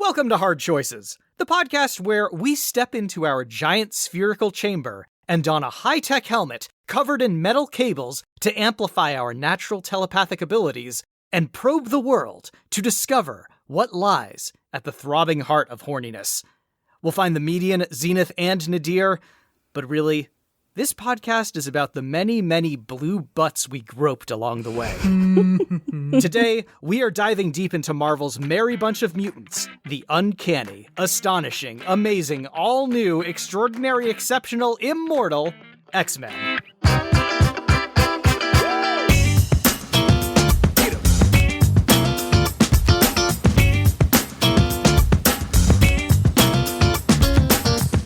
Welcome to Hard Choices, the podcast where we step into our giant spherical chamber and don a high-tech helmet covered in metal cables to amplify our natural telepathic abilities and probe the world to discover what lies at the throbbing heart of horniness. We'll find the median, zenith, and nadir, but really, this podcast is about the many, many blue butts we groped along the way. Today, we are diving deep into Marvel's merry bunch of mutants, the uncanny, astonishing, amazing, all-new, extraordinary, exceptional, immortal X-Men.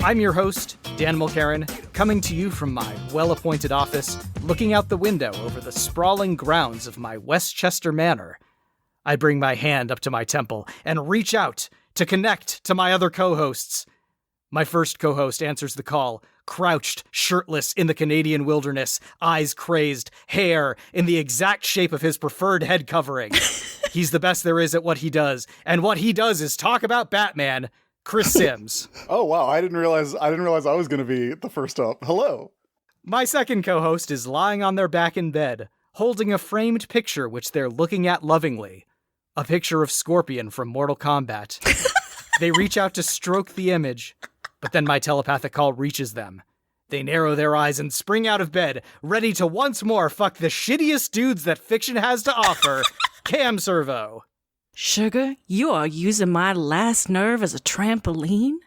I'm your host, Dan Mulcairn, coming to you from my well-appointed office, looking out the window over the sprawling grounds of my Westchester Manor. I bring my hand up to my temple and reach out to connect to my other co-hosts. My first co-host answers the call, crouched, shirtless in the Canadian wilderness, eyes crazed, hair in the exact shape of his preferred head covering. He's the best there is at what he does, and what he does is talk about Batman. Chris Sims. Oh, wow. I didn't realize I was going to be the first up. Hello. My second co-host is lying on their back in bed, holding a framed picture which they're looking at lovingly. A picture of Scorpion from Mortal Kombat. They reach out to stroke the image, but then my telepathic call reaches them. They narrow their eyes and spring out of bed, ready to once more fuck the shittiest dudes that fiction has to offer, Kam Servo. Sugar, you are using my last nerve as a trampoline,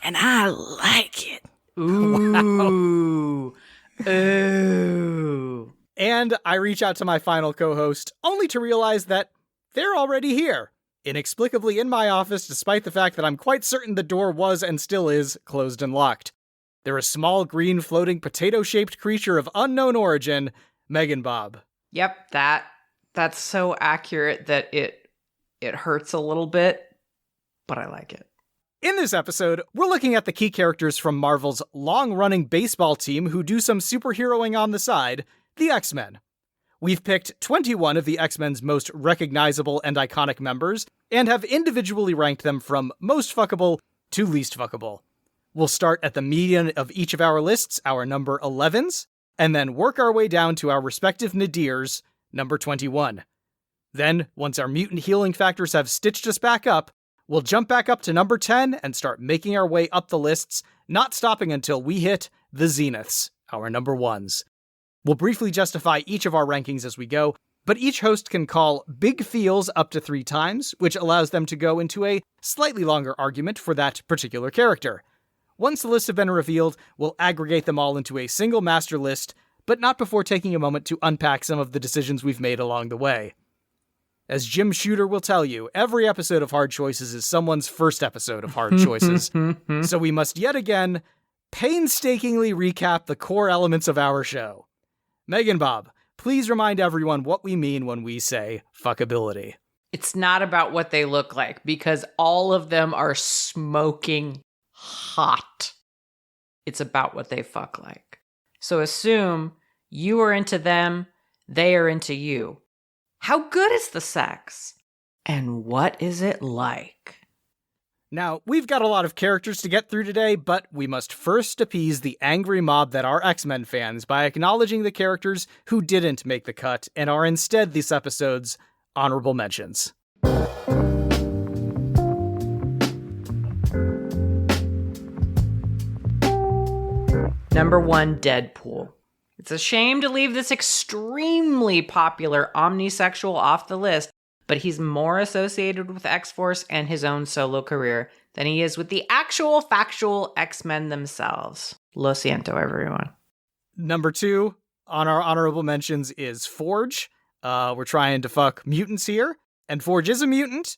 and I like it. Ooh. Wow. Ooh. And I reach out to my final co-host, only to realize that they're already here, inexplicably in my office, despite the fact that I'm quite certain the door was and still is closed and locked. They're a small, green, floating, potato-shaped creature of unknown origin, MeganBob. Yep, that's so accurate that it hurts a little bit, but I like it. In this episode, we're looking at the key characters from Marvel's long-running baseball team who do some superheroing on the side, the X-Men. We've picked 21 of the X-Men's most recognizable and iconic members, and have individually ranked them from most fuckable to least fuckable. We'll start at the median of each of our lists, our number 11s, and then work our way down to our respective nadirs, number 21. Then, once our mutant healing factors have stitched us back up, we'll jump back up to number 10 and start making our way up the lists, not stopping until we hit the zeniths, our number 1s. We'll briefly justify each of our rankings as we go, but each host can call big feels up to 3 times, which allows them to go into a slightly longer argument for that particular character. Once the lists have been revealed, we'll aggregate them all into a single master list, but not before taking a moment to unpack some of the decisions we've made along the way. As Jim Shooter will tell you, every episode of Hard Choices is someone's first episode of Hard Choices. So we must yet again painstakingly recap the core elements of our show. MeganBob, please remind everyone what we mean when we say fuckability. It's not about what they look like, because all of them are smoking hot. It's about what they fuck like. So assume you are into them, they are into you. How good is the sex? And what is it like? Now, we've got a lot of characters to get through today, but we must first appease the angry mob that are X-Men fans by acknowledging the characters who didn't make the cut and are instead this episode's honorable mentions. Number 1, Deadpool. It's a shame to leave this extremely popular omnisexual off the list, but he's more associated with X-Force and his own solo career than he is with the actual factual X-Men themselves. Lo siento, everyone. Number 2 on our honorable mentions is Forge. We're trying to fuck mutants here, and Forge is a mutant,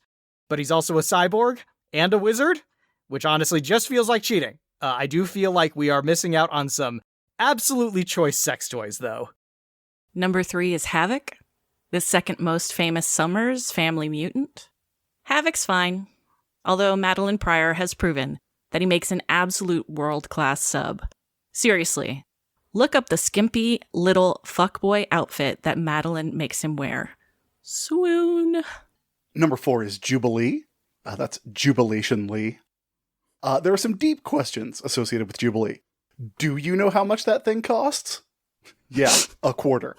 but he's also a cyborg and a wizard, which honestly just feels like cheating. I do feel like we are missing out on some absolutely choice sex toys, though. Number 3 is Havoc, the second most famous Summers family mutant. Havoc's fine, although Madeline Pryor has proven that he makes an absolute world-class sub. Seriously, look up the skimpy little fuckboy outfit that Madeline makes him wear. Swoon. Number 4 is Jubilee. That's Jubilation Lee. There are some deep questions associated with Jubilee. Do you know how much that thing costs? Yeah, $0.25.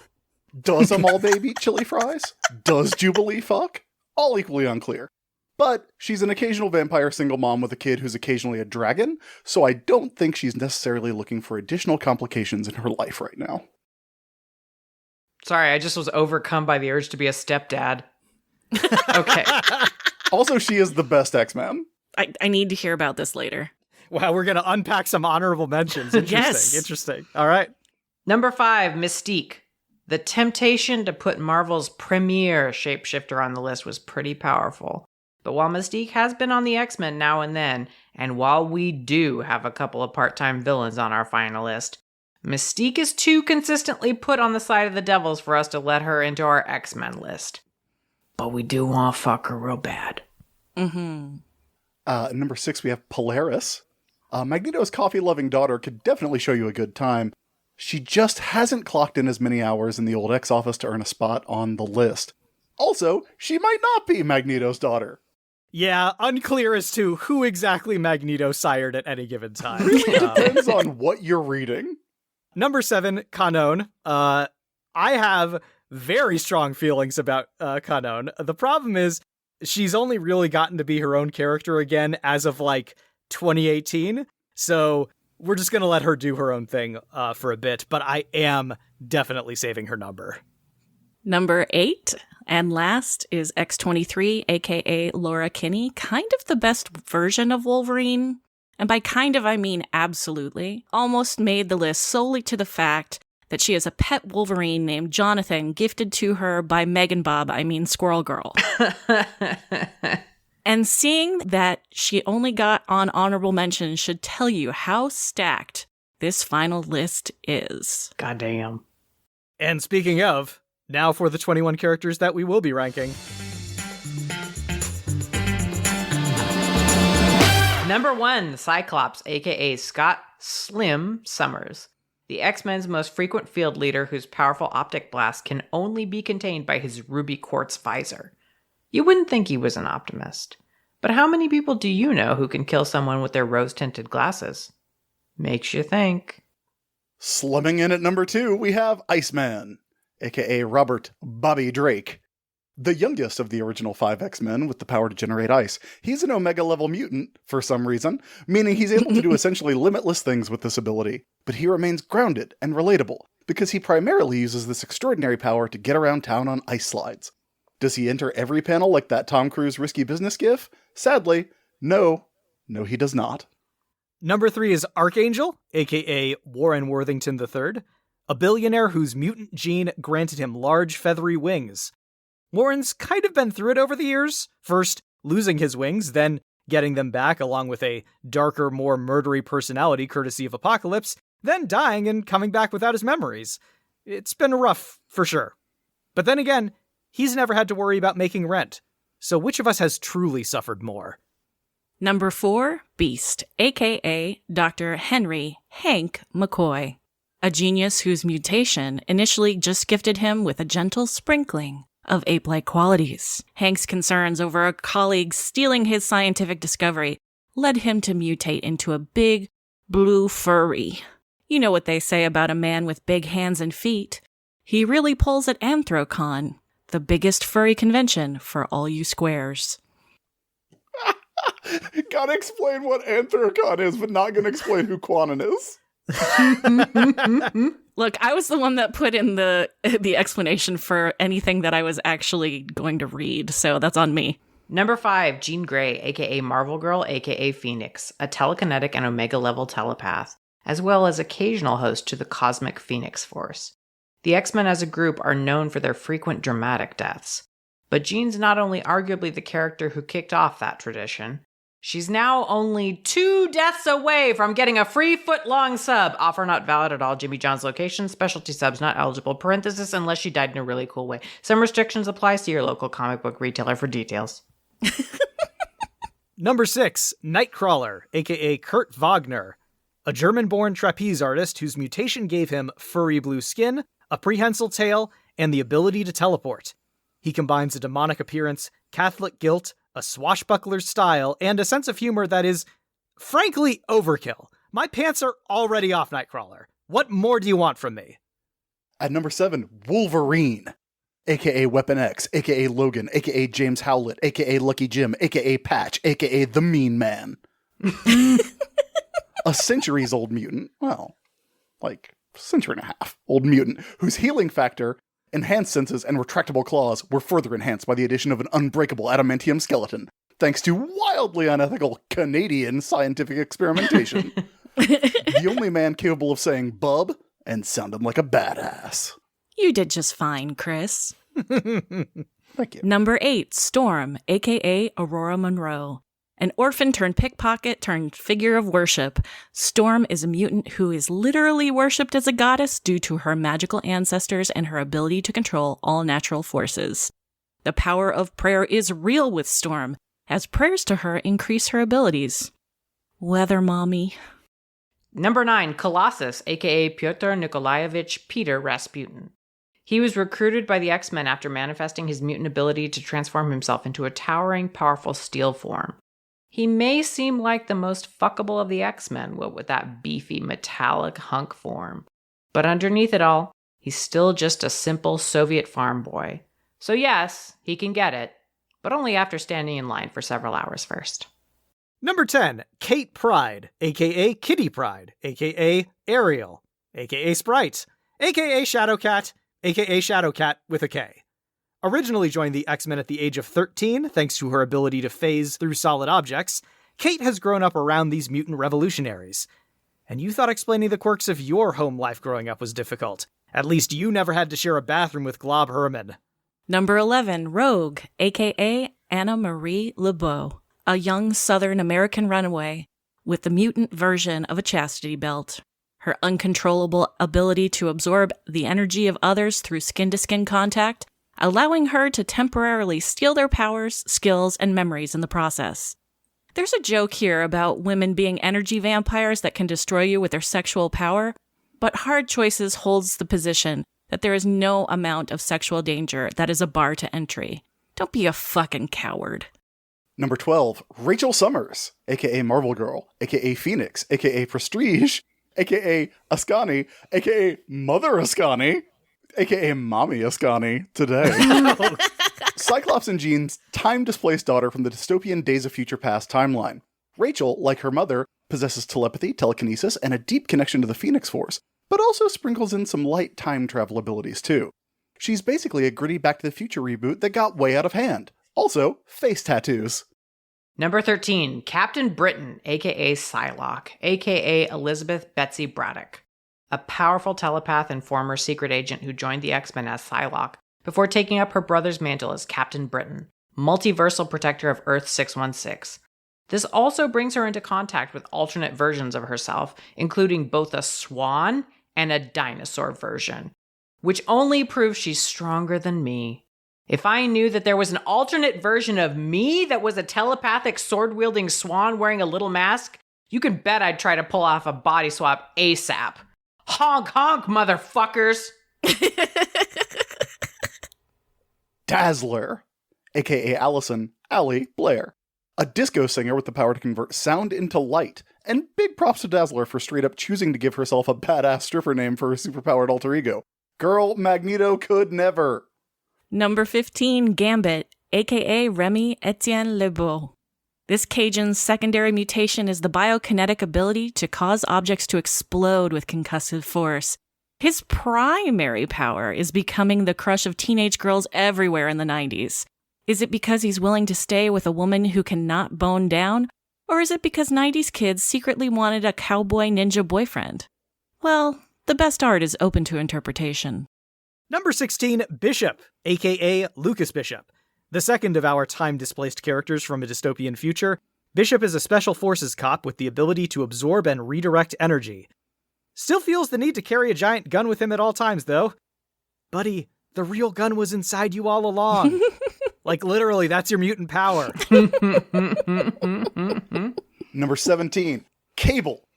Does a mall babe eat chili fries? Does Jubilee fuck? All equally unclear. But she's an occasional vampire single mom with a kid who's occasionally a dragon, so I don't think she's necessarily looking for additional complications in her life right now. Sorry, I just was overcome by the urge to be a stepdad. Okay. Also, she is the best X-Men. I need to hear about this later. Wow, we're going to unpack some honorable mentions. Interesting, Yes. Interesting. All right. Number 5, Mystique. The temptation to put Marvel's premier shapeshifter on the list was pretty powerful. But while Mystique has been on the X-Men now and then, and while we do have a couple of part-time villains on our final list, Mystique is too consistently put on the side of the devils for us to let her into our X-Men list. But we do want to fuck her real bad. Mm-hmm. Number 6, we have Polaris. Magneto's coffee-loving daughter could definitely show you a good time. She just hasn't clocked in as many hours in the old X office to earn a spot on the list. Also, she might not be Magneto's daughter. Yeah, unclear as to who exactly Magneto sired at any given time. Really depends on what you're reading. Number 7, Kanon. I have very strong feelings about Kanon. The problem is, she's only really gotten to be her own character again as of, 2018. So we're just going to let her do her own thing for a bit. But I am definitely saving her number. Number 8 and last is X-23, aka Laura Kinney, kind of the best version of Wolverine. And by kind of, I mean absolutely. Almost made the list solely to the fact that she has a pet Wolverine named Jonathan gifted to her by MeganBob, I mean Squirrel Girl. And seeing that she only got on honorable mention should tell you how stacked this final list is. Goddamn. And speaking of, now for the 21 characters that we will be ranking. Number 1, Cyclops, aka Scott Slim Summers. The X-Men's most frequent field leader whose powerful optic blast can only be contained by his ruby quartz visor. You wouldn't think he was an optimist. But how many people do you know who can kill someone with their rose-tinted glasses? Makes you think. Slumming in at number 2, we have Iceman, aka Robert Bobby Drake. The youngest of the original 5 X-Men with the power to generate ice. He's an Omega-level mutant, for some reason, meaning he's able to do essentially limitless things with this ability. But he remains grounded and relatable, because he primarily uses this extraordinary power to get around town on ice slides. Does he enter every panel like that Tom Cruise Risky Business gif? Sadly, no. No, he does not. Number 3 is Archangel, aka Warren Worthington III, a billionaire whose mutant gene granted him large feathery wings. Warren's kind of been through it over the years, first losing his wings, then getting them back along with a darker, more murdery personality courtesy of Apocalypse, then dying and coming back without his memories. It's been rough, for sure. But then again, he's never had to worry about making rent. So which of us has truly suffered more? Number 4, Beast, aka Dr. Henry Hank McCoy, a genius whose mutation initially just gifted him with a gentle sprinkling of ape-like qualities. Hank's concerns over a colleague stealing his scientific discovery led him to mutate into a big blue furry. You know what they say about a man with big hands and feet. He really pulls at Anthrocon, the biggest furry convention for all you squares. Gotta explain what Anthrocon is, but not gonna explain who Quanon is. Look, I was the one that put in the explanation for anything that I was actually going to read, so that's on me. Number 5, Jean Grey, aka Marvel Girl, aka Phoenix, a telekinetic and Omega-level telepath, as well as occasional host to the Cosmic Phoenix Force. The X-Men as a group are known for their frequent dramatic deaths, but Jean's not only arguably the character who kicked off that tradition, she's now only 2 deaths away from getting a free foot-long sub. Offer not valid at all. Jimmy John's location. Specialty subs not eligible. Parenthesis unless she died in a really cool way. Some restrictions apply. See your local comic book retailer for details. Number 6, Nightcrawler, aka Kurt Wagner, a German-born trapeze artist whose mutation gave him furry blue skin, a prehensile tail, and the ability to teleport. He combines a demonic appearance, Catholic guilt, a swashbuckler's style, and a sense of humor that is, frankly, overkill. My pants are already off, Nightcrawler. What more do you want from me? At number 7, Wolverine, aka Weapon X, aka Logan, aka James Howlett, aka Lucky Jim, aka Patch, aka the Mean Man. A centuries-old mutant, well, like century and a half old mutant, whose healing factor, enhanced senses, and retractable claws were further enhanced by the addition of an unbreakable adamantium skeleton, thanks to wildly unethical Canadian scientific experimentation. The only man capable of saying bub and sounding like a badass. You did just fine, Chris. Thank you. Number 8, Storm, aka Aurora Monroe. An orphan turned pickpocket turned figure of worship, Storm is a mutant who is literally worshipped as a goddess due to her magical ancestors and her ability to control all natural forces. The power of prayer is real with Storm, as prayers to her increase her abilities. Weather Mommy. Number 9, Colossus, aka Pyotr Nikolaevich Peter Rasputin. He was recruited by the X-Men after manifesting his mutant ability to transform himself into a towering, powerful steel form. He may seem like the most fuckable of the X-Men, what with that beefy, metallic hunk form. But underneath it all, he's still just a simple Soviet farm boy. So yes, he can get it, but only after standing in line for several hours first. Number 10, Kate Pride, aka Kitty Pride, aka Ariel, aka Sprite, aka Shadowcat, aka Shadowcat with a K. Originally joined the X-Men at the age of 13, thanks to her ability to phase through solid objects, Kate has grown up around these mutant revolutionaries. And you thought explaining the quirks of your home life growing up was difficult. At least you never had to share a bathroom with Glob Herman. Number 11, Rogue, aka Anna Marie LeBeau, a young Southern American runaway with the mutant version of a chastity belt. Her uncontrollable ability to absorb the energy of others through skin-to-skin contact, allowing her to temporarily steal their powers, skills, and memories in the process. There's a joke here about women being energy vampires that can destroy you with their sexual power, but Hard Choices holds the position that there is no amount of sexual danger that is a bar to entry. Don't be a fucking coward. Number 12, Rachel Summers, aka Marvel Girl, aka Phoenix, aka Prestige, aka Ascani, aka Mother Ascani, aka Mommy Ascani today. Cyclops and Jean's time-displaced daughter from the dystopian Days of Future Past timeline. Rachel, like her mother, possesses telepathy, telekinesis, and a deep connection to the Phoenix Force, but also sprinkles in some light time travel abilities too. She's basically a gritty Back to the Future reboot that got way out of hand. Also, face tattoos. Number 13, Captain Britain, aka Psylocke, aka Elizabeth Betsy Braddock. A powerful telepath and former secret agent who joined the X-Men as Psylocke before taking up her brother's mantle as Captain Britain, multiversal protector of Earth 616. This also brings her into contact with alternate versions of herself, including both a swan and a dinosaur version, which only proves she's stronger than me. If I knew that there was an alternate version of me that was a telepathic sword-wielding swan wearing a little mask, you can bet I'd try to pull off a body swap ASAP. Honk honk, motherfuckers! Dazzler, aka Allison Allie Blair, a disco singer with the power to convert sound into light, and big props to Dazzler for straight up choosing to give herself a badass stripper name for her superpowered alter ego. Girl, Magneto could never. Number 15, Gambit, aka Remy Etienne Lebeau. This Cajun's secondary mutation is the biokinetic ability to cause objects to explode with concussive force. His primary power is becoming the crush of teenage girls everywhere in the 90s. Is it because he's willing to stay with a woman who cannot bone down? Or is it because 90s kids secretly wanted a cowboy ninja boyfriend? Well, the best art is open to interpretation. Number 16, Bishop, aka Lucas Bishop. The second of our time-displaced characters from a dystopian future, Bishop is a special forces cop with the ability to absorb and redirect energy. Still feels the need to carry a giant gun with him at all times, though. Buddy, the real gun was inside you all along. Like, literally, that's your mutant power. Number 17, Cable,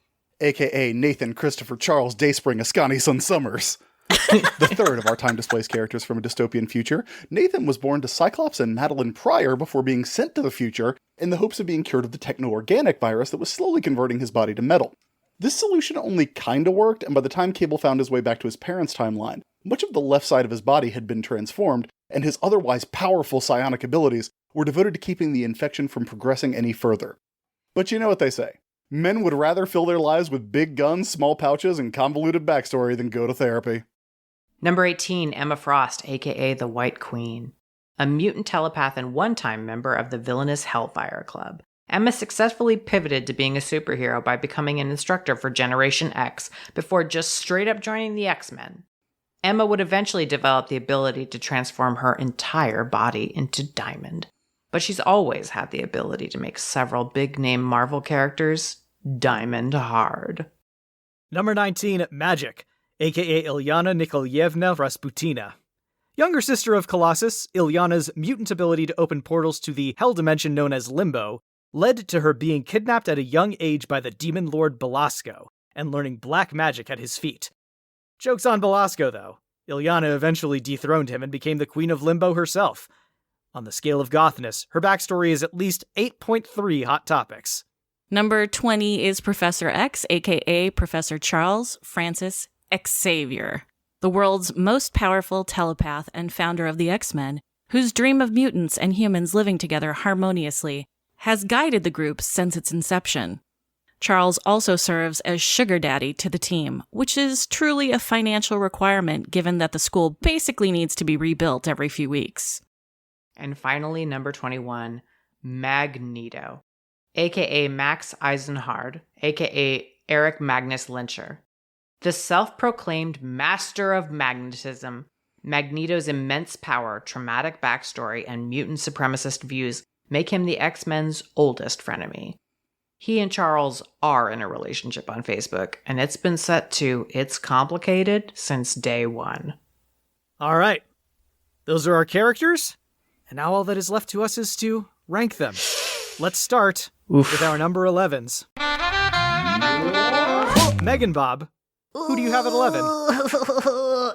aka Nathan Christopher Charles Dayspring Ascani Sun Summers. The third of our time-displaced characters from a dystopian future, Nathan was born to Cyclops and Madeline Pryor before being sent to the future in the hopes of being cured of the techno-organic virus that was slowly converting his body to metal. This solution only kinda worked, and by the time Cable found his way back to his parents' timeline, much of the left side of his body had been transformed, and his otherwise powerful psionic abilities were devoted to keeping the infection from progressing any further. But you know what they say. Men would rather fill their lives with big guns, small pouches, and convoluted backstory than go to therapy. Number 18, Emma Frost, aka the White Queen. A mutant telepath and one-time member of the villainous Hellfire Club. Emma successfully pivoted to being a superhero by becoming an instructor for Generation X before just straight up joining the X-Men. Emma would eventually develop the ability to transform her entire body into diamond. But she's always had the ability to make several big-name Marvel characters diamond hard. Number 19, Magic, aka Ilyana Nikolaevna Rasputina. Younger sister of Colossus, Ilyana's mutant ability to open portals to the hell dimension known as Limbo led to her being kidnapped at a young age by the demon lord Belasco and learning black magic at his feet. Joke's on Belasco, though. Ilyana eventually dethroned him and became the Queen of Limbo herself. On the scale of gothness, her backstory is at least 8.3 hot topics. Number 20 is Professor X, aka Professor Charles Francis Xavier, the world's most powerful telepath and founder of the X-Men, whose dream of mutants and humans living together harmoniously has guided the group since its inception. Charles also serves as sugar daddy to the team, which is truly a financial requirement given that the school basically needs to be rebuilt every few weeks. And finally, number 21, Magneto, aka Max Eisenhard, aka Eric Magnus Lyncher. The self-proclaimed master of magnetism, Magneto's immense power, traumatic backstory, and mutant supremacist views make him the X-Men's oldest frenemy. He and Charles are in a relationship on Facebook, and it's been set to "it's complicated" since day one. All right. Those are our characters, and now all that is left to us is to rank them. Let's start with our number 11s. MeganBob, who do you have at 11?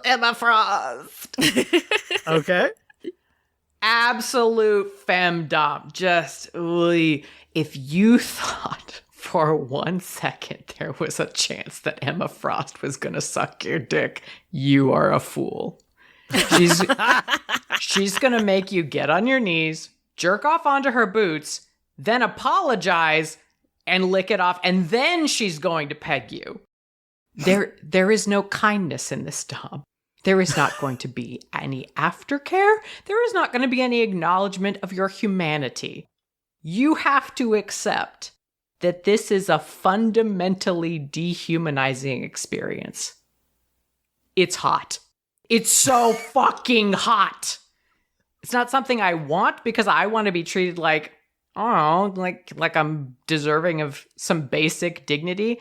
Emma Frost. Okay. Absolute femdom. Just, if you thought for 1 second there was a chance that Emma Frost was going to suck your dick, you are a fool. She's going to make you get on your knees, jerk off onto her boots, then apologize and lick it off, and then she's going to peg you. There is no kindness in this Dom. There is not going to be any aftercare. There is not going to be any acknowledgement of your humanity. You have to accept that this is a fundamentally dehumanizing experience. It's hot. It's so fucking hot. It's not something I want because I want to be treated like, I don't know, like I'm deserving of some basic dignity.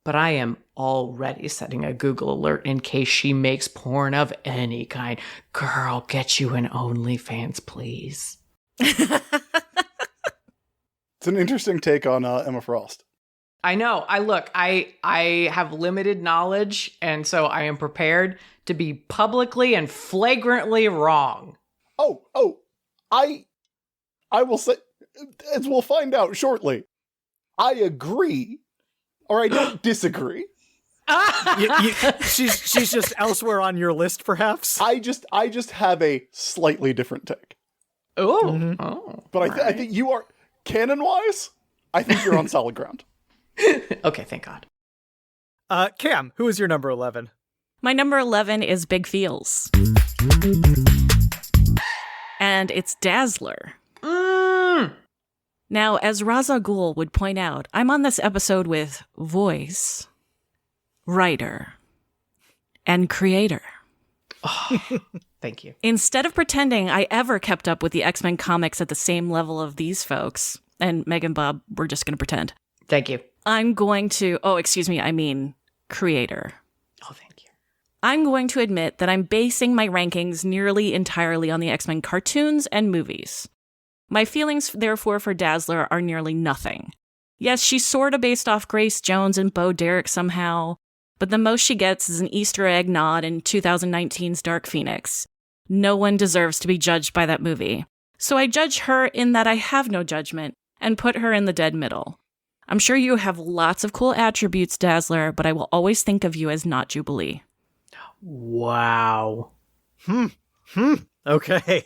But I am already setting a Google alert in case she makes porn of any kind. Girl, get you an OnlyFans, please. It's an interesting take on Emma Frost. I know. I have limited knowledge, and so I am prepared to be publicly and flagrantly wrong. I will say, as we'll find out shortly, I agree. Or I don't disagree. She's just elsewhere on your list, perhaps? I just have a slightly different take. Oh. Mm-hmm. Oh. But I think you are, canon-wise, I think you're on solid ground. Okay, thank God. Cam, who is your number 11? My number 11 is Big Feels. And it's Dazzler. Now, as Raza Ghul would point out, I'm on this episode with voice, writer, and creator. Oh, thank you. Instead of pretending I ever kept up with the X-Men comics at the same level of these folks, and MeganBob, we're just going to pretend. Thank you. I'm going to, creator. Oh, thank you. I'm going to admit that I'm basing my rankings nearly entirely on the X-Men cartoons and movies. My feelings, therefore, for Dazzler are nearly nothing. Yes, she's sort of based off Grace Jones and Bo Derek somehow, But the most she gets is an Easter egg nod in 2019's Dark Phoenix. No one deserves to be judged by that movie. So I judge her in that I have no judgment and put her in the dead middle. I'm sure you have lots of cool attributes, Dazzler, but I will always think of you as not Jubilee. Wow. Okay.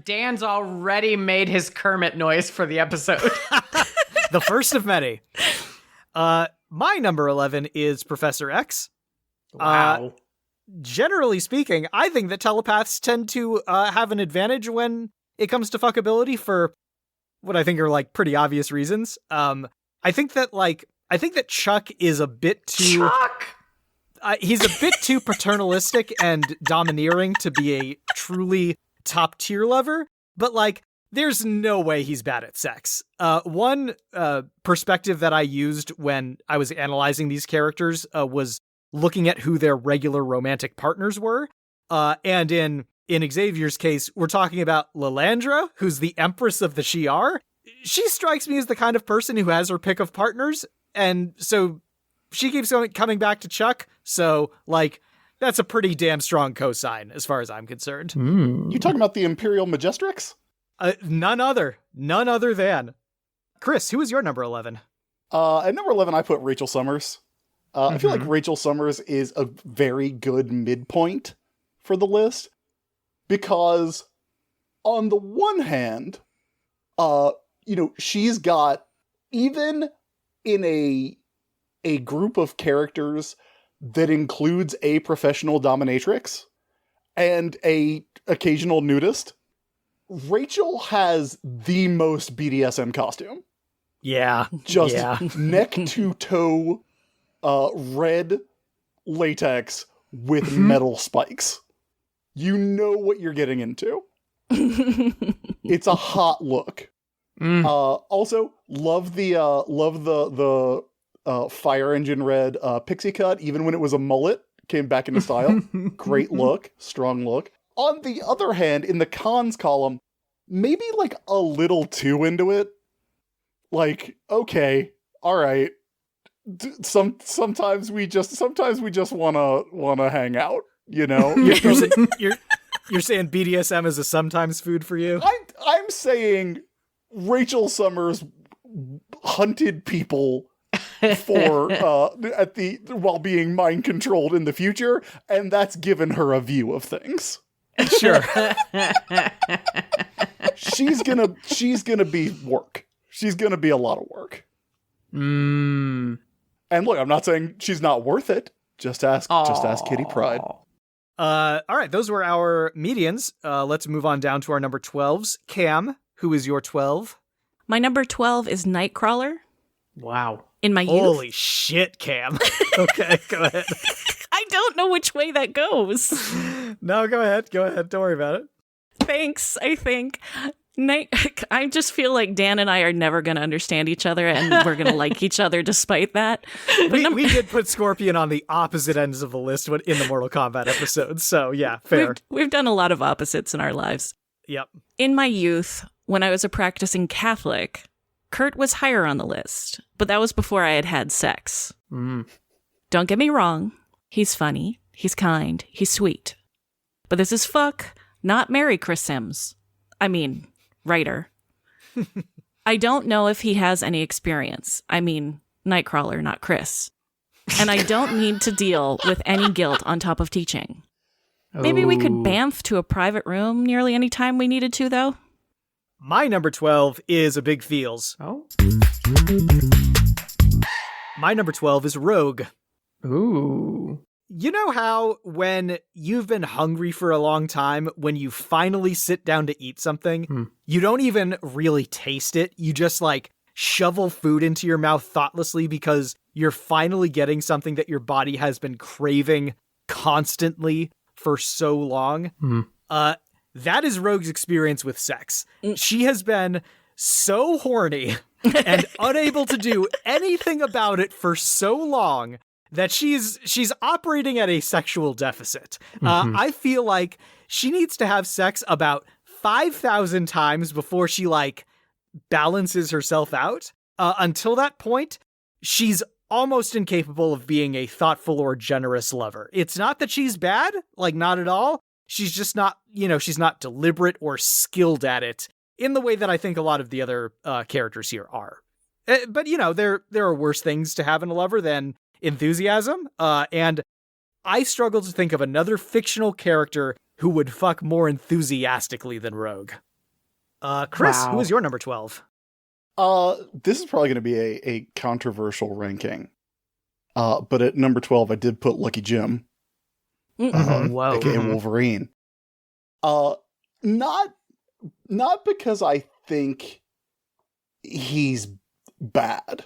Dan's already made his Kermit noise for the episode. The first of many. My number 11 is Professor X. Wow. Generally speaking, I think that telepaths tend to have an advantage when it comes to fuckability for what I think are like pretty obvious reasons. I think that Chuck is a bit too... Chuck! He's a bit too paternalistic and domineering to be a truly top-tier lover, but, like, there's no way he's bad at sex. One perspective that I used when I was analyzing these characters was looking at who their regular romantic partners were. And in Xavier's case, we're talking about Lilandra, who's the Empress of the Shi'ar. She strikes me as the kind of person who has her pick of partners, and so she keeps coming back to Chuck, so, like, that's a pretty damn strong cosign, as far as I'm concerned. You talking about the Imperial Majestrix? None other than. Chris, who is your number 11? At number 11, I put Rachel Summers. I feel like Rachel Summers is a very good midpoint for the list, because on the one hand, she's got, even in a group of characters that includes a professional dominatrix and a occasional nudist, Rachel has the most BDSM costume. Yeah. Just neck to toe red latex with metal spikes. You know what you're getting into. It's a hot look. Also, love the fire engine red pixie cut, even when it was a mullet, came back into style. Great look, strong look. On the other hand, in the cons column, maybe like a little too into it. Like, okay, all right. Sometimes we just wanna hang out, you know. You're saying BDSM is a sometimes food for you? I'm saying Rachel Summers hunted people for while being mind controlled in the future, and that's given her a view of things. Sure. She's gonna be work. She's gonna be a lot of work. And look, I'm not saying she's not worth it. Just ask Kitty Pryde. All right, those were our medians. Let's move on down to our number 12s. Cam, who is your 12? My number 12 is Nightcrawler. Wow. In my youth. Holy shit, Cam. Okay, go ahead. I don't know which way that goes. No, go ahead. Don't worry about it. Thanks, I think. I just feel like Dan and I are never going to understand each other, and we're going to like each other despite that. We did put Scorpion on the opposite ends of the list in the Mortal Kombat episode, so yeah, fair. We've done a lot of opposites in our lives. Yep. In my youth, when I was a practicing Catholic, Kurt was higher on the list, but that was before I had had sex. Don't get me wrong. He's funny, he's kind, he's sweet. But this is fuck, not marry Chris Sims. I mean, writer. I don't know if he has any experience. I mean, Nightcrawler, not Chris. And I don't need to deal with any guilt on top of teaching. Maybe we could bamf to a private room nearly any time we needed to, though. My number 12 is a big feels. Oh. My number 12 is Rogue. Ooh. You know how when you've been hungry for a long time, when you finally sit down to eat something, you don't even really taste it. You just like shovel food into your mouth thoughtlessly because you're finally getting something that your body has been craving constantly for so long. That is Rogue's experience with sex. She has been so horny and unable to do anything about it for so long that she's operating at a sexual deficit. I feel like she needs to have sex about 5,000 times before she like balances herself out. until that point, she's almost incapable of being a thoughtful or generous lover. It's not that she's bad, like not at all. She's just not, she's not deliberate or skilled at it in the way that I think a lot of the other characters here are. But, there are worse things to have in a lover than enthusiasm. And I struggle to think of another fictional character who would fuck more enthusiastically than Rogue. Chris, Wow. who is your number 12? This is probably going to be a controversial ranking. But at number 12, I did put Lucky Jim. Whoa. AKA Wolverine. Not because I think he's bad.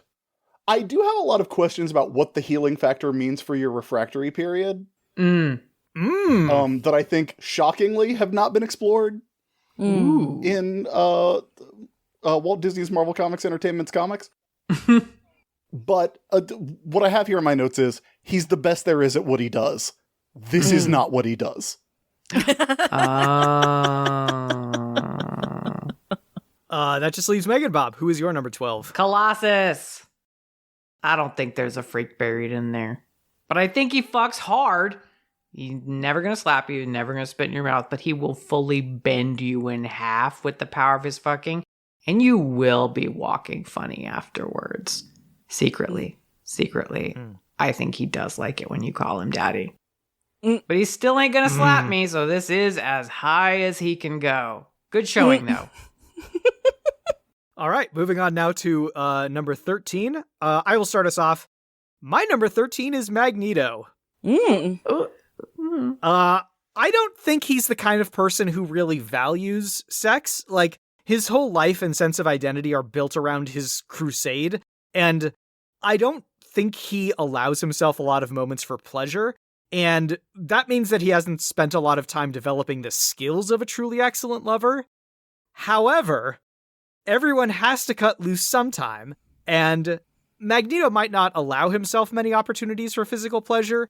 I do have a lot of questions about what the healing factor means for your refractory period. That I think shockingly have not been explored in Walt Disney's Marvel Comics Entertainment's comics. But what I have here in my notes is he's the best there is at what he does. This is not what he does. That just leaves MeganBob. Who is your number 12? Colossus. I don't think there's a freak buried in there. But I think he fucks hard. He's never going to slap you, never going to spit in your mouth, but he will fully bend you in half with the power of his fucking. And you will be walking funny afterwards. Secretly. I think he does like it when you call him daddy. But he still ain't going to slap me, so this is as high as he can go. Good showing, though. All right, moving on now to number 13. I will start us off. My number 13 is Magneto. I don't think he's the kind of person who really values sex. Like, his whole life and sense of identity are built around his crusade, and I don't think he allows himself a lot of moments for pleasure, and that means that he hasn't spent a lot of time developing the skills of a truly excellent lover. However, everyone has to cut loose sometime, and Magneto might not allow himself many opportunities for physical pleasure,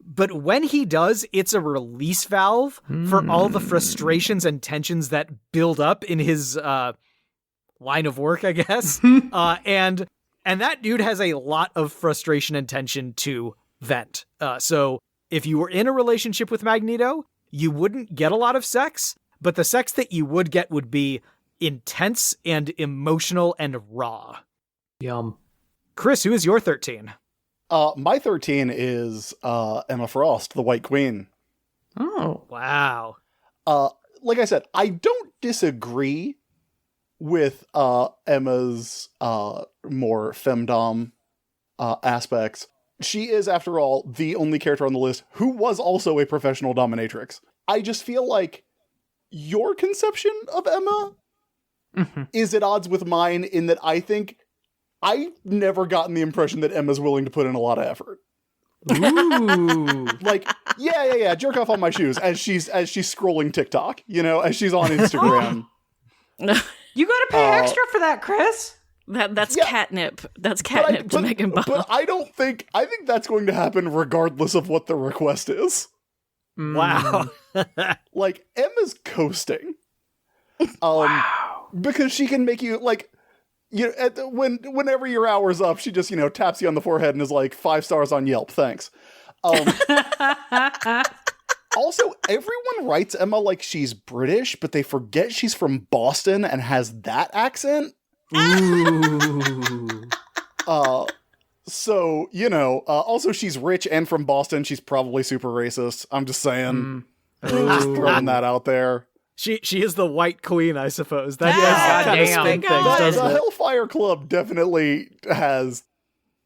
but when he does, it's a release valve for all the frustrations and tensions that build up in his line of work, I guess. And that dude has a lot of frustration and tension to vent. So if you were in a relationship with Magneto, you wouldn't get a lot of sex, but the sex that you would get would be intense and emotional and raw. Yum. Chris, who is your 13? My 13 is Emma Frost, the White Queen. Oh. Wow. Like I said, I don't disagree with Emma's more femdom aspects. She is, after all, the only character on the list who was also a professional dominatrix. I just feel like your conception of Emma is at odds with mine in that I think I've never gotten the impression that Emma's willing to put in a lot of effort. Ooh. Like, yeah, jerk off on my shoes as she's scrolling TikTok, as she's on Instagram. You gotta pay extra for that, Chris. That's Yeah. catnip. That's catnip to MeganBob. But I think that's going to happen regardless of what the request is. Wow. Like, Emma's coasting. Wow. Because she can make you, like, whenever your hour's up, she just, taps you on the forehead and is like, 5 stars on Yelp, thanks. Also, everyone writes Emma like she's British, but they forget she's from Boston and has that accent. Ooh. So, also she's rich and from Boston. She's probably super racist. I'm just saying. Just throwing that out there. She is the White Queen, I suppose. That Yeah, does kind of damn. spin The things, The doesn't it? Hellfire Club definitely has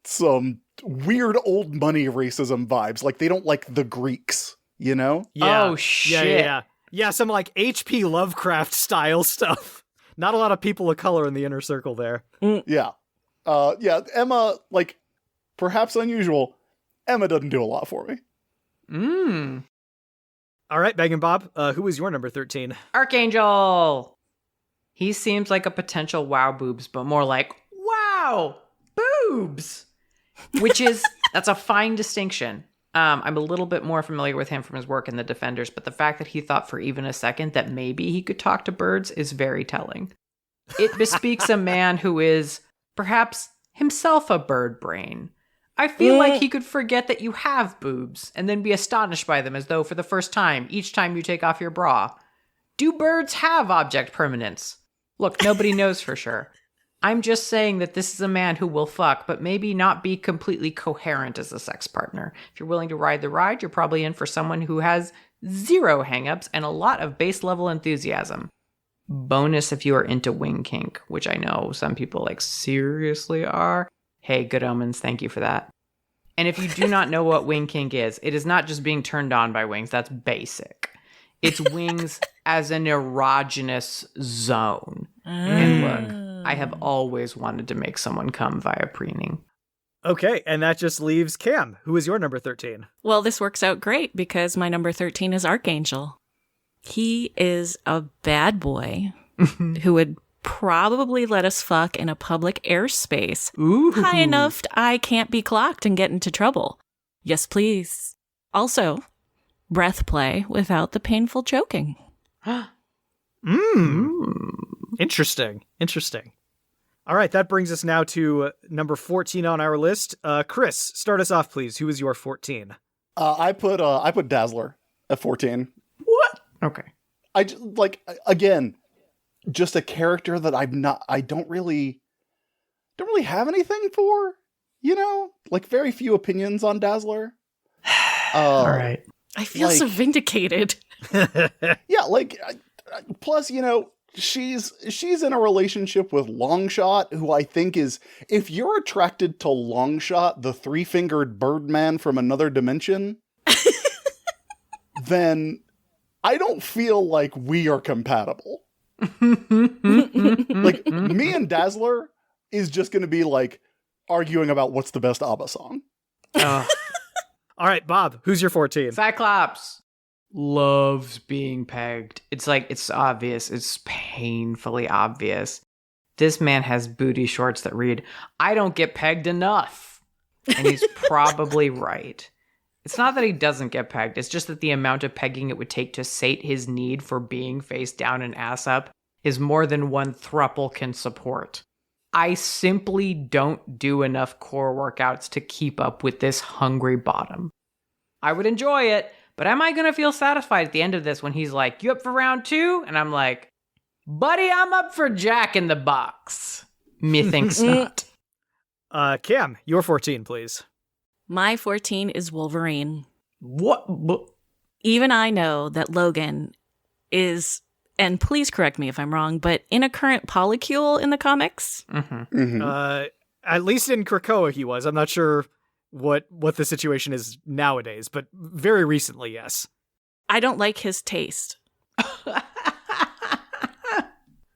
some weird old money racism vibes. Like, they don't like the Greeks, Yeah. Oh, shit. Yeah, some like H.P. Lovecraft style stuff. Not a lot of people of color in the inner circle there. Yeah. Emma, like, perhaps unusual, Emma doesn't do a lot for me. All right, MeganBob, who is your number 13? Archangel. He seems like a potential wow boobs, but more like wow boobs, that's a fine distinction. I'm a little bit more familiar with him from his work in the Defenders, but the fact that he thought for even a second that maybe he could talk to birds is very telling. It bespeaks a man who is perhaps himself a bird brain. I feel like he could forget that you have boobs and then be astonished by them as though for the first time, each time you take off your bra. Do birds have object permanence? Look, nobody knows for sure. I'm just saying that this is a man who will fuck, but maybe not be completely coherent as a sex partner. If you're willing to ride the ride, you're probably in for someone who has 0 hangups and a lot of base level enthusiasm. Bonus if you are into wing kink, which I know some people like seriously are. Hey, good omens, thank you for that. And if you do not know what wing kink is, it is not just being turned on by wings. That's basic. It's wings as an erogenous zone. And look, I have always wanted to make someone come via preening. Okay, and that just leaves Cam. Who is your number 13? Well, this works out great because my number 13 is Archangel. He is a bad boy who would probably let us fuck in a public airspace high enough I can't be clocked and get into trouble. Yes, please. Also, breath play without the painful choking. Interesting. All right, that brings us now to number 14 on our list. Chris, start us off, please. Who is your 14? I put Dazzler at 14. What? Okay. Again, just a character that I don't really have anything for, like very few opinions on Dazzler. All right. I feel so vindicated. Yeah, plus, she's in a relationship with Longshot, who I think is, if you're attracted to Longshot, the 3-fingered Birdman from another dimension, then I don't feel like we are compatible. Like, me and Dazzler is just going to be like arguing about what's the best ABBA song. All right, Bob, who's your 14? Cyclops loves being pegged. It's obvious. It's painfully obvious. This man has booty shorts that read, "I don't get pegged enough." And he's probably right. It's not that he doesn't get pegged. It's just that the amount of pegging it would take to sate his need for being face down and ass up is more than one thruple can support. I simply don't do enough core workouts to keep up with this hungry bottom. I would enjoy it, but am I going to feel satisfied at the end of this when he's like, "You up for round 2?" And I'm like, "Buddy, I'm up for Jack in the Box." Methinks not. Cam, your 14, please. My 14 is Wolverine. What? Even I know that Logan is, and please correct me if I'm wrong, but in a current polycule in the comics. At least in Krakoa he was. I'm not sure what the situation is nowadays, but very recently, yes. I don't like his taste.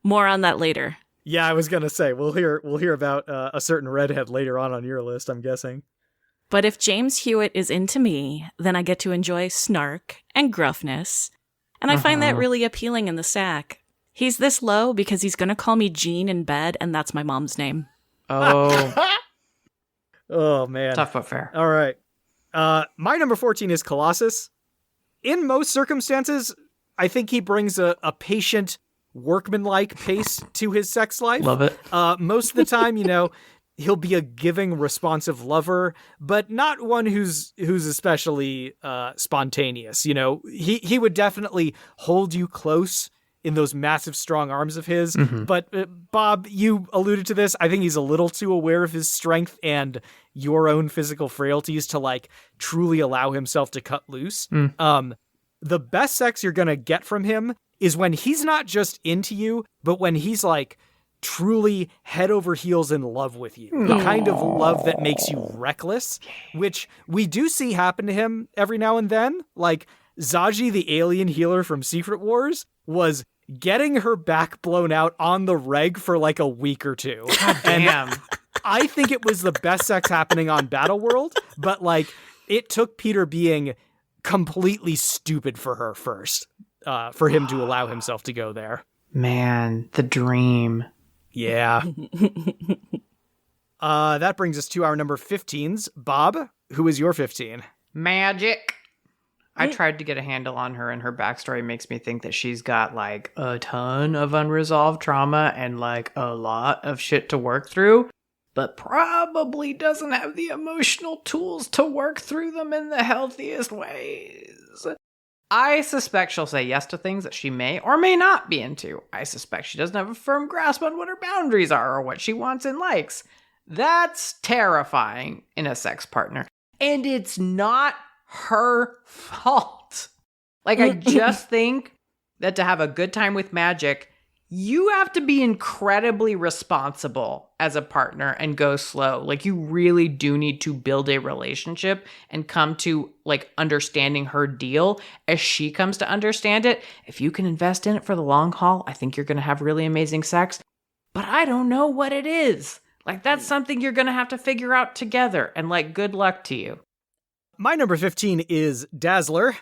More on that later. Yeah, I was gonna say we'll hear about a certain redhead later on your list, I'm guessing. But if James Hewitt is into me, then I get to enjoy snark and gruffness, and I find that really appealing in the sack. He's this low because he's gonna call me Jean in bed, and that's my mom's name. Oh. Oh, man. Tough but fair. All right. My number 14 is Colossus. In most circumstances, I think he brings a patient, workmanlike pace to his sex life. Love it. Most of the time, he'll be a giving, responsive lover, but not one who's especially spontaneous. He would definitely hold you close in those massive, strong arms of his. But Bob, you alluded to this. I think he's a little too aware of his strength and your own physical frailties to truly allow himself to cut loose. The best sex you're going to get from him is when he's not just into you, but when he's truly head over heels in love with you. The kind of love that makes you reckless, which we do see happen to him every now and then. Zaji, the alien healer from Secret Wars, was getting her back blown out on the reg for a week or 2. God damn. And I think it was the best sex happening on Battle World, but it took Peter being completely stupid for her first, for him to allow himself to go there. Man, the dream. Yeah. That brings us to our number 15s. Bob, who is your 15? Magic. I tried to get a handle on her, and her backstory makes me think that she's got a ton of unresolved trauma and a lot of shit to work through. but probably doesn't have the emotional tools to work through them in the healthiest ways. I suspect she'll say yes to things that she may or may not be into. I suspect she doesn't have a firm grasp on what her boundaries are or what she wants and likes. That's terrifying in a sex partner. And it's not her fault. Like, I just think that to have a good time with magic, you have to be incredibly responsible as a partner and go slow. Like, you really do need to build a relationship and come to, like, understanding her deal as she comes to understand it. If you can invest in it for the long haul, I think you're going to have really amazing sex. But I don't know what it is. Like, that's something you're going to have to figure out together. And, like, good luck to you. My number 15 is Dazzler.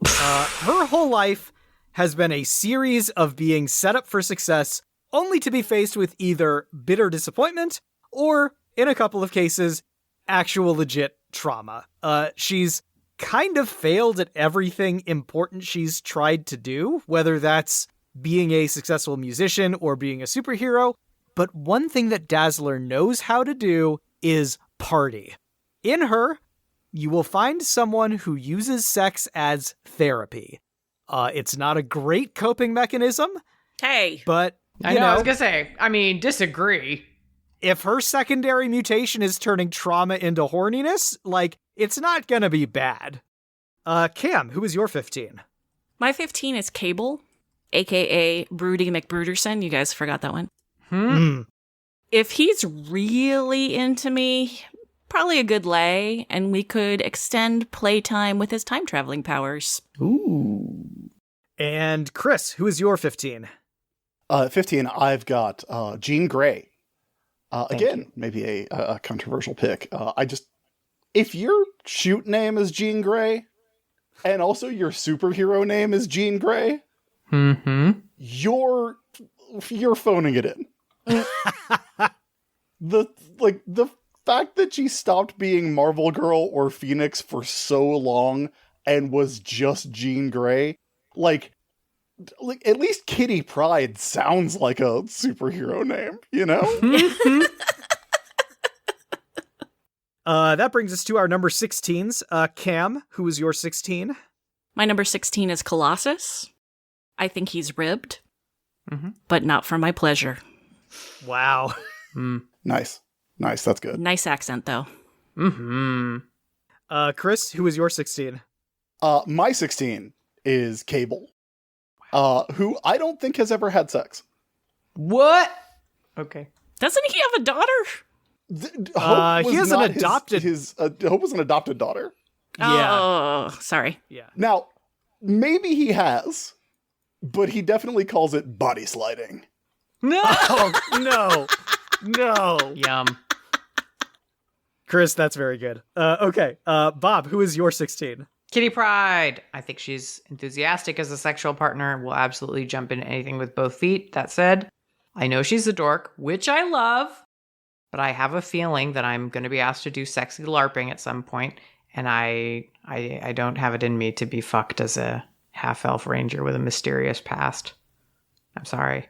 Her whole life has been a series of being set up for success, only to be faced with either bitter disappointment or, in a couple of cases, actual legit trauma. She's kind of failed at everything important she's tried to do, whether that's being a successful musician or being a superhero. But one thing that Dazzler knows how to do is party. In her, you will find someone who uses sex as therapy. It's not a great coping mechanism. Hey. But, I was going to say, disagree. If her secondary mutation is turning trauma into horniness, like, it's not going to be bad. Cam, who is your 15? My 15 is Cable, a.k.a. Broody McBruderson. You guys forgot that one. If he's really into me, probably a good lay, and we could extend playtime with his time-traveling powers. Ooh. And Chris, who is your 15? 15, I've got Jean Grey. Again, maybe a controversial pick. If your shoot name is Jean Grey, and also your superhero name is Jean Grey, you're phoning it in. The fact that she stopped being Marvel Girl or Phoenix for so long and was just Jean Grey, like at least Kitty Pryde sounds like a superhero name, you know? That brings us to our number 16s. Cam, who is your 16? My number 16 is Colossus. I think he's ribbed, but not for my pleasure. Wow. Nice. That's good. Nice accent, though. Chris, who is your 16? My 16 is Cable, who I don't think has ever had sex. What? Okay. Doesn't he have a daughter? He has an adopted... Hope was an adopted daughter. Yeah. Oh, sorry. Yeah. Now, maybe he has, but he definitely calls it body sliding. No! Oh, no. Yum. Chris, that's very good. Okay. Bob, who is your 16? Kitty Pryde. I think she's enthusiastic as a sexual partner and will absolutely jump into anything with both feet. That said, I know she's a dork, which I love, but I have a feeling that I'm going to be asked to do sexy LARPing at some point, and I don't have it in me to be fucked as a half-elf ranger with a mysterious past. I'm sorry.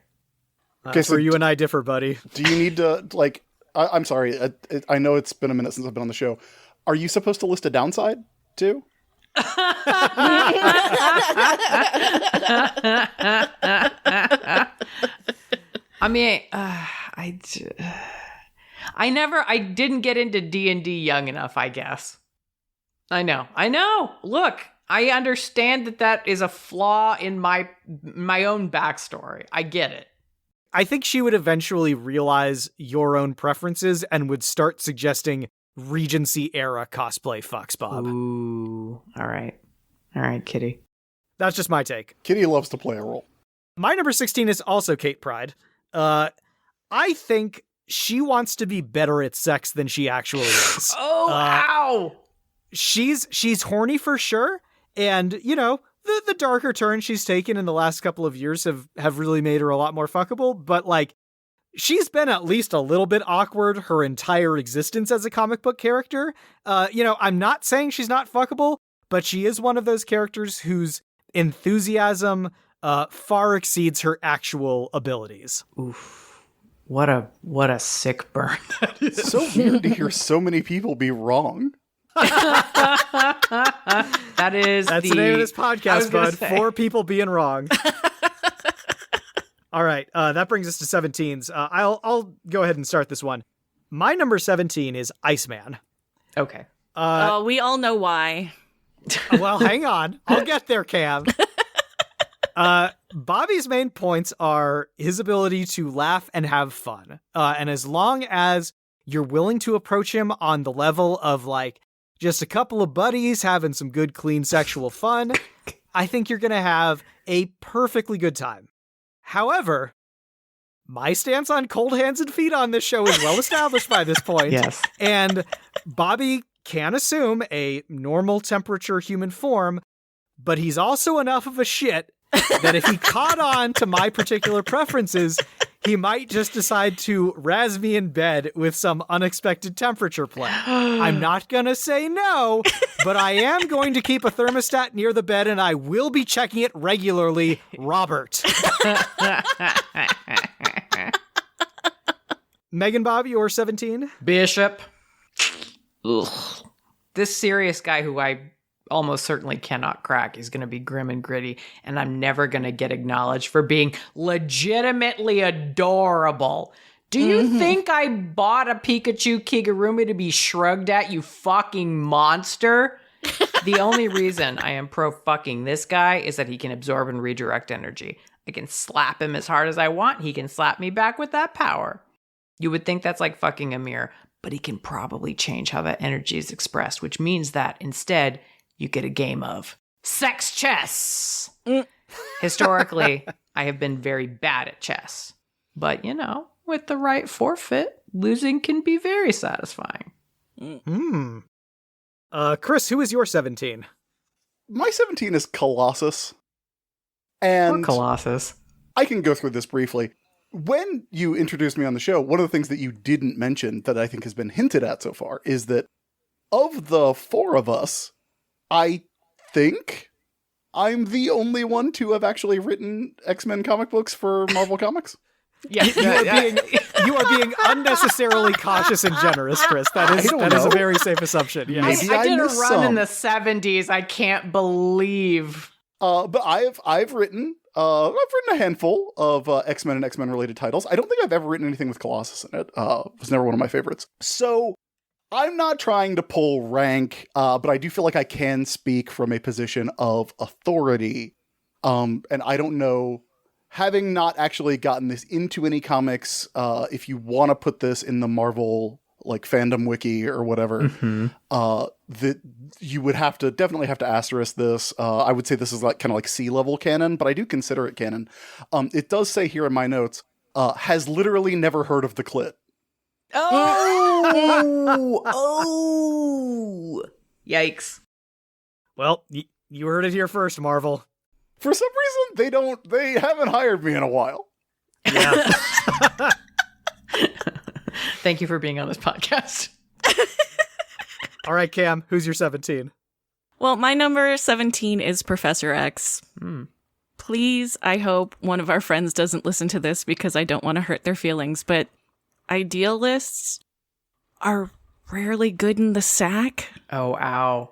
Okay, so you and I differ, buddy. Do you need to, like... I'm sorry, I know it's been a minute since I've been on the show. Are you supposed to list a downside, too? I didn't get into D&D young enough, I guess. I know. Look, I understand that is a flaw in my own backstory. I get it. I think she would eventually realize your own preferences and would start suggesting Regency-era cosplay fucks, Bob. Ooh. All right, Kitty. That's just my take. Kitty loves to play a role. My number 16 is also Kate Pryde. I think she wants to be better at sex than she actually is. Oh, ow! She's horny for sure, and, you know, the darker turns she's taken in the last couple of years have really made her a lot more fuckable, but, like, she's been at least a little bit awkward her entire existence as a comic book character. I'm not saying she's not fuckable, but she is one of those characters whose enthusiasm far exceeds her actual abilities. Oof. What a sick burn that is. So weird to hear so many people be wrong. That's the name of this I podcast, was gonna bud. say. 4 people being wrong. All right, that brings us to 17s. I'll go ahead and start this one. My number 17 is Iceman. Okay. We all know why. Well, hang on. I'll get there, Cam. Bobby's main points are his ability to laugh and have fun. And as long as you're willing to approach him on the level of like just a couple of buddies having some good, clean sexual fun, I think you're going to have a perfectly good time. However, my stance on cold hands and feet on this show is well established by this point. Yes. And Bobby can assume a normal temperature human form, but he's also enough of a shit that if he caught on to my particular preferences, he might just decide to razz me in bed with some unexpected temperature play. I'm not going to say no, but I am going to keep a thermostat near the bed and I will be checking it regularly, Robert. MeganBob, you're 17? Bishop. Ugh. This serious guy who I almost certainly cannot crack is going to be grim and gritty, and I'm never going to get acknowledged for being legitimately adorable. Do you think I bought a Pikachu Kigurumi to be shrugged at, you fucking monster? The only reason I am pro fucking this guy is that he can absorb and redirect energy. I can slap him as hard as I want. He can slap me back with that power. You would think that's like fucking a mirror, but he can probably change how that energy is expressed, which means that instead you get a game of sex chess. Historically, I have been very bad at chess. But, you know, with the right forfeit, losing can be very satisfying. Chris, who is your 17? My 17 is Colossus. And Colossus. I can go through this briefly. When you introduced me on the show, one of the things that you didn't mention that I think has been hinted at so far is that of the 4 of us, I think I'm the only one to have actually written X-Men comic books for Marvel Comics. Yeah, You are being unnecessarily cautious and generous, Chris. That is a very safe assumption. Yes. Maybe I did a missed run in some. the 70s. I can't believe. But I've written a handful of X-Men and X-Men related titles. I don't think I've ever written anything with Colossus in it. It was never one of my favorites. So I'm not trying to pull rank, but I do feel like I can speak from a position of authority. And I don't know, having not actually gotten this into any comics, if you want to put this in the Marvel like fandom wiki or whatever, that you would definitely have to asterisk this. I would say this is like kind of like C-level canon, but I do consider it canon. It does say here in my notes, has literally never heard of the clit. Oh, yikes. Well, you heard it here first, Marvel. For some reason, they haven't hired me in a while. Yeah. Thank you for being on this podcast. All right, Cam, who's your 17? Well, my number 17 is Professor X. Please, I hope one of our friends doesn't listen to this because I don't want to hurt their feelings, but idealists are rarely good in the sack. Oh, ow.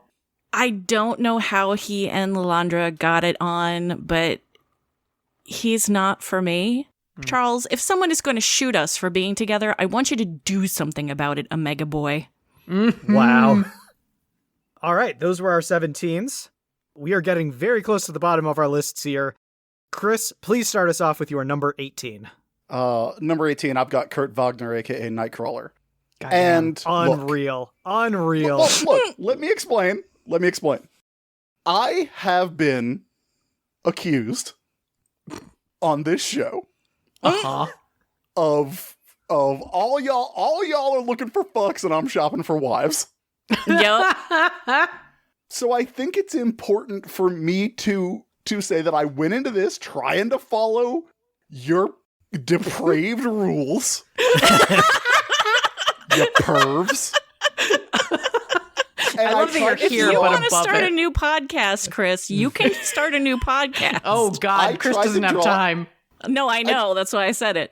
I don't know how he and Lilandra got it on, but he's not for me. Charles, if someone is going to shoot us for being together, I want you to do something about it, Omega Boy. Wow. All right, those were our 17s. We are getting very close to the bottom of our lists here. Chris, please start us off with your number 18. Number 18, I've got Kurt Wagner, aka Nightcrawler. Goddamn. And Unreal. Unreal. Look, let me explain. I have been accused on this show of all y'all are looking for fucks and I'm shopping for wives. Yep. So I think it's important for me to say that I went into this trying to follow your depraved rules. You pervs. I love that you're If here, you but want to above start it. a new podcast, Chris, you can start a new podcast. Oh, I God, Chris tried doesn't to have draw- time. No, I know. That's why I said it.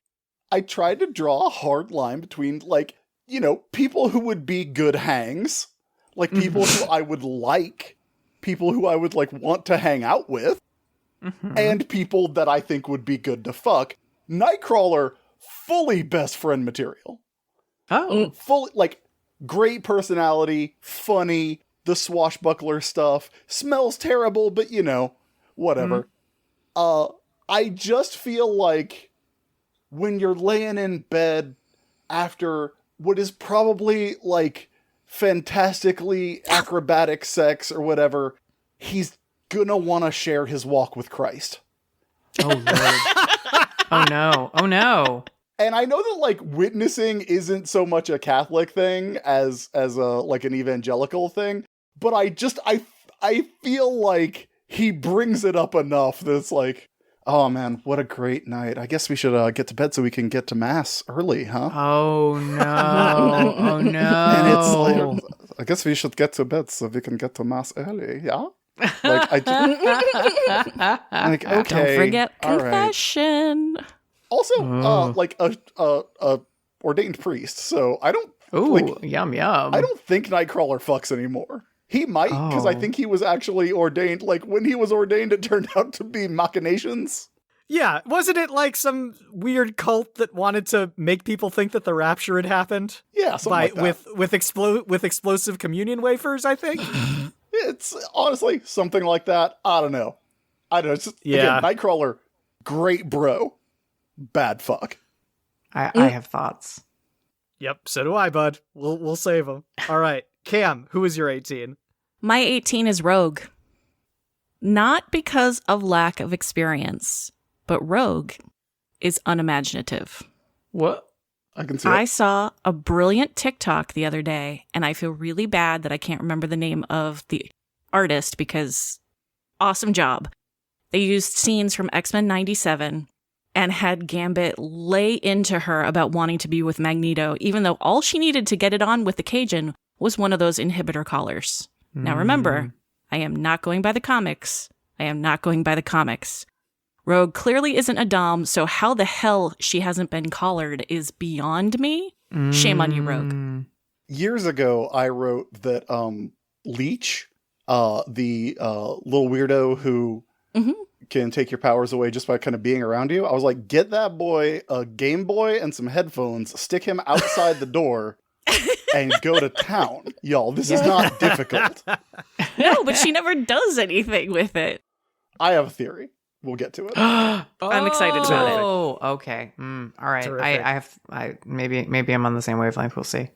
I tried to draw a hard line between, like, you know, people who would be good hangs, like people who I would like, people who I would, like, want to hang out with, and people that I think would be good to fuck. Nightcrawler, fully best friend material. Oh. Fully, like, great personality, funny, the swashbuckler stuff, smells terrible, but, you know, whatever. I just feel like when you're laying in bed after what is probably, like, fantastically acrobatic sex or whatever, he's gonna want to share his walk with Christ. Oh, Lord. Oh, no. Oh, no. And I know that, like, witnessing isn't so much a Catholic thing as a, like, an evangelical thing, but I feel like he brings it up enough that it's like, oh man, what a great night. I guess we should get to bed so we can get to mass early, huh? Oh, no. Oh, no. And it's like, I guess we should get to bed so we can get to mass early, yeah? Like, like, okay. Don't forget all right. confession. Also, like a ordained priest, so I don't. Ooh, like, yum, yum. I don't think Nightcrawler fucks anymore. He might, because I think he was actually ordained. Like, when he was ordained, it turned out to be machinations. Yeah, wasn't it like some weird cult that wanted to make people think that the rapture had happened? Yeah, something like that. with explosive communion wafers, I think. It's honestly something like that. I don't know. It's just, Yeah. again, Nightcrawler, great bro, bad fuck. I have thoughts. Yep, so do I, bud. We'll save them. All right, Cam, who is your 18? My 18 is Rogue. Not because of lack of experience, but Rogue is unimaginative. What? I can see I it. saw a brilliant TikTok the other day, and I feel really bad that I can't remember the name of the artist because awesome job. They used scenes from X-Men 97 and had Gambit lay into her about wanting to be with Magneto, even though all she needed to get it on with the Cajun was one of those inhibitor collars. Now remember, I am not going by the comics. Rogue clearly isn't a dom, so how the hell she hasn't been collared is beyond me. Shame on you, Rogue. Years ago, I wrote that Leech, the little weirdo who can take your powers away just by kind of being around you, I was like, get that boy a Game Boy and some headphones, stick him outside the door, and go to town. Y'all, this is not difficult. No, but she never does anything with it. I have a theory. We'll get to it. I'm excited about it. Oh, okay. All right. Terrific. I maybe I'm on the same wavelength. We'll see.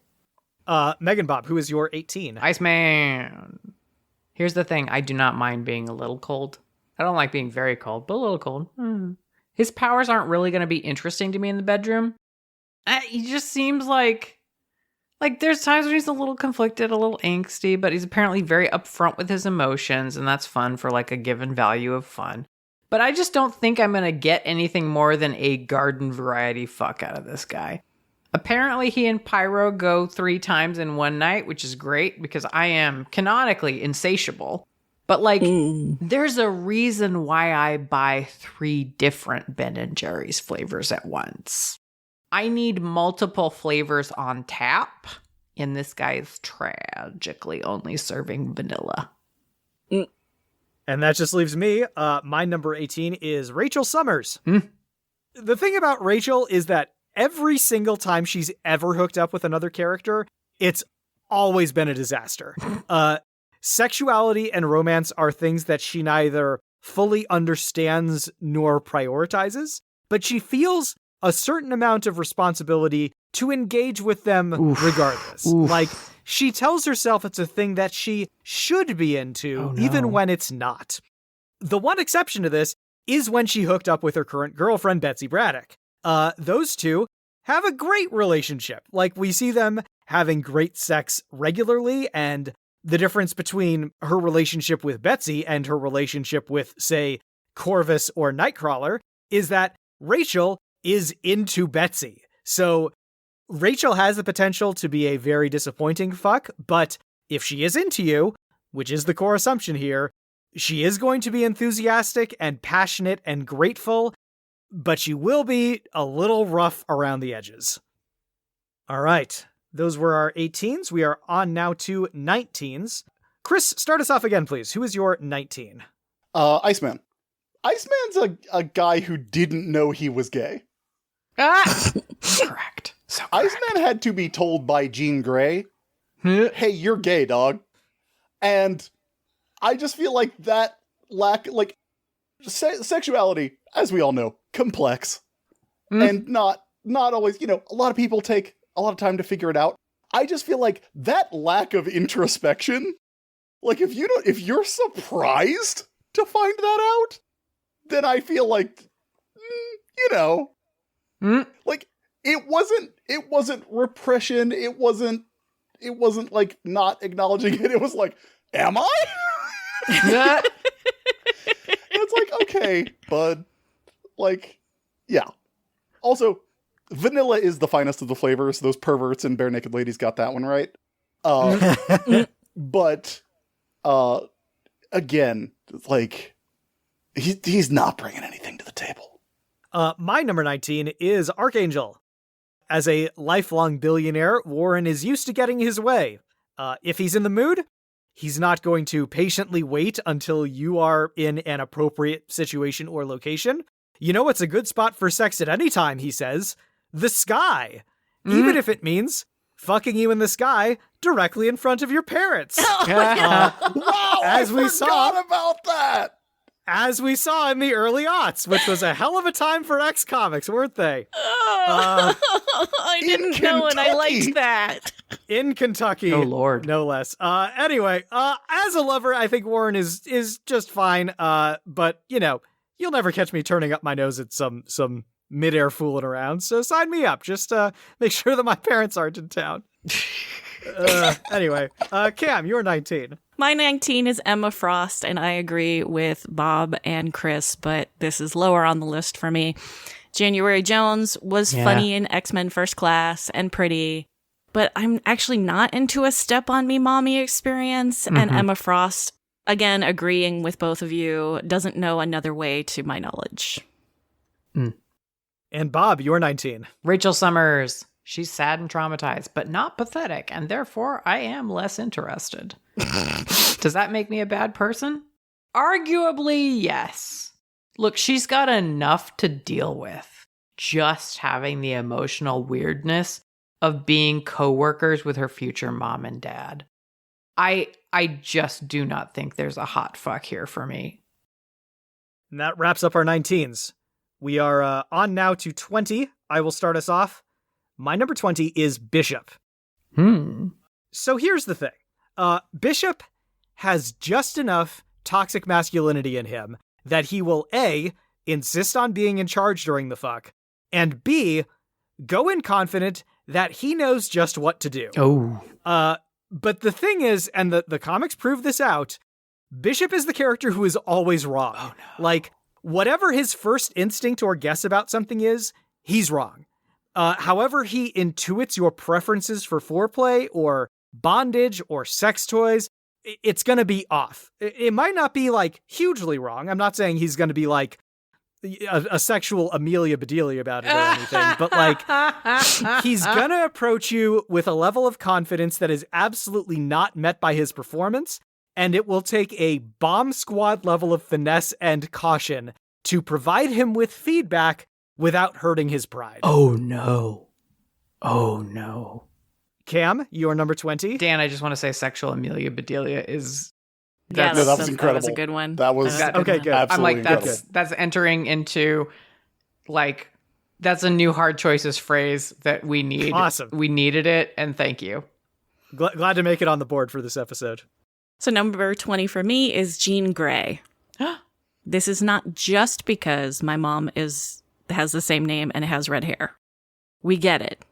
MeganBob, who is your 18? Iceman. Here's the thing. I do not mind being a little cold. I don't like being very cold, but a little cold. His powers aren't really going to be interesting to me in the bedroom. He just seems like there's times when he's a little conflicted, a little angsty, but he's apparently very upfront with his emotions, and that's fun for like a given value of fun. But I just don't think I'm going to get anything more than a garden variety fuck out of this guy. Apparently, he and Pyro go 3 times in one night, which is great because I am canonically insatiable. But like, there's a reason why I buy 3 different Ben & Jerry's flavors at once. I need multiple flavors on tap, and this guy is tragically only serving vanilla. And that just leaves me. My number 18 is Rachel Summers. The thing about Rachel is that every single time she's ever hooked up with another character, it's always been a disaster. Sexuality and romance are things that she neither fully understands nor prioritizes, but she feels a certain amount of responsibility to engage with them regardless. Like, she tells herself it's a thing that she should be into, even when it's not. The one exception to this is when she hooked up with her current girlfriend, Betsy Braddock. Those two have a great relationship. Like, we see them having great sex regularly, and the difference between her relationship with Betsy and her relationship with, say, Corvus or Nightcrawler is that Rachel is into Betsy. So Rachel has the potential to be a very disappointing fuck, but if she is into you, which is the core assumption here, she is going to be enthusiastic and passionate and grateful but you will be a little rough around the edges. All right. Those were our 18s. We are on now to 19s. Chris, start us off again, please. Who is your 19? Iceman. Iceman's a guy who didn't know he was gay. Correct. So correct. Iceman had to be told by Jean Grey, hey, you're gay, dog. And I just feel like that sexuality, as we all know, complex. And not always, a lot of people take a lot of time to figure it out. I just feel like that lack of introspection, like if you're surprised to find that out, then I feel like, like it wasn't repression. It wasn't like not acknowledging it. It was like, am I? And it's like, okay, bud. Like, yeah. Also, vanilla is the finest of the flavors. Those perverts and bare naked ladies got that one right. But again, like he's not bringing anything to the table. My number 19 is Archangel. As a lifelong billionaire, Warren is used to getting his way. If he's in the mood, he's not going to patiently wait until you are in an appropriate situation or location. You know what's a good spot for sex at any time, he says? The sky. Even if it means fucking you in the sky directly in front of your parents. Wow, I forgot about that. As we saw in the early aughts, which was a hell of a time for X comics, weren't they? I didn't know, and I liked that. In Kentucky. Oh, Lord. No less. Anyway, as a lover, I think Warren is just fine. But, you'll never catch me turning up my nose at some midair fooling around. So sign me up. Just make sure that my parents aren't in town. Anyway, Cam, you're 19. My 19 is Emma Frost, and I agree with Bob and Chris, but this is lower on the list for me. January Jones was funny in X-Men First Class and pretty, but I'm actually not into a Step on Me Mommy experience, and Emma Frost, again, agreeing with both of you, doesn't know another way to my knowledge. And Bob, you're 19. Rachel Summers. She's sad and traumatized, but not pathetic, and therefore I am less interested. Does that make me a bad person? Arguably, yes. Look, she's got enough to deal with. Just having the emotional weirdness of being coworkers with her future mom and dad. I just do not think there's a hot fuck here for me. And that wraps up our 19s. We are on now to 20. I will start us off. My number 20 is Bishop. So here's the thing. Bishop has just enough toxic masculinity in him that he will A, insist on being in charge during the fuck, and B, go in confident that he knows just what to do. But the thing is, and the comics prove this out, Bishop is the character who is always wrong. Oh, no. Like, whatever his first instinct or guess about something is, he's wrong. However he intuits your preferences for foreplay or bondage or sex toys, it's going to be off. It might not be, like, hugely wrong. I'm not saying he's going to be, like, a sexual Amelia Bedelia about it or anything, but, like, he's going to approach you with a level of confidence that is absolutely not met by his performance, and it will take a bomb squad level of finesse and caution to provide him with feedback without hurting his pride. Oh, no. Oh, no. Cam, you are number 20. Dan, I just want to say sexual Amelia Bedelia is... that was incredible. That was a good one. That was okay, good. Absolutely I'm like, incredible. that's entering into, like, that's a new hard choices phrase that we need. Awesome. We needed it, and thank you. Glad to make it on the board for this episode. So number 20 for me is Jean Grey. This is not just because my mom has the same name and has red hair. We get it.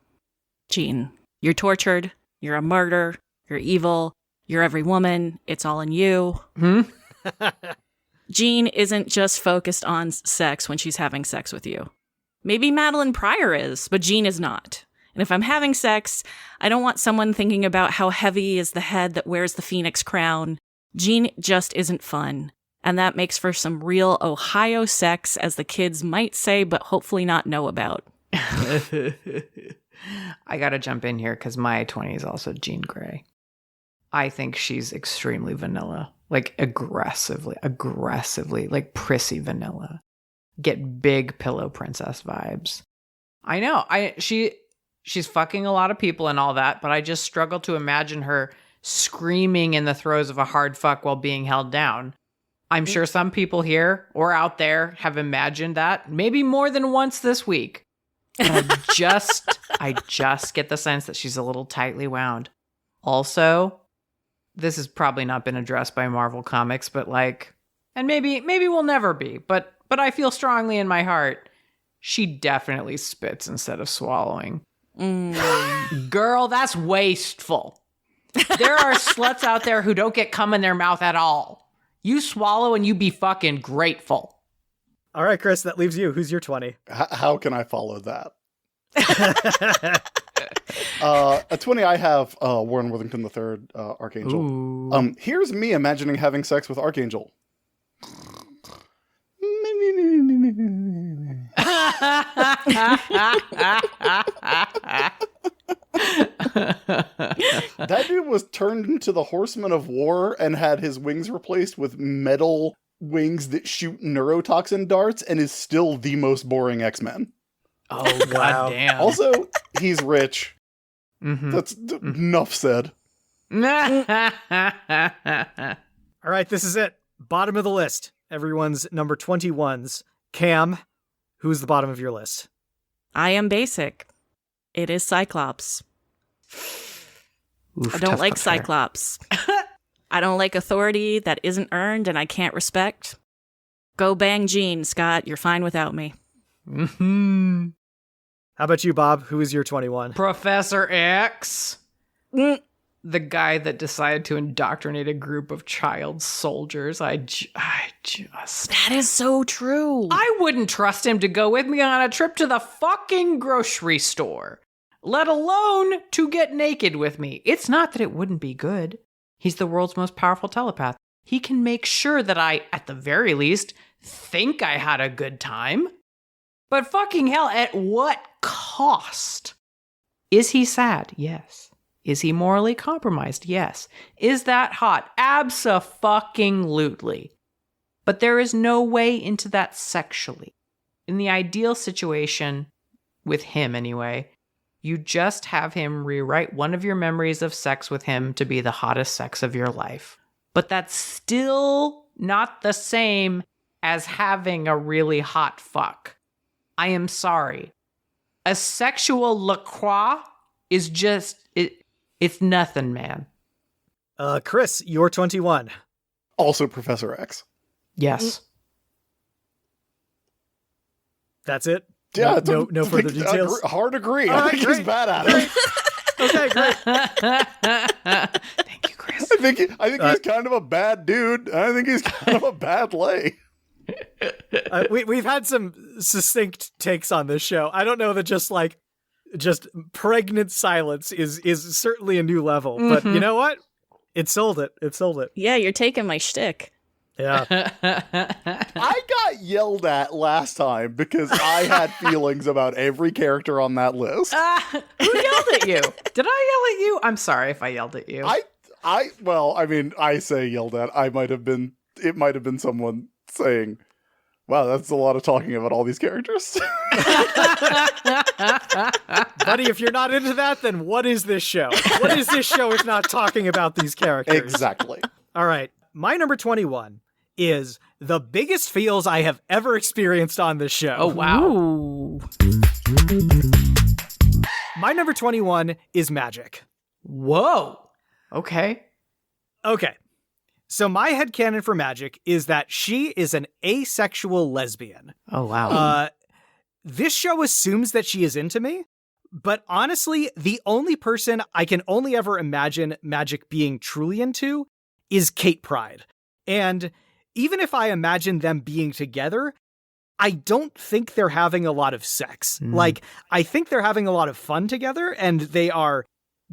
Jean, you're tortured. You're a martyr. You're evil. You're every woman. It's all in you. Jean isn't just focused on sex when she's having sex with you. Maybe Madeline Pryor is, but Jean is not. And if I'm having sex, I don't want someone thinking about how heavy is the head that wears the phoenix crown. Jean just isn't fun. And that makes for some real Ohio sex, as the kids might say, but hopefully not know about. I gotta jump in here because my 20 is also Jean Grey. I think she's extremely vanilla, like aggressively, like prissy vanilla. Get big pillow princess vibes. I know, she's fucking a lot of people and all that, but I just struggle to imagine her screaming in the throes of a hard fuck while being held down. I'm sure some people here or out there have imagined that, maybe more than once this week. And I just get the sense that she's a little tightly wound. Also, this has probably not been addressed by Marvel Comics, but like, and maybe we'll never be, but I feel strongly in my heart, she definitely spits instead of swallowing. Girl, that's wasteful. There are sluts out there who don't get cum in their mouth at all. You swallow and you be fucking grateful. All right, Chris, that leaves you. Who's your 20? How can I follow that? A 20, I have Warren Worthington III, Archangel. Ooh. Here's me imagining having sex with Archangel. That dude was turned into the Horseman of War and had his wings replaced with metal wings that shoot neurotoxin darts and is still the most boring X-Men. Oh, Wow. goddamn. Also, he's rich. Mhm. That's enough said. All right, this is it. Bottom of the list. Everyone's number 21s. Cam, who's the bottom of your list? I am basic. It is Cyclops. Oof, I don't tough like compare. Cyclops. I don't like authority that isn't earned and I can't respect. Go bang Jean, Scott. You're fine without me. Mhm. How about you, Bob? Who is your 21? Professor X. Mm. The guy that decided to indoctrinate a group of child soldiers. I just... That is so true. I wouldn't trust him to go with me on a trip to the fucking grocery store, let alone to get naked with me. It's not that it wouldn't be good. He's the world's most powerful telepath. He can make sure that I, at the very least, think I had a good time. But fucking hell, at what cost? Is he sad? Yes. Is he morally compromised? Yes. Is that hot? Abso-fucking-lutely. But there is no way into that sexually. In the ideal situation, with him anyway, you just have him rewrite one of your memories of sex with him to be the hottest sex of your life. But that's still not the same as having a really hot fuck. I am sorry. A sexual LaCroix is just... It's nothing, man. Chris, you're 21. Also Professor X. Yes. That's it? Yeah, No further details? Hard agree. All I right, think great. he's bad at it. Okay, great. Thank you, Chris. I think he's kind of a bad dude. I think he's kind of a bad lay. We've had some succinct takes on this show. I don't know that just pregnant silence is certainly a new level, but you know what? It sold it. Yeah, you're taking my shtick. Yeah. I got yelled at last time because I had feelings about every character on that list. Who yelled at you? Did I yell at you? I'm sorry if I yelled at you. I say yelled at. It might have been someone saying, wow, that's a lot of talking about all these characters. Buddy, if you're not into that, then what is this show? What is this show if not talking about these characters? Exactly. All right. My number 21 is the biggest feels I have ever experienced on this show. Oh, wow. Ooh. My number 21 is Magic. Whoa. Okay. Okay. So my headcanon for Magic is that she is an asexual lesbian. Oh, wow. This show assumes that she is into me, but honestly, the only person I can only ever imagine Magic being truly into is Kate Pryde. And even if I imagine them being together, I don't think they're having a lot of sex. Like, I think they're having a lot of fun together and they are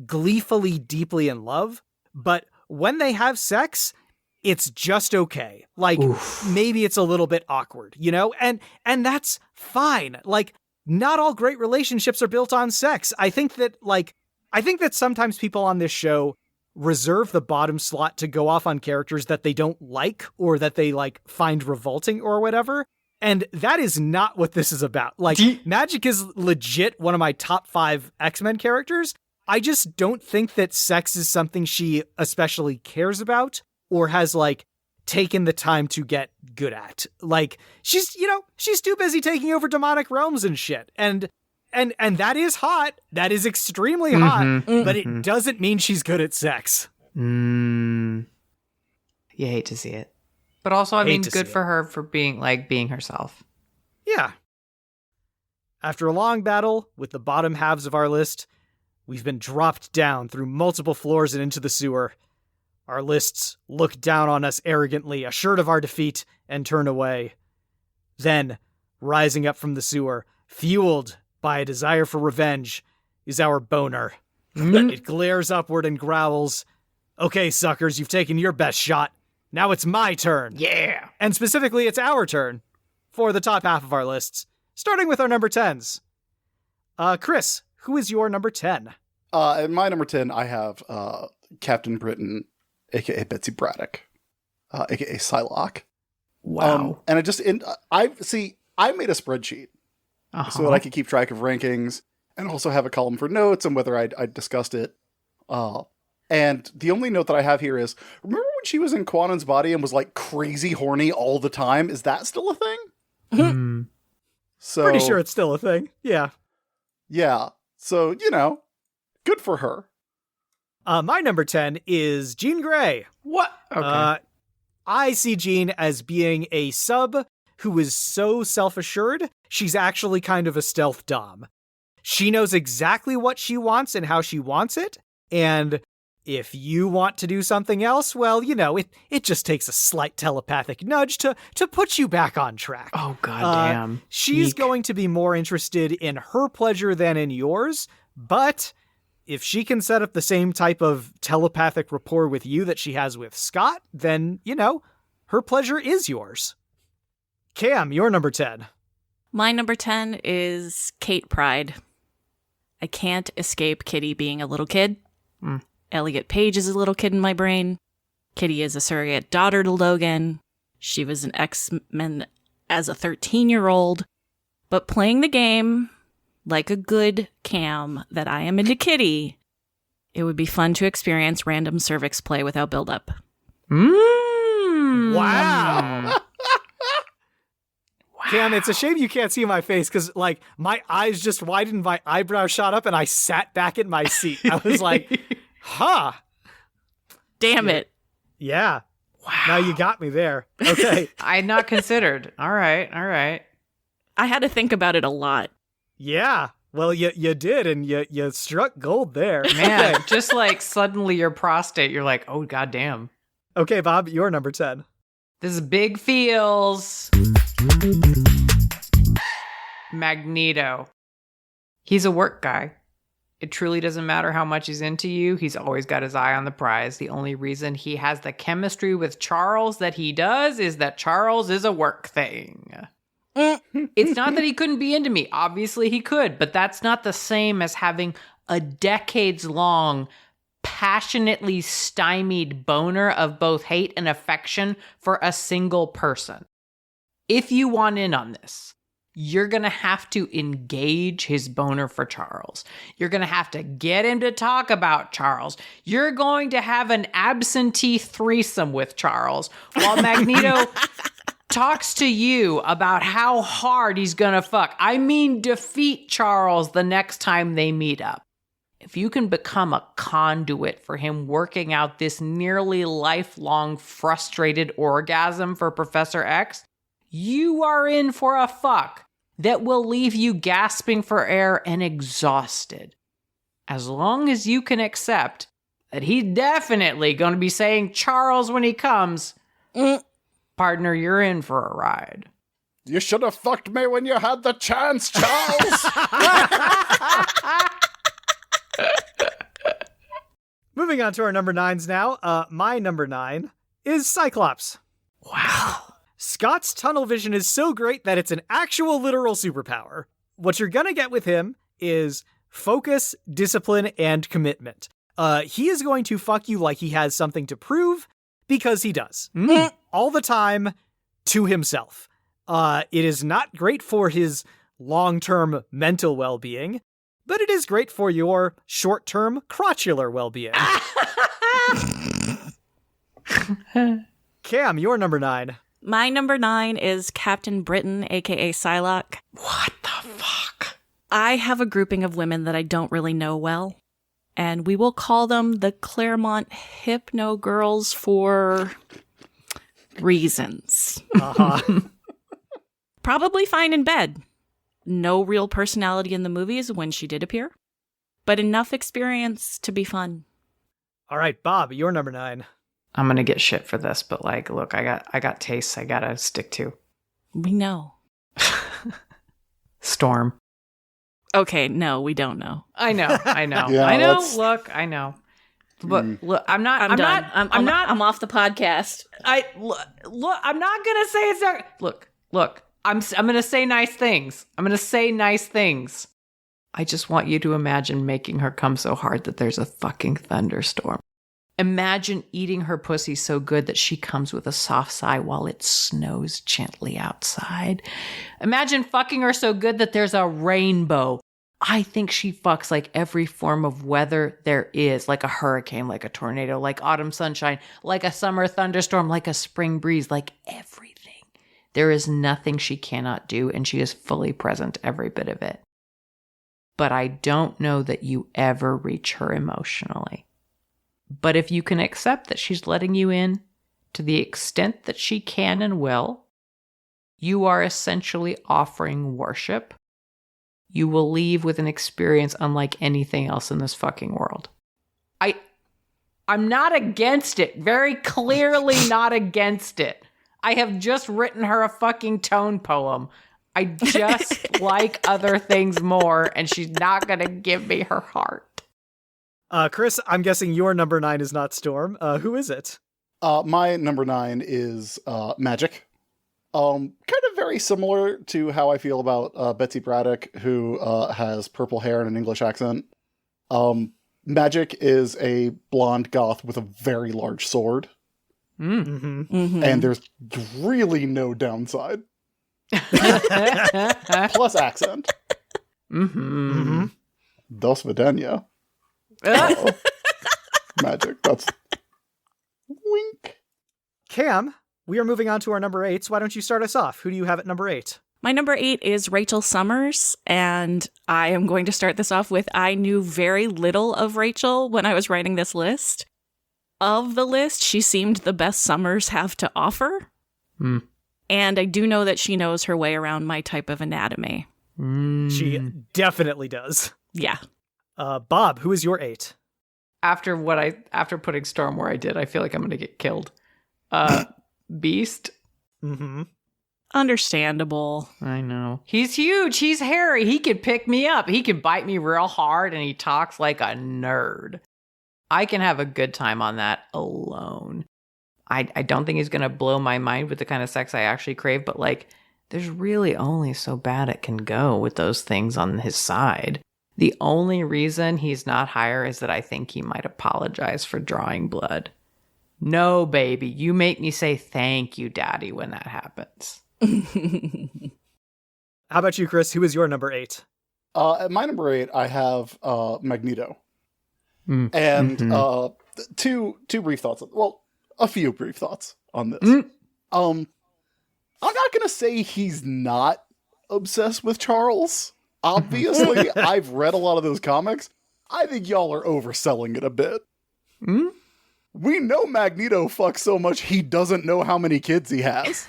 gleefully deeply in love. But when they have sex, it's just okay. Like, maybe it's a little bit awkward, you know? And that's fine. Like, not all great relationships are built on sex. I think that sometimes people on this show reserve the bottom slot to go off on characters that they don't like or that they, like, find revolting or whatever. And that is not what this is about. Like, Magic is legit one of my top 5 X-Men characters. I just don't think that sex is something she especially cares about or has, like, taken the time to get good at. Like, she's too busy taking over demonic realms and shit. And that is hot. That is extremely hot, but it doesn't mean she's good at sex. You hate to see it. But also, I mean, good for her for being herself. Yeah. After a long battle with the bottom halves of our list, we've been dropped down through multiple floors and into the sewer. Our lists look down on us arrogantly, assured of our defeat, and turn away. Then, rising up from the sewer, fueled by a desire for revenge, is our boner. It glares upward and growls, "Okay, suckers, you've taken your best shot. Now it's my turn." Yeah. And specifically, it's our turn for the top half of our lists, starting with our number 10s. Chris, who is your number 10? In my number 10, I have Captain Britain, a.k.a. Betsy Braddock, a.k.a. Psylocke. Wow. And I made a spreadsheet so that I could keep track of rankings and also have a column for notes and whether I discussed it. And the only note that I have here is, remember when she was in Quanon's body and was like crazy horny all the time? Is that still a thing? So Pretty sure it's still a thing. Yeah. Yeah. So, good for her. My number 10 is Jean Grey. What? Okay. I see Jean as being a sub who is so self-assured, she's actually kind of a stealth dom. She knows exactly what she wants and how she wants it, and if you want to do something else, well, it just takes a slight telepathic nudge to put you back on track. Oh, goddamn. She's going to be more interested in her pleasure than in yours, but if she can set up the same type of telepathic rapport with you that she has with Scott, then, her pleasure is yours. Cam, your number 10. My number 10 is Kate Pride. I can't escape Kitty being a little kid. Elliot Page is a little kid in my brain. Kitty is a surrogate daughter to Logan. She was an X-Men as a 13-year-old. But playing the game like a good Cam that I am into Kitty, it would be fun to experience random cervix play without buildup. Wow. Cam, it's a shame you can't see my face because, like, my eyes just widened, my eyebrows shot up, and I sat back in my seat. I was like, huh. Damn it. Yeah. Wow. Now you got me there. Okay. I had not considered. All right. I had to think about it a lot. Yeah. Well, you did, and you struck gold there. Man, Okay. just like suddenly your prostate, you're like, oh, goddamn. Okay, Bob, you're number 10. This is big feels. Magneto. He's a work guy. It truly doesn't matter how much he's into you. He's always got his eye on the prize. The only reason he has the chemistry with Charles that he does is that Charles is a work thing. It's not that he couldn't be into me. Obviously he could, but that's not the same as having a decades-long, passionately stymied boner of both hate and affection for a single person. If you want in on this, you're going to have to engage his boner for Charles. You're going to have to get him to talk about Charles. You're going to have an absentee threesome with Charles while Magneto talks to you about how hard he's going to fuck. I mean, defeat Charles the next time they meet up. If you can become a conduit for him working out this nearly lifelong frustrated orgasm for Professor X, you are in for a fuck that will leave you gasping for air and exhausted. As long as you can accept that he's definitely going to be saying Charles when he comes, partner, you're in for a ride. You should have fucked me when you had the chance, Charles! Moving on to our number 9s now. My number 9 is Cyclops. Wow. Scott's tunnel vision is so great that it's an actual literal superpower. What you're gonna get with him is focus, discipline, and commitment. He is going to fuck you like he has something to prove, because he does. All the time, to himself. It is not great for his long-term mental well-being, but it is great for your short-term crotchular well-being. Cam, you're number 9. My number 9 is Captain Britain, aka Psylocke. What the fuck? I have a grouping of women that I don't really know well, and we will call them the Claremont Hypno Girls for reasons. Probably fine in bed. No real personality in the movies when she did appear, but enough experience to be fun. All right, Bob, you're number 9. I'm gonna get shit for this, but like, look, I got tastes I gotta stick to. We know. Storm. Okay, no, we don't know. I know. Yeah, I know. that's- Look, I know. But look, I'm I'm done. I'm not. I'm off the podcast. Look. I'm not gonna say it's not. Look. I'm gonna say nice things. I just want you to imagine making her come so hard that there's a fucking thunderstorm. Imagine eating her pussy so good that she comes with a soft sigh while it snows gently outside. Imagine fucking her so good that there's a rainbow. I think she fucks like every form of weather there is, like a hurricane, like a tornado, like autumn sunshine, like a summer thunderstorm, like a spring breeze, like everything. There is nothing she cannot do, and she is fully present every bit of it. But I don't know that you ever reach her emotionally. But if you can accept that she's letting you in to the extent that she can and will, you are essentially offering worship. You will leave with an experience unlike anything else in this fucking world. I'm not against it. Very clearly not against it. I have just written her a fucking tone poem. I just like other things more, and she's not gonna give me her heart. Chris, I'm guessing your number 9 is not Storm. Who is it? My number 9 is Magic. Kind of very similar to how I feel about Betsy Braddock, who has purple hair and an English accent. Magic is a blonde goth with a very large sword. And there's really no downside. Plus accent. Dos Vidania. Magic. That's wink. Cam, we are moving on to our number 8s. Why don't you start us off? Who do you have at number 8? My number 8 is Rachel Summers, and I am going to start this off with I knew very little of Rachel when I was writing this list. Of the list, she seemed the best Summers have to offer. And I do know that she knows her way around my type of anatomy. She definitely does. Yeah. Bob, who is your 8? After putting Storm where I did, I feel like I'm gonna get killed. Beast. Understandable. I know. He's huge. He's hairy. He could pick me up. He could bite me real hard, and he talks like a nerd. I can have a good time on that alone. I don't think he's going to blow my mind with the kind of sex I actually crave, but like, there's really only so bad it can go with those things on his side. The only reason he's not higher is that I think he might apologize for drawing blood. No, baby, you make me say thank you, daddy, when that happens. How about you, Chris? Who is your number 8? At my number 8, I have Magneto. And two brief thoughts. Well, a few brief thoughts on this. I'm not gonna say he's not obsessed with Charles. Obviously, I've read a lot of those comics. I think y'all are overselling it a bit. We know Magneto fucks so much he doesn't know how many kids he has.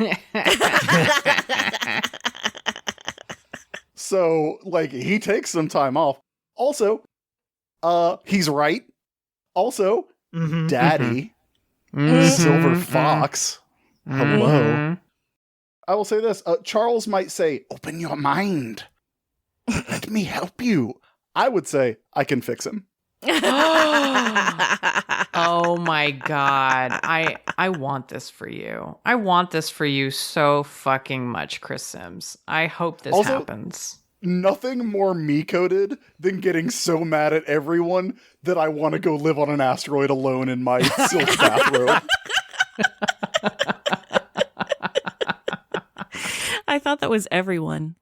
So, like, he takes some time off. Also, he's right. Also, Daddy, Silver Fox, hello. I will say this, Charles might say, open your mind. Let me help you. I would say, I can fix him. Oh my god. I want this for you. I want this for you so fucking much, Chris Sims. I hope this Also, happens. Nothing more me-coded than getting so mad at everyone that I want to go live on an asteroid alone in my silk bathrobe. I thought that was everyone.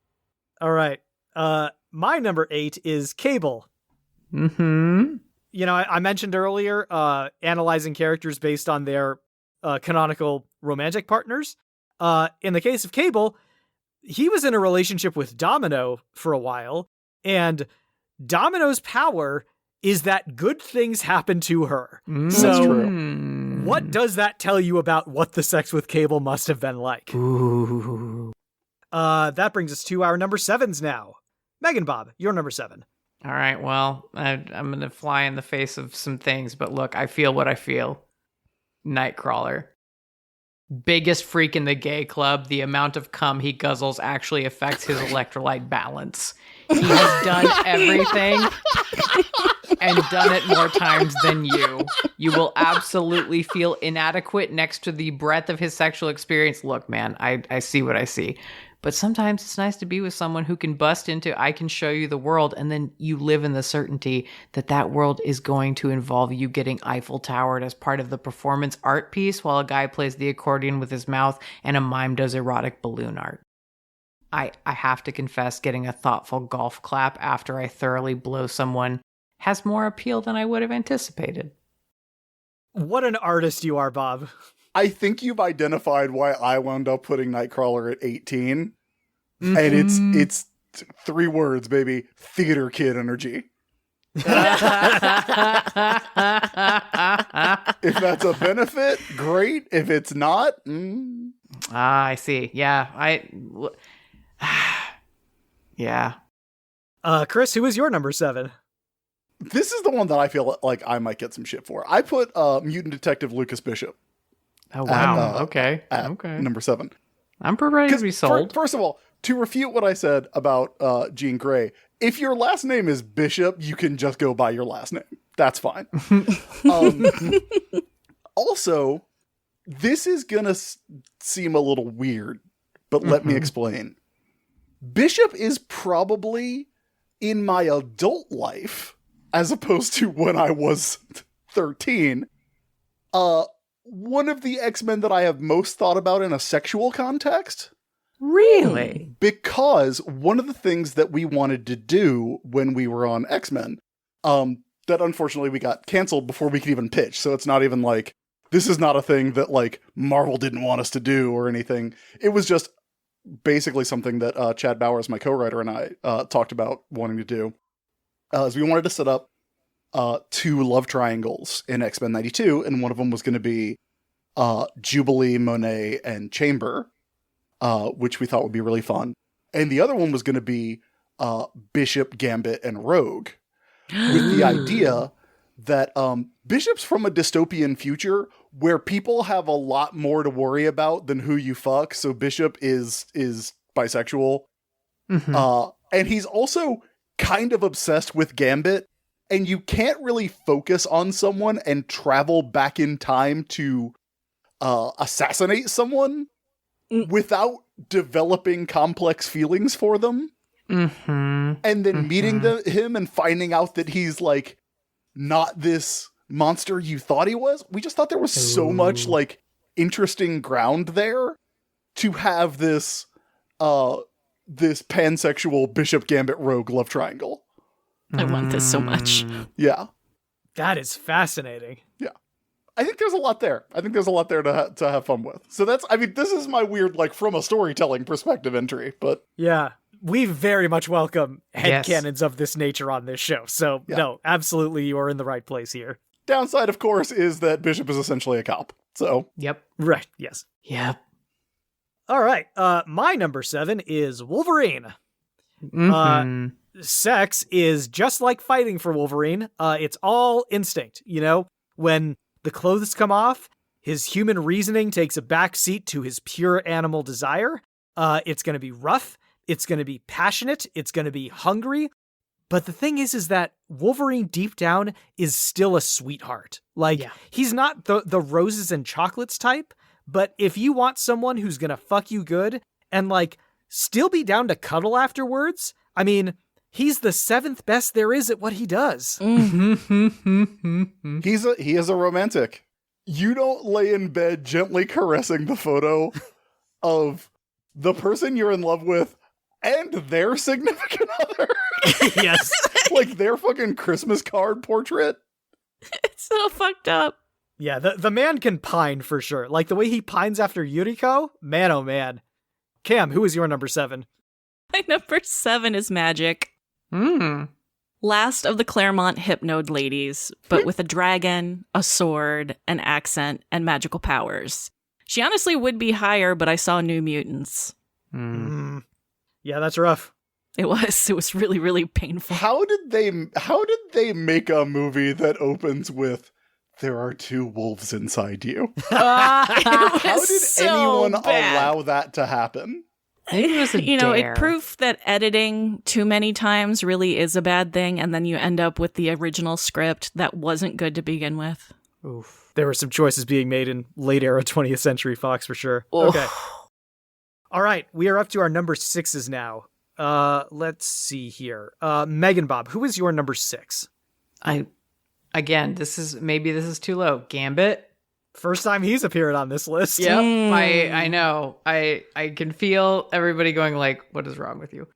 All right. My number 8 is Cable. Mm-hmm. You know, I mentioned earlier analyzing characters based on their canonical romantic partners. In the case of Cable, he was in a relationship with Domino for a while, and Domino's power is that good things happen to her. So, That's true. what does that tell you about what the sex with Cable must have been like? Ooh. That brings us to our number 7s now. MeganBob, your number 7. All right, well, I'm going to fly in the face of some things, but look, I feel what I feel. Nightcrawler. Biggest freak in the gay club. The amount of cum he guzzles actually affects his electrolyte balance. He has done everything and done it more times than you. You will absolutely feel inadequate next to the breadth of his sexual experience. Look, man, I see what I see. But sometimes it's nice to be with someone who can bust into, I can show you the world, and then you live in the certainty that that world is going to involve you getting Eiffel Towered as part of the performance art piece while a guy plays the accordion with his mouth and a mime does erotic balloon art. I have to confess, getting a thoughtful golf clap after I thoroughly blow someone has more appeal than I would have anticipated. What an artist you are, Bob. I think you've identified why I wound up putting Nightcrawler at 18. Mm-hmm. And it's 3 words, baby. Theater kid energy. If that's a benefit, great. If it's not, I see. Yeah, yeah. Chris, who is your number 7? this is the one that I feel like I might get some shit for. I put Mutant Detective Lucas Bishop. Oh, wow. At Okay. number 7. I'm ready to be sold. First of all, to refute what I said about Jean Grey, if your last name is Bishop, you can just go by your last name. That's fine. Also, this is gonna seem a little weird, but let me explain. Bishop is probably in my adult life, as opposed to when I was 13, one of the X-Men that I have most thought about in a sexual context. Really? Because one of the things that we wanted to do when we were on X-Men, that unfortunately we got canceled before we could even pitch. So it's not even like, this is not a thing that like Marvel didn't want us to do or anything. It was just basically something that Chad Bowers, my co-writer, and I talked about wanting to do. Is we wanted to set up 2 love triangles in X-Men 92, and one of them was going to be Jubilee, Monet, and Chamber, which we thought would be really fun. And the other one was going to be Bishop, Gambit, and Rogue, with the idea that Bishop's from a dystopian future where people have a lot more to worry about than who you fuck. So Bishop is bisexual. And he's also kind of obsessed with Gambit. And you can't really focus on someone and travel back in time to assassinate someone without developing complex feelings for them. And then meeting him and finding out that he's like not this monster you thought he was. We just thought there was so much like interesting ground there to have this this pansexual Bishop Gambit Rogue love triangle. I want this so much. Yeah. That is fascinating. Yeah. I think there's a lot there. I think there's a lot there to have fun with. So that's, I mean, this is my weird, like, from a storytelling perspective entry, but... Yeah. We very much welcome Yes. headcanons of this nature on this show. So, no, absolutely, you are in the right place here. Downside, of course, is that Bishop is essentially a cop. So... Yep. Right, yes. Yep. All right, my number 7 is Wolverine. Sex is just like fighting for Wolverine. It's all instinct, you know? When the clothes come off, his human reasoning takes a back seat to his pure animal desire. It's going to be rough. It's going to be passionate. It's going to be hungry. But the thing is that Wolverine deep down is still a sweetheart. Like, he's not the roses and chocolates type, but if you want someone who's gonna fuck you good and, like, still be down to cuddle afterwards, I mean, he's the 7th best there is at what he does. He is a romantic. You don't lay in bed gently caressing the photo of the person you're in love with and their significant other. Yes. Like their fucking Christmas card portrait. It's so fucked up. Yeah, the man can pine for sure. Like the way he pines after Yuriko, man oh man. Cam, who is your number 7? My number 7 is Magic. Last of the Claremont Hypnode ladies, but with a dragon, a sword, an accent, and magical powers. She honestly would be higher, but I saw New Mutants. Yeah, that's rough. It was really, really painful. How did they make a movie that opens with "There are 2 wolves inside you"? How did anyone allow that to happen? Maybe it was a dare. It proof that editing too many times really is a bad thing, and then you end up with the original script that wasn't good to begin with. Oof. There were some choices being made in late era 20th Century Fox for sure. Oof. Okay. All right, we are up to our number 6s now. Let's see here. MeganBob, who is your number 6? This is too low. Gambit. First time he's appeared on this list. Yep. I know. I can feel everybody going like, what is wrong with you?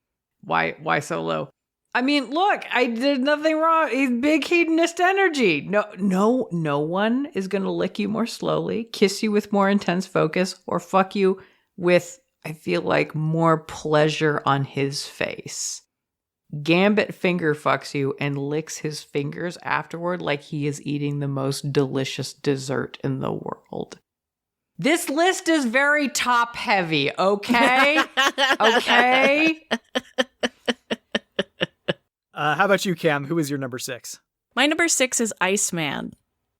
Why so low? I mean, look, I did nothing wrong. He's big hedonist energy. No one is going to lick you more slowly, kiss you with more intense focus, or fuck you with, I feel like, more pleasure on his face. Gambit finger fucks you and licks his fingers afterward like he is eating the most delicious dessert in the world. This list is very top heavy, okay? Okay? How about you, Cam? Who is your number 6? My number 6 is Iceman.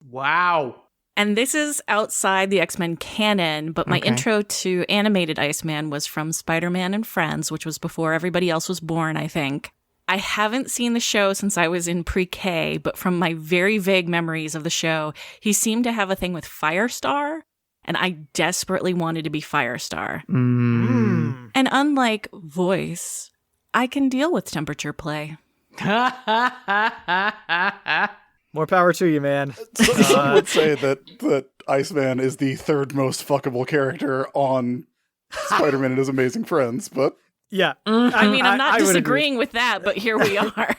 Wow. And this is outside the X-Men canon, but my intro to animated Iceman was from Spider-Man and Friends, which was before everybody else was born, I think. I haven't seen the show since I was in pre-K, but from my very vague memories of the show, he seemed to have a thing with Firestar, and I desperately wanted to be Firestar. And unlike Voice, I can deal with temperature play. More power to you, man. Some would say that Iceman is the 3rd most fuckable character on Spider-Man and His Amazing Friends, but... Yeah. I mean, I'm not I would disagreeing with that, but here we are.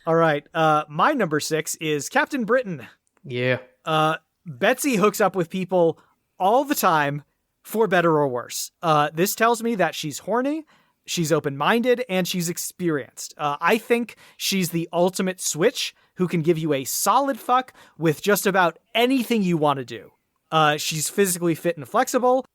All right. My number 6 is Captain Britain. Yeah. Betsy hooks up with people all the time, for better or worse. This tells me that she's horny, she's open-minded, and she's experienced. I think she's the ultimate switch who can give you a solid fuck with just about anything you want to do. She's physically fit and flexible,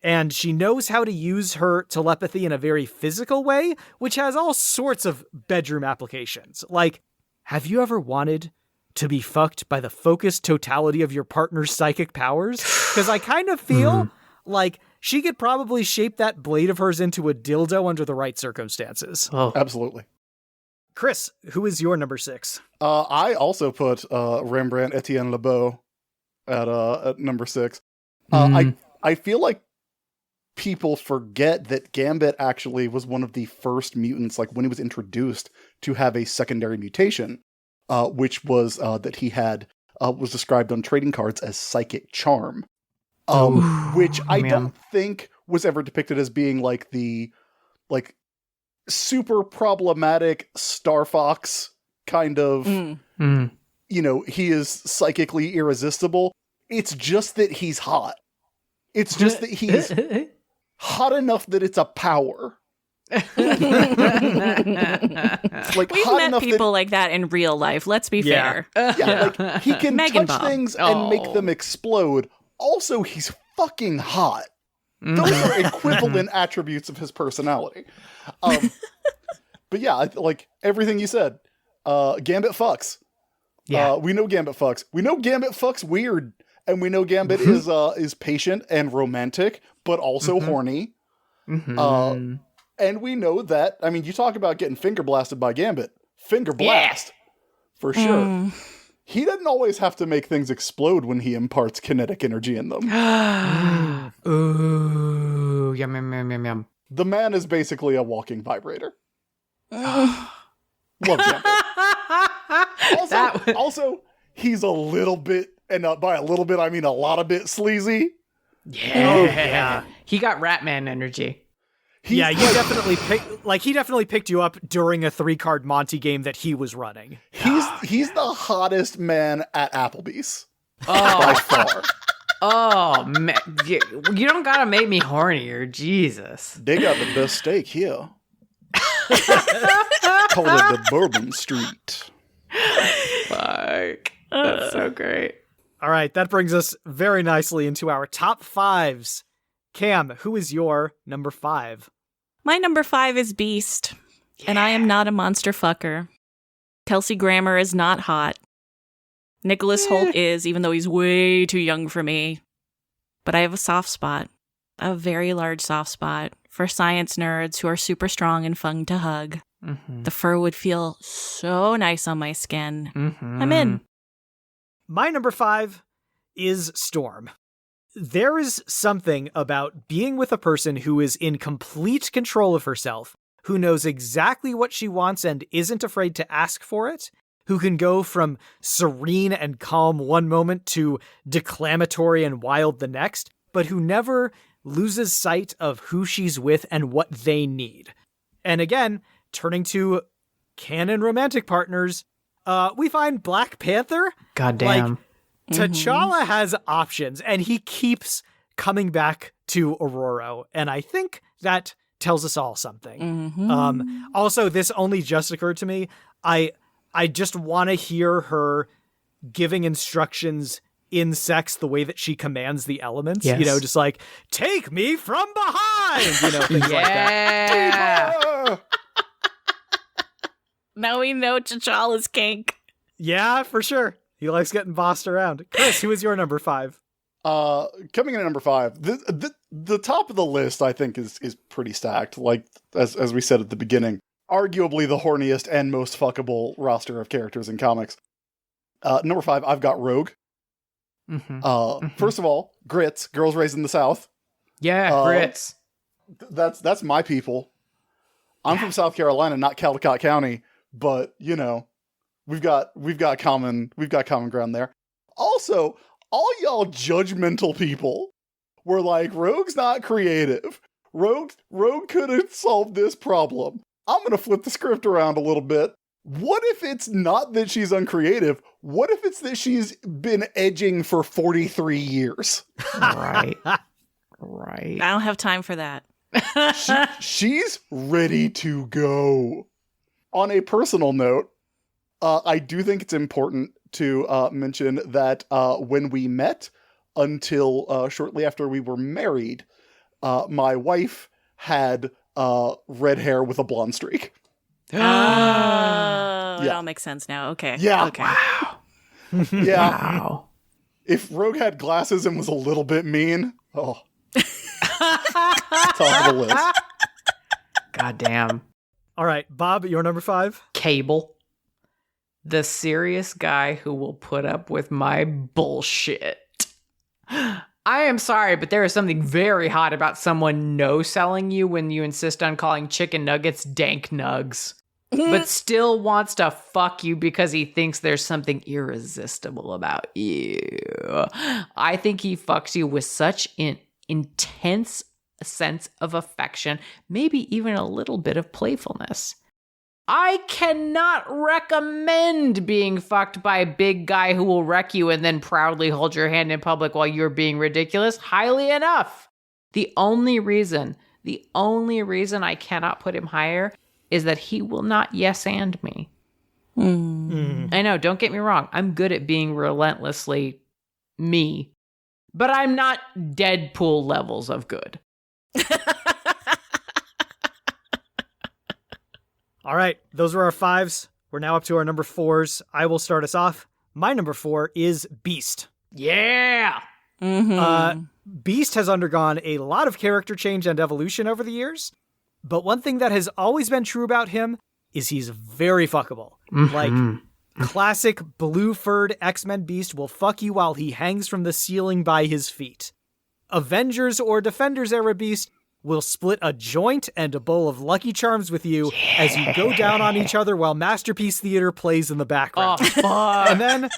and she knows how to use her telepathy in a very physical way, which has all sorts of bedroom applications. Like, have you ever wanted to be fucked by the focused totality of your partner's psychic powers? Because I kind of feel like she could probably shape that blade of hers into a dildo under the right circumstances. Oh, absolutely. Chris, who is your number 6? I also put Rembrandt Etienne Lebeau at number 6. I feel like people forget that Gambit actually was one of the first mutants, like when he was introduced, to have a secondary mutation, which was that he had was described on trading cards as psychic charm, which I don't think was ever depicted as being like the super problematic Star Fox kind of, he is psychically irresistible. It's just that he's hot. It's just that he's hot enough that it's a power. We've met people like that in real life, let's be fair. Like, he can MeganBob. touch things and make them explode. Also, he's fucking hot. Those are equivalent attributes of his personality. But yeah, like everything you said, Gambit fucks. Yeah. We know Gambit fucks. We know Gambit fucks weird. And we know Gambit is patient and romantic, but also horny. And we know that, I mean, you talk about getting finger blasted by Gambit. Finger blast, for sure. He doesn't always have to make things explode when he imparts kinetic energy in them. Ooh, yum, yum, yum, yum, yum. The man is basically a walking vibrator. Love Gambit. Also, he's a little bit, and by a little bit, I mean a lot of bit sleazy. Yeah. He got Ratman energy. He definitely picked you up during a 3-card Monty game that he was running. He's the hottest man at Applebee's. Oh. By far. Oh, man. You don't gotta make me hornier. Jesus. They got the best steak here. Call it the Bourbon Street. Fuck. That's so great. All right, that brings us very nicely into our top 5s. Cam, who is your number 5? My number 5 is Beast, and I am not a monster fucker. Kelsey Grammer is not hot. Nicholas Hoult is, even though he's way too young for me. But I have a soft spot, a very large soft spot, for science nerds who are super strong and fun to hug. Mm-hmm. The fur would feel so nice on my skin. Mm-hmm. I'm in. My number 5 is Storm. There is something about being with a person who is in complete control of herself, who knows exactly what she wants and isn't afraid to ask for it, who can go from serene and calm one moment to declamatory and wild the next, but who never loses sight of who she's with and what they need. And again, turning to canon romantic partners, we find Black Panther. Goddamn. T'Challa has options, and he keeps coming back to Aurora, and I think that tells us all something. Also, this only just occurred to me. I just want to hear her giving instructions in sex the way that she commands the elements. Yes. You know, just like, take me from behind! You know, things like that. Now we know T'Challa's kink. Yeah, for sure. He likes getting bossed around. Chris, who is your number 5? Coming in at number 5, the top of the list I think is pretty stacked. Like as we said at the beginning, arguably the horniest and most fuckable roster of characters in comics. Number 5, I've got Rogue. First of all, Grits, Girls Raised in the South. Yeah, Grits. That's my people. I'm from South Carolina, not Caldecott County, but you know, we've got common ground there. Also, all y'all judgmental people were like, Rogue's not creative. Rogue could have solved this problem. I'm gonna flip the script around a little bit. What if it's not that she's uncreative? What if it's that she's been edging for 43 years? Right. I don't have time for that. She's ready to go. On a personal note, I do think it's important to mention that when we met until shortly after we were married, my wife had red hair with a blonde streak. It all makes sense now. Okay. Yeah. Okay. Wow. Yeah. Wow. If Rogue had glasses and was a little bit mean, top of the list. Goddamn. All right, Bob, your number 5? Cable. The serious guy who will put up with my bullshit. I am sorry, but there is something very hot about someone no-selling you when you insist on calling chicken nuggets dank nugs, but still wants to fuck you because he thinks there's something irresistible about you. I think he fucks you with such an intense sense of affection, maybe even a little bit of playfulness. I cannot recommend being fucked by a big guy who will wreck you and then proudly hold your hand in public while you're being ridiculous highly enough. The only reason I cannot put him higher is that he will not yes and me. I know, don't get me wrong. I'm good at being relentlessly me, but I'm not Deadpool levels of good. All right, those were our 5s. We're now up to our number 4s. I will start us off. My number 4 is Beast. Yeah. Beast has undergone a lot of character change and evolution over the years, But one thing that has always been true about him is he's very fuckable. Like, classic blue-furred X-Men Beast will fuck you while he hangs from the ceiling by his feet. Avengers or Defenders era Beast will split a joint and a bowl of Lucky Charms with you as you go down on each other while Masterpiece Theater plays in the background. Oh, fuck. And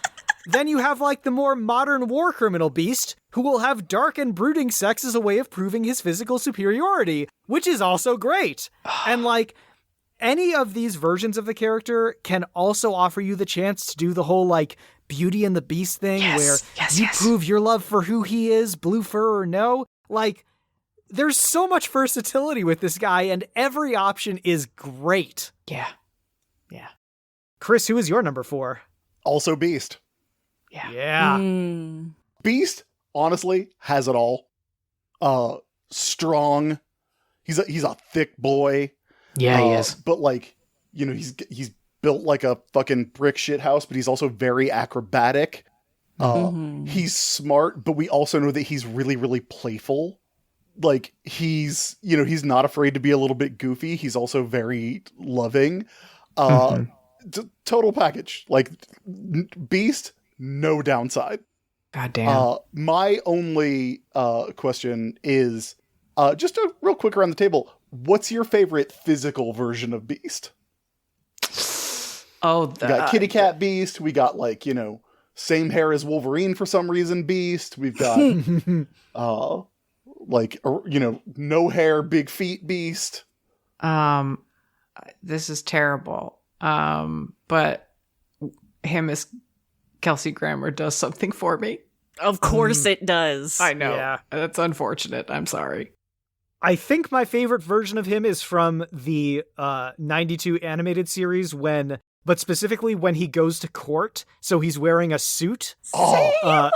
then you have like the more modern war criminal Beast, who will have dark and brooding sex as a way of proving his physical superiority, which is also great. And like, any of these versions of the character can also offer you the chance to do the whole like Beauty and the Beast thing where you prove your love for who he is, blue fur or no. Like, there's so much versatility with this guy, and every option is great. Yeah. Chris, who is your number 4? Also Beast. Yeah. Beast, honestly, has it all. Strong. He's a thick boy. Yeah, he is. But like, you know, he's built like a fucking brick shit house, but he's also very acrobatic. He's smart, but we also know that he's really, really playful. Like, he's not afraid to be a little bit goofy. He's also very loving. Total package. Like, Beast, no downside. God damn. My only question is, just a real quick around the table, what's your favorite physical version of Beast? We got Kitty Cat Beast. We got, like, you know, same hair as Wolverine for some reason Beast. We've got, like, you know, no hair, big feet Beast. This is terrible. But him as Kelsey Grammer does something for me. Of course it does. I know. Yeah. That's unfortunate. I'm sorry. I think my favorite version of him is from the 92 animated series but specifically when he goes to court, so he's wearing a suit. That's a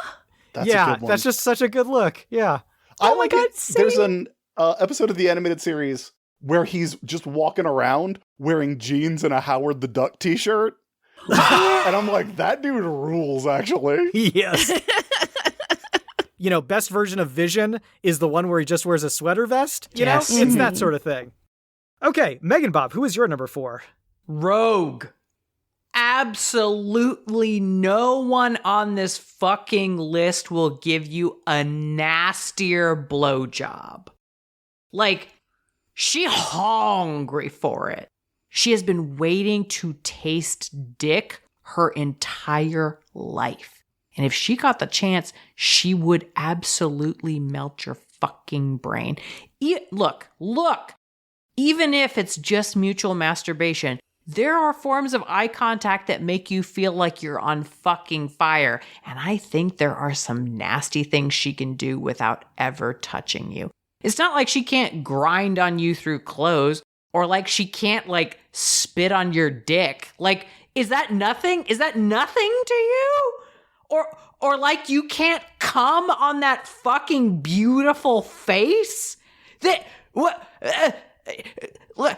good one. That's just such a good look. Yeah. Oh my God, same. There's an episode of the animated series where he's just walking around wearing jeans and a Howard the Duck t-shirt. And I'm like, that dude rules, actually. Yes. You know, best version of Vision is the one where he just wears a sweater vest. You know, it's that sort of thing. Okay, MeganBob, who is your number 4? Rogue. Absolutely no one on this fucking list will give you a nastier blowjob. Like, she hungry for it. She has been waiting to taste dick her entire life. And if she got the chance, she would absolutely melt your fucking brain. Look, even if it's just mutual masturbation, there are forms of eye contact that make you feel like you're on fucking fire. And I think there are some nasty things she can do without ever touching you. It's not like she can't grind on you through clothes or like she can't like spit on your dick. Like, is that nothing? Is that nothing to you? Or like you can't come on that fucking beautiful face?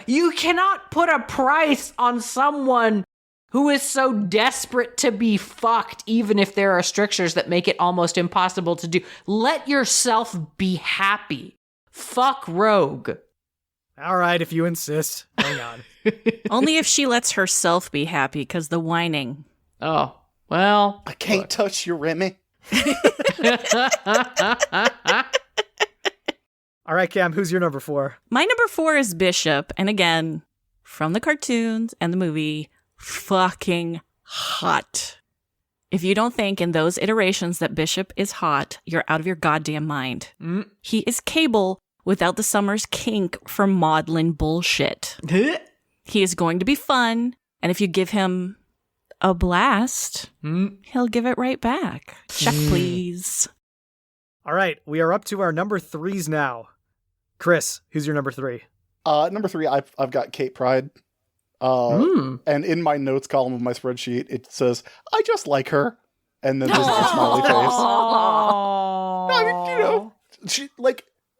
You cannot put a price on someone who is so desperate to be fucked, even if there are strictures that make it almost impossible to do. Let yourself be happy. Fuck Rogue. All right, if you insist. Hang on. Only if she lets herself be happy, because the whining. Oh, well. I can't touch you, Remy. All right, Cam, who's your number 4? My number 4 is Bishop. And again, from the cartoons and the movie, fucking hot. If you don't think in those iterations that Bishop is hot, you're out of your goddamn mind. He is Cable without the summer's kink for maudlin bullshit. He is going to be fun, and if you give him a blast, he'll give it right back. Check, please. All right, we are up to our number 3s now. Chris, who's your number 3? Number 3, I've got Kate Pride. And in my notes column of my spreadsheet, it says, I just like her. And then there's a smiley face. No, I mean, you know,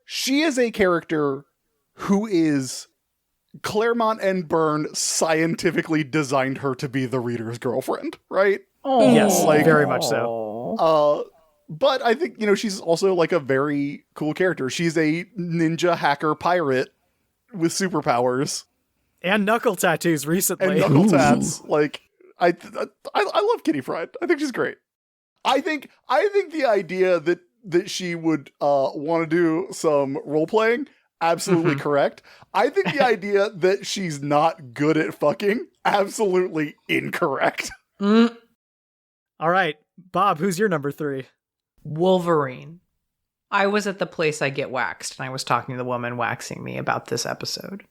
she is a character who is Claremont and Byrne scientifically designed her to be the reader's girlfriend, right? Yes, very much so. But I think, you know, she's also like a very cool character. She's a ninja hacker pirate with superpowers And knuckle tattoos recently. and knuckle tats. Like, I love Kitty Pryde. I think she's great. I think the idea that she would want to do some role playing, absolutely correct. I think the idea that she's not good at fucking, absolutely incorrect. All right, Bob, who's your number 3? Wolverine. I was at the place I get waxed, and I was talking to the woman waxing me about this episode.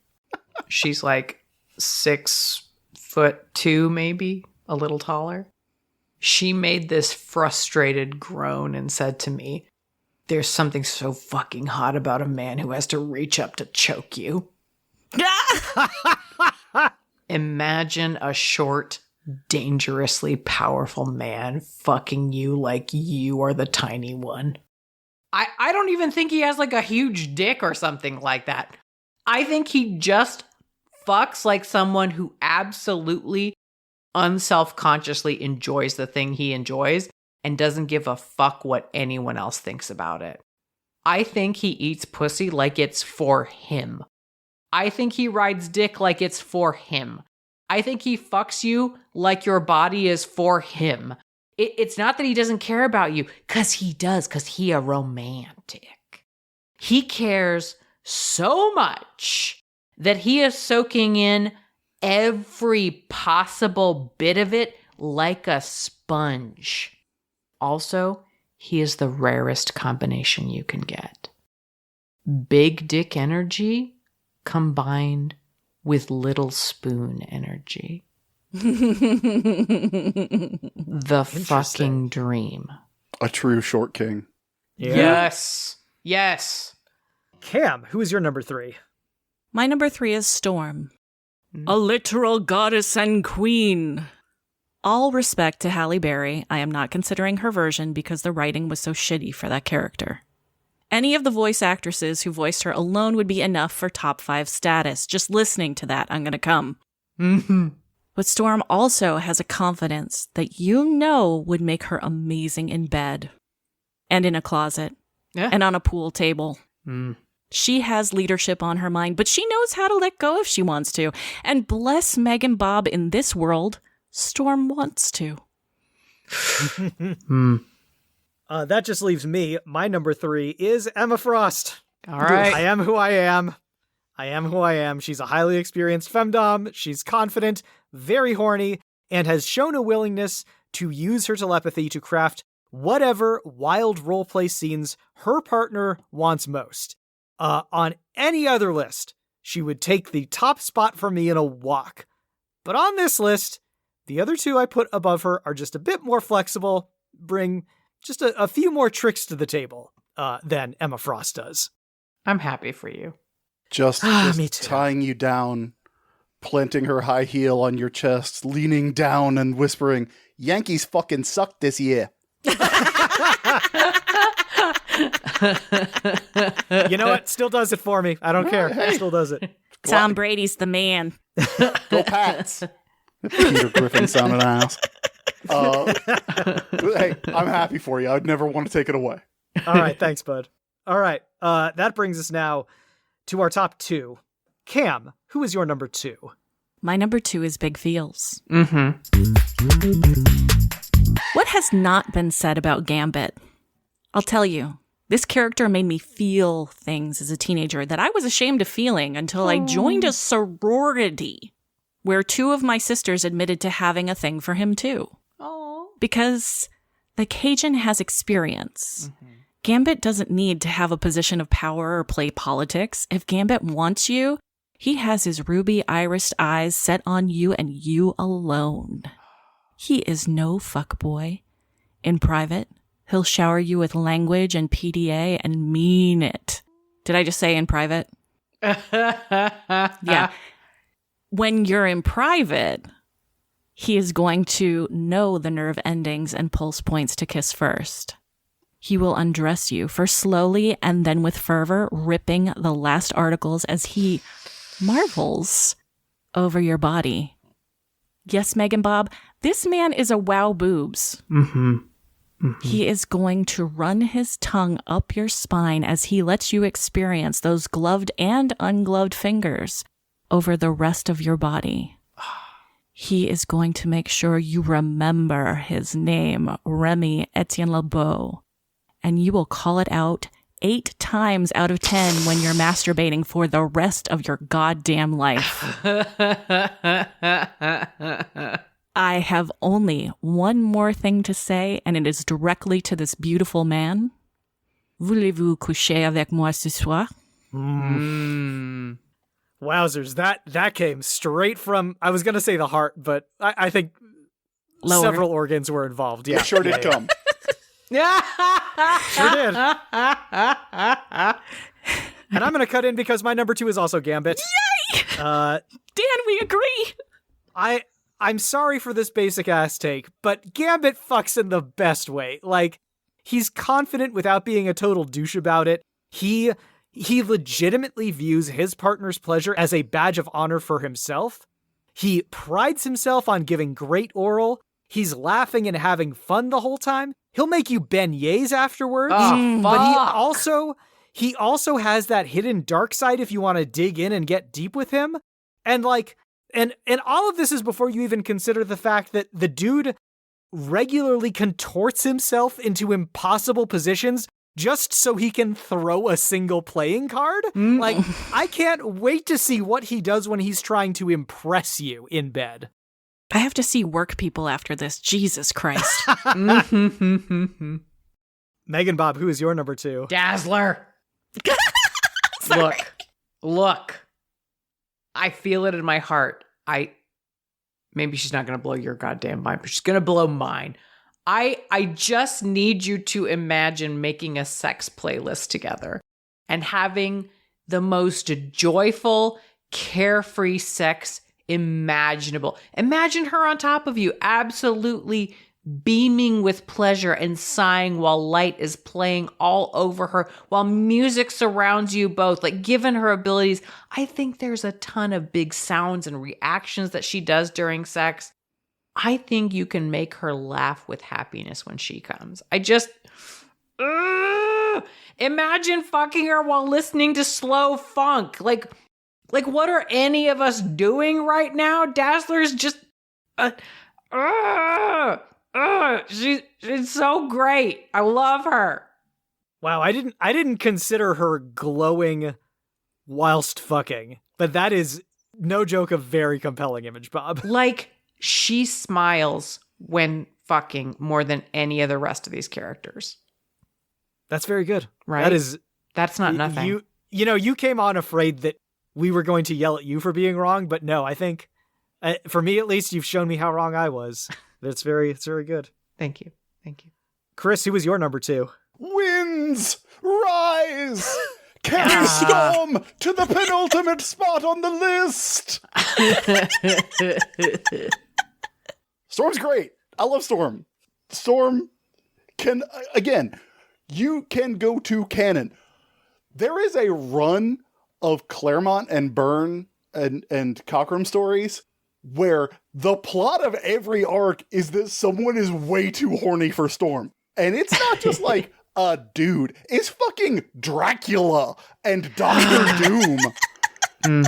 She's like 6'2", maybe a little taller. She made this frustrated groan and said to me, "There's something so fucking hot about a man who has to reach up to choke you." Imagine a short, dangerously powerful man fucking you like you are the tiny one. I don't even think he has like a huge dick or something like that. I think he just fucks like someone who absolutely unselfconsciously enjoys the thing he enjoys and doesn't give a fuck what anyone else thinks about it. I think he eats pussy like it's for him. I think he rides dick like it's for him. I think he fucks you like your body is for him. It's not that he doesn't care about you, because he does, because he a romantic. He cares so much that he is soaking in every possible bit of it like a sponge. Also, he is the rarest combination you can get. Big dick energy combined with little spoon energy. The fucking dream. A true short king. Yeah. Yes. Cam, who is your number 3? My number 3 is Storm. A literal goddess and queen. All respect to Halle Berry, I am not considering her version because the writing was so shitty for that character. Any of the voice actresses who voiced her alone would be enough for top 5 status. Just listening to that, I'm gonna come. But Storm also has a confidence that you know would make her amazing in bed. And in a closet. Yeah. And on a pool table. She has leadership on her mind, but she knows how to let go if she wants to. And bless MeganBob, in this world, Storm wants to. That just leaves me. My number 3 is Emma Frost. All right. I am who I am. She's a highly experienced femdom. She's confident, very horny, and has shown a willingness to use her telepathy to craft whatever wild roleplay scenes her partner wants most. On any other list, she would take the top spot for me in a walk. But on this list, the other 2 I put above her are just a bit more flexible, bring just a few more tricks to the table than Emma Frost does. I'm happy for you. Just Me too. tying you down, planting her high heel on your chest, leaning down and whispering, "Yankees fucking suck this year." You know what? Still does it for me. I don't care. It still does it. Tom Brady's the man. Go Pats. Peter Griffin sounded ass. Hey, I'm happy for you. I'd never want to take it away. All right. Thanks, bud. All right. That brings us now to our top 2. Cam, who is your number 2? My number 2 is Big Feels. Mm-hmm. What has not been said about Gambit? I'll tell you. This character made me feel things as a teenager that I was ashamed of feeling until I joined a sorority where 2 of my sisters admitted to having a thing for him too. Oh. Because the Cajun has experience. Gambit doesn't need to have a position of power or play politics. If Gambit wants you, he has his ruby irised eyes set on you and you alone. He is no fuckboy. In private, he'll shower you with language and PDA and mean it. Did I just say in private? Yeah. When you're in private, he is going to know the nerve endings and pulse points to kiss first. He will undress you, first slowly and then with fervor, ripping the last articles as he marvels over your body. Yes, MeganBob, this man is a wow boobs. He is going to run his tongue up your spine as he lets you experience those gloved and ungloved fingers over the rest of your body. He is going to make sure you remember his name, Remy Etienne Lebeau, and you will call it out 8 times out of 10 when you're masturbating for the rest of your goddamn life. I have only one more thing to say, and it is directly to this beautiful man. Voulez-vous coucher avec moi ce soir? Wowzers, that came straight from, I was going to say the heart, but I think Lower. several organs were involved. Yeah, It sure did come. Sure did. And I'm going to cut in because my number 2 is also Gambit. Yay! Dan, we agree! I'm sorry for this basic ass take, but Gambit fucks in the best way. Like, he's confident without being a total douche about it. He legitimately views his partner's pleasure as a badge of honor for himself. He prides himself on giving great oral. He's laughing and having fun the whole time. He'll make you beignets afterwards. But he also has that hidden dark side if you want to dig in and get deep with him. And like, and all of this is before you even consider the fact that the dude regularly contorts himself into impossible positions just so he can throw a single playing card. Like, I can't wait to see what he does when he's trying to impress you in bed. I have to see work people after this. Jesus Christ. MeganBob, who is your number 2? Dazzler. Sorry. Look. I feel it in my heart. Maybe she's not going to blow your goddamn mind, but she's going to blow mine. I just need you to imagine making a sex playlist together and having the most joyful, carefree sex imaginable. Imagine her on top of you, absolutely beaming with pleasure and sighing while light is playing all over her, while music surrounds you both. Like, given her abilities, I think there's a ton of big sounds and reactions that she does during sex. I think you can make her laugh with happiness when she comes. Imagine fucking her while listening to slow funk. Like what are any of us doing right now? Dazzler's just, she's so great. I love her. Wow, I didn't consider her glowing whilst fucking, but that is no joke a very compelling image, Bob. Like, she smiles when fucking more than any of the rest of these characters. That's very good. Right? That's not nothing. You came on afraid that we were going to yell at you for being wrong, but no, I think, for me at least, you've shown me how wrong I was. It's very good. Thank you. Chris, who was your number 2? Winds rise! Carry Storm to the penultimate spot on the list! Storm's great. I love Storm. Storm can, again, you can go to canon. There is a run of Claremont and Byrne and Cockrum stories where the plot of every arc is that someone is way too horny for Storm. And it's not just like a dude. It's fucking Dracula and Doctor Doom.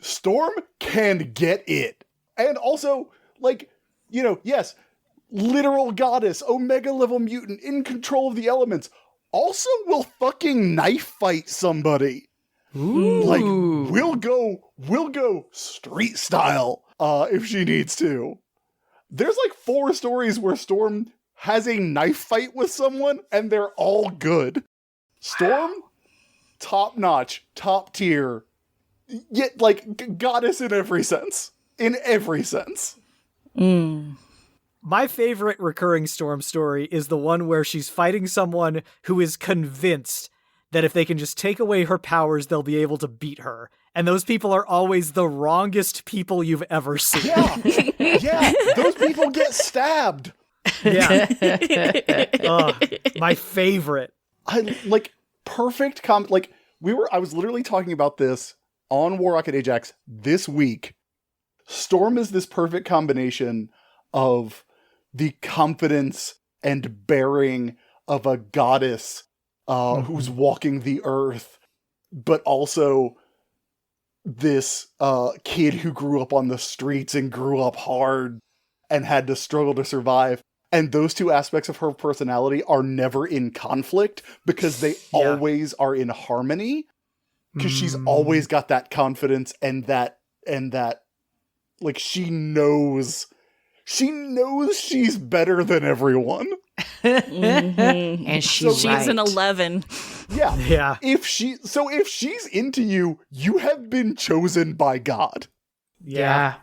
Storm can get it. And also, yes, literal goddess, Omega level mutant, in control of the elements, also will fucking knife fight somebody. Ooh. We'll go street style if she needs to. There's 4 stories where Storm has a knife fight with someone and they're all good. Storm, top notch, top tier, yet goddess in every sense. In every sense. My favorite recurring Storm story is the one where she's fighting someone who is convinced that if they can just take away her powers, they'll be able to beat her. And those people are always the wrongest people you've ever seen. Yeah, those people get stabbed. Yeah. My favorite. I perfect I was literally talking about this on War Rocket Ajax this week. Storm is this perfect combination of the confidence and bearing of a goddess who's walking the earth, but also this kid who grew up on the streets and grew up hard and had to struggle to survive. And those two aspects of her personality are never in conflict because they always are in harmony. Because she's always got that confidence and that, like, she knows she's better than everyone. And she's an 11. Yeah. Yeah. If she's into you, you have been chosen by God. Yeah.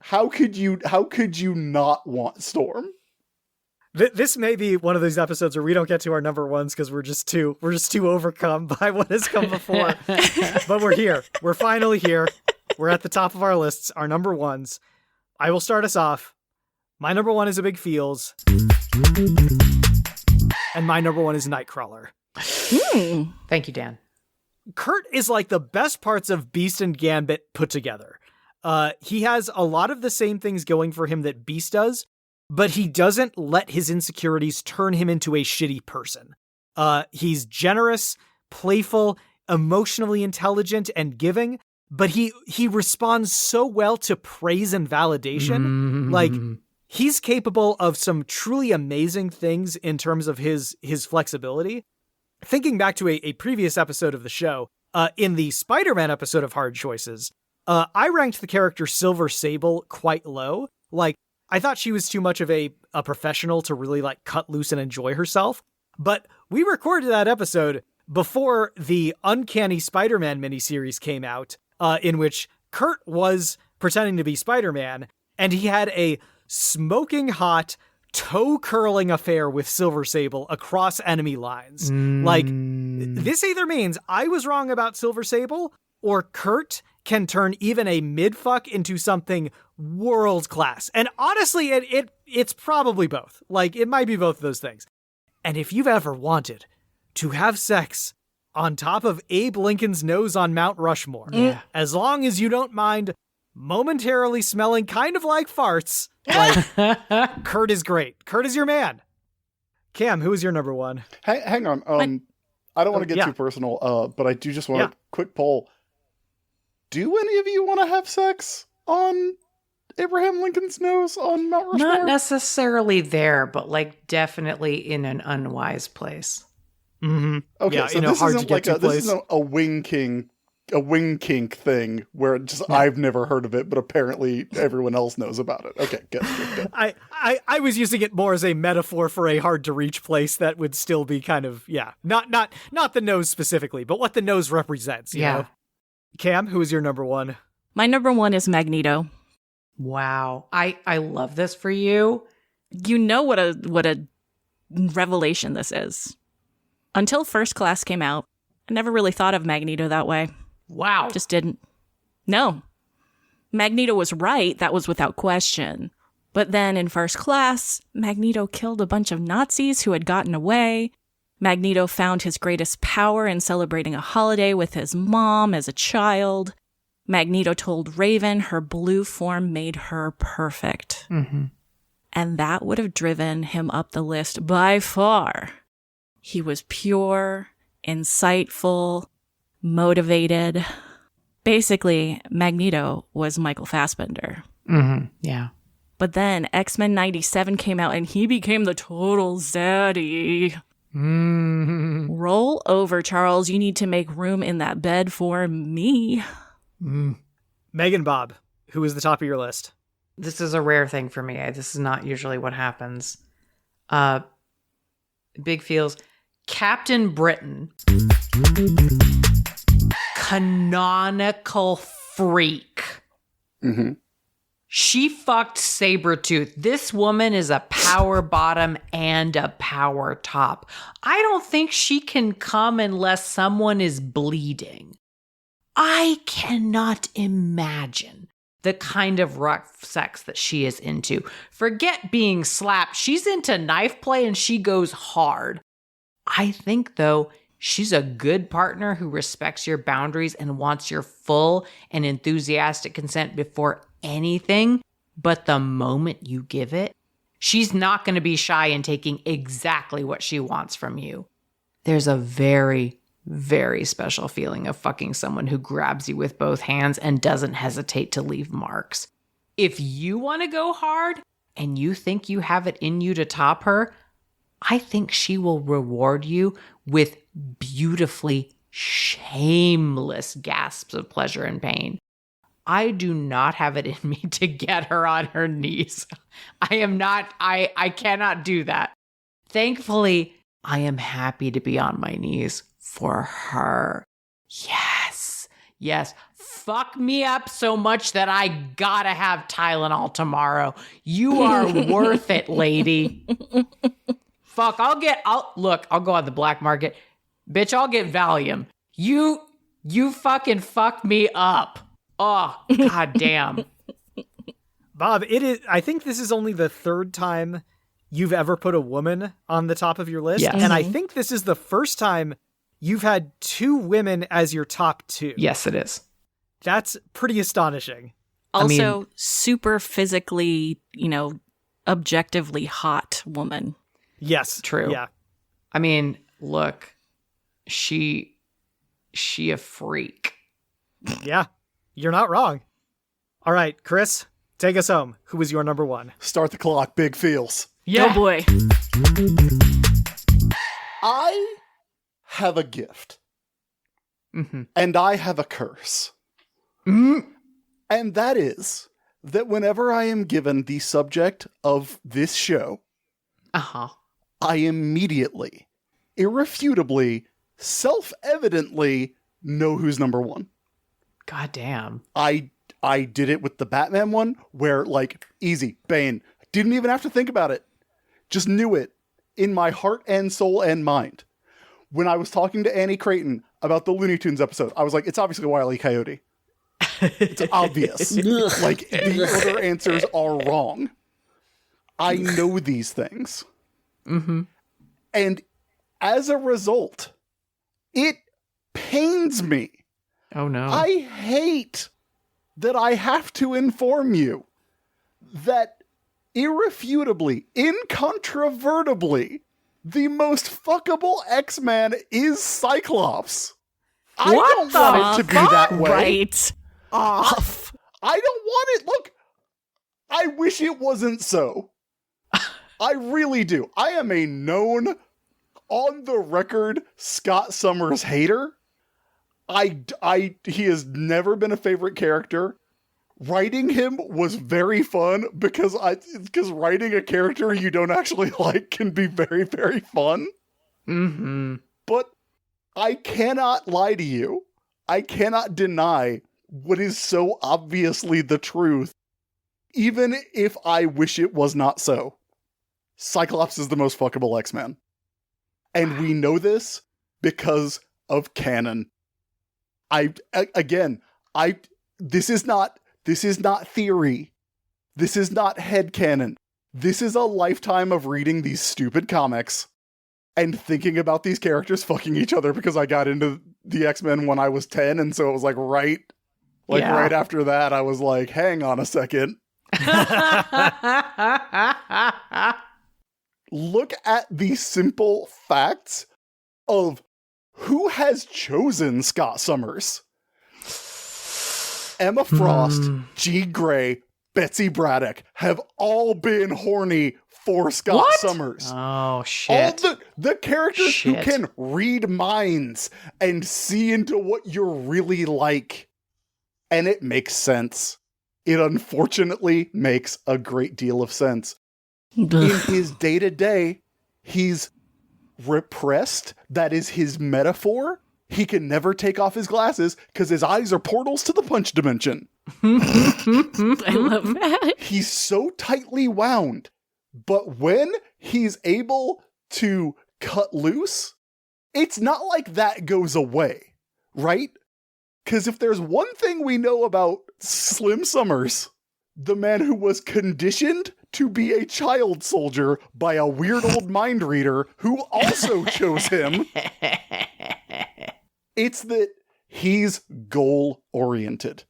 How could you not want Storm? This may be one of those episodes where we don't get to our number ones because we're just too overcome by what has come before. But we're here. We're finally here. We're at the top of our lists, our number ones. I will start us off. My number one is a big feels. And my number one is Nightcrawler. Thank you, Dan. Kurt is like the best parts of Beast and Gambit put together. He has a lot of the same things going for him that Beast does, but he doesn't let his insecurities turn him into a shitty person. He's generous, playful, emotionally intelligent, and giving, but he responds so well to praise and validation. Like, he's capable of some truly amazing things in terms of his flexibility. Thinking back to a previous episode of the show, in the Spider-Man episode of Hard Choices, I ranked the character Silver Sable quite low. Like, I thought she was too much of a professional to really, like, cut loose and enjoy herself. But we recorded that episode before the Uncanny Spider-Man miniseries came out, in which Kurt was pretending to be Spider-Man, and he had a smoking hot, toe-curling affair with Silver Sable across enemy lines. Like, this either means I was wrong about Silver Sable, or Kurt can turn even a mid-fuck into something world-class. And honestly, it's probably both. Like, it might be both of those things. And if you've ever wanted to have sex on top of Abe Lincoln's nose on Mount Rushmore, as long as you don't mind momentarily smelling kind of like farts, like, Kurt is great. Kurt is your man. Cam, who is your number one? Hang on. I don't want to get too personal, but I do just want a quick poll. Do any of you want to have sex on Abraham Lincoln's nose on Mount Rushmore? Not necessarily there, but, like, definitely in an unwise place. Mm-hmm. Okay, yeah, so this isn't like this isn't a wing kink thing where I've never heard of it, but apparently everyone else knows about it. Okay, good. I was using it more as a metaphor for a hard to reach place that would still be kind of, not the nose specifically, but what the nose represents. You know? Cam, who is your number one? My number one is Magneto. Wow. I love this for you. You know what a revelation this is. Until First Class came out, I never really thought of Magneto that way. Wow. Just didn't. No. Magneto was right. That was without question. But then in First Class, Magneto killed a bunch of Nazis who had gotten away. Magneto found his greatest power in celebrating a holiday with his mom as a child. Magneto told Raven her blue form made her perfect. Mm-hmm. And that would have driven him up the list by far. He was pure, insightful, motivated. Basically, Magneto was Michael Fassbender. Mm-hmm. Yeah. But then X-Men 97 came out and he became the total zaddy. Mm-hmm. Roll over, Charles. You need to make room in that bed for me. MeganBob, who is the top of your list? This is a rare thing for me. This is not usually what happens. Big feels. Captain Britain. Canonical freak. Mm-hmm. She fucked Sabretooth. This woman is a power bottom and a power top. I don't think she can come unless someone is bleeding. I cannot imagine the kind of rough sex that she is into. Forget being slapped. She's into knife play and she goes hard. I think, though, she's a good partner who respects your boundaries and wants your full and enthusiastic consent before anything. But the moment you give it, She's not going to be shy in taking exactly what she wants from you. There's a very, very special feeling of fucking someone who grabs you with both hands and doesn't hesitate to leave marks. If you want to go hard and you think you have it in you to top her, I think she will reward you with beautifully shameless gasps of pleasure and pain. I do not have it in me to get her on her knees. I cannot do that. Thankfully, I am happy to be on my knees for her. Yes. Fuck me up so much that I gotta have Tylenol tomorrow. You are worth it, lady. Fuck, I'll go on the black market. Bitch, I'll get Valium. You fucking fuck me up. Oh, god damn. Bob, I think this is only the third time you've ever put a woman on the top of your list. Yes. And I think this is the first time you've had 2 women as your top 2. Yes, it is. That's pretty astonishing. Also, super physically, objectively hot woman. Yes. True. Yeah. I mean, look, she a freak. Yeah. You're not wrong. All right, Chris, take us home. Who was your number 1? Start the clock, big feels. Oh boy. I have a gift. Mm-hmm. And I have a curse. Mm-hmm. And that is that whenever I am given the subject of this show, Uh-huh. I immediately, irrefutably, self-evidently know who's number 1. God damn. I did it with the Batman one, where, like, easy, Bane. Didn't even have to think about it. Just knew it in my heart and soul and mind. When I was talking to Annie Creighton about the Looney Tunes episode, I was like, it's obviously Wile E. Coyote. It's obvious. Like, the other answers are wrong. I know these things. Mm-hmm. And as a result, it pains me. Oh no. I hate that I have to inform you that irrefutably, incontrovertibly, the most fuckable X-Man is Cyclops. I don't want it to be that way. Right. Off. I don't want it. Look, I wish it wasn't so. I really do. I am a known, on the record, Scott Summers hater. He has never been a favorite character. Writing him was very fun because writing a character you don't actually like can be very, very fun. Mm-hmm. But I cannot lie to you. I cannot deny what is so obviously the truth, even if I wish it was not so. Cyclops is the most fuckable X-Man. And we know this because of canon. This is not theory. This is not headcanon. This is a lifetime of reading these stupid comics and thinking about these characters fucking each other because I got into the X-Men when I was 10, and so it was right after that, I was like, hang on a second. Look at the simple facts of who has chosen Scott Summers. Emma Frost, Jean Grey, Betsy Braddock have all been horny for Scott Summers. Oh, shit. All the characters who can read minds and see into what you're really like. And it makes sense. It unfortunately makes a great deal of sense. In his day-to-day, he's repressed. That is his metaphor. He can never take off his glasses because his eyes are portals to the punch dimension. I love that. He's so tightly wound. But when he's able to cut loose, it's not like that goes away, right? Because if there's one thing we know about Slim Summers, the man who was conditioned to be a child soldier by a weird old mind reader who also chose him, it's that he's goal-oriented.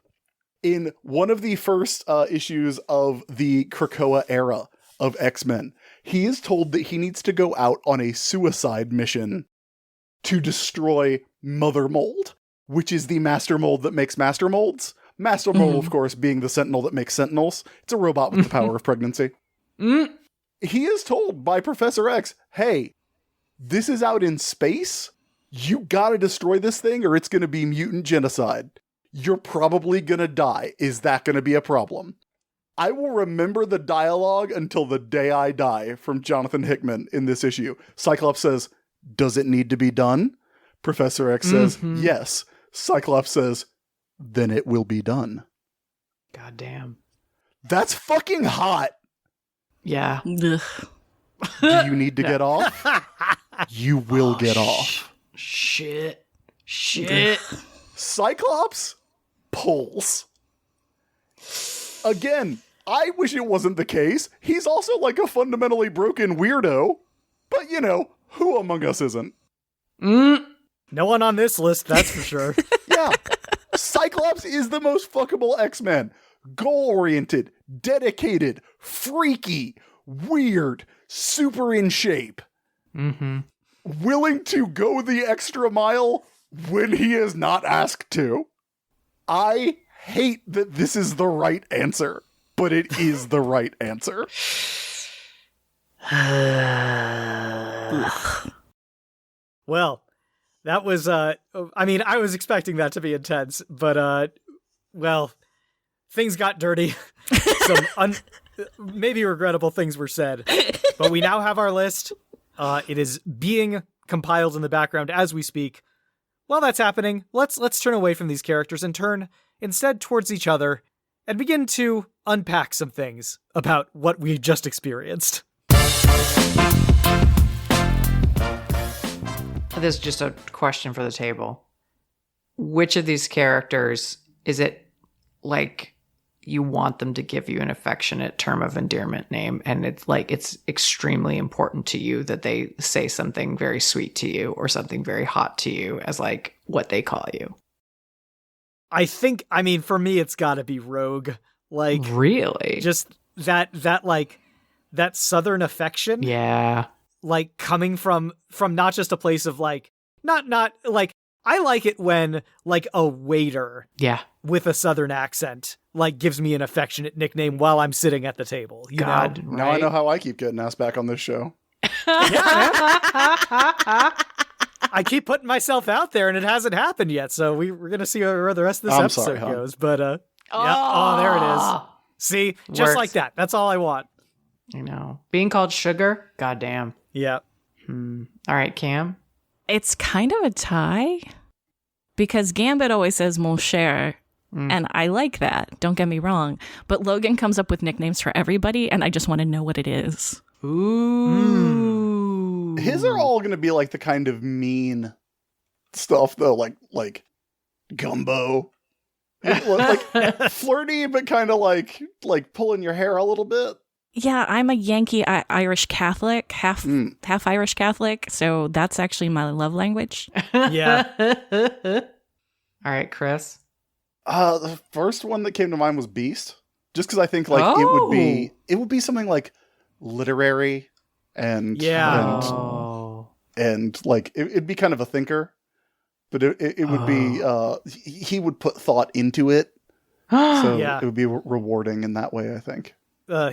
In one of the first issues of the Krakoa era, of X-Men. He is told that he needs to go out on a suicide mission to destroy Mother Mold, which is the master mold that makes master molds. Master mold, of course, being the sentinel that makes sentinels. It's a robot with the power of pregnancy. He is told by Professor X, hey, this is out in space. You gotta destroy this thing or it's gonna be mutant genocide. You're probably gonna die. Is that gonna be a problem? I will remember the dialogue until the day I die from Jonathan Hickman in this issue. Cyclops says, does it need to be done? Professor X says, yes. Cyclops says, then it will be done. God damn. That's fucking hot. Yeah. Ugh. Do you need to get off? You will get off. Shit. Cyclops pulls. Again, I wish it wasn't the case. He's also like a fundamentally broken weirdo. But, you know, who among us isn't? No one on this list, that's for sure. Yeah. Cyclops is the most fuckable X-Men. Goal-oriented, dedicated, freaky, weird, super in shape. Willing to go the extra mile when he is not asked to. I hate that this is the right answer, but it is the right answer. Well, that was, I mean, I was expecting that to be intense, but, well, things got dirty. Some maybe regrettable things were said, but we now have our list. It is being compiled in the background as we speak. While that's happening, let's turn away from these characters and turn instead towards each other and begin to unpack some things about what we just experienced. This is just a question for the table. Which of these characters is it like you want them to give you an affectionate term of endearment name, and it's like it's extremely important to you that they say something very sweet to you or something very hot to you as like what they call you? I mean, for me, it's gotta be Rogue. Like, really? just that Southern affection. Yeah. Like coming from not just a place of like, not like, I like it when like a waiter Yeah. with a Southern accent like gives me an affectionate nickname while I'm sitting at the table. You God, know? right? Now I know how I keep getting asked back on this show. I keep putting myself out there and it hasn't happened yet. So we're going to see where the rest of this I'm episode sorry, hon. goes. But, yeah. Oh, there it is. See, just Works. like that. That's all I want. I know. Being called sugar? Goddamn. Yeah. All right, Cam? It's kind of a tie because Gambit always says mon cher, and I like that. Don't get me wrong. But Logan comes up with nicknames for everybody, and I just want to know what it is. Ooh. His are all going to be like the kind of mean stuff, though, like gumbo. Like flirty, but kind of like pulling your hair a little bit. Yeah, I'm a Yankee Irish Catholic, half Irish Catholic, so that's actually my love language. Yeah. All right, Chris. The first one that came to mind was Beast, just because I think like it would be something like literary and Yeah. and like it'd be kind of a thinker, but it would be he would put thought into it, so Yeah. it would be rewarding in that way. I think.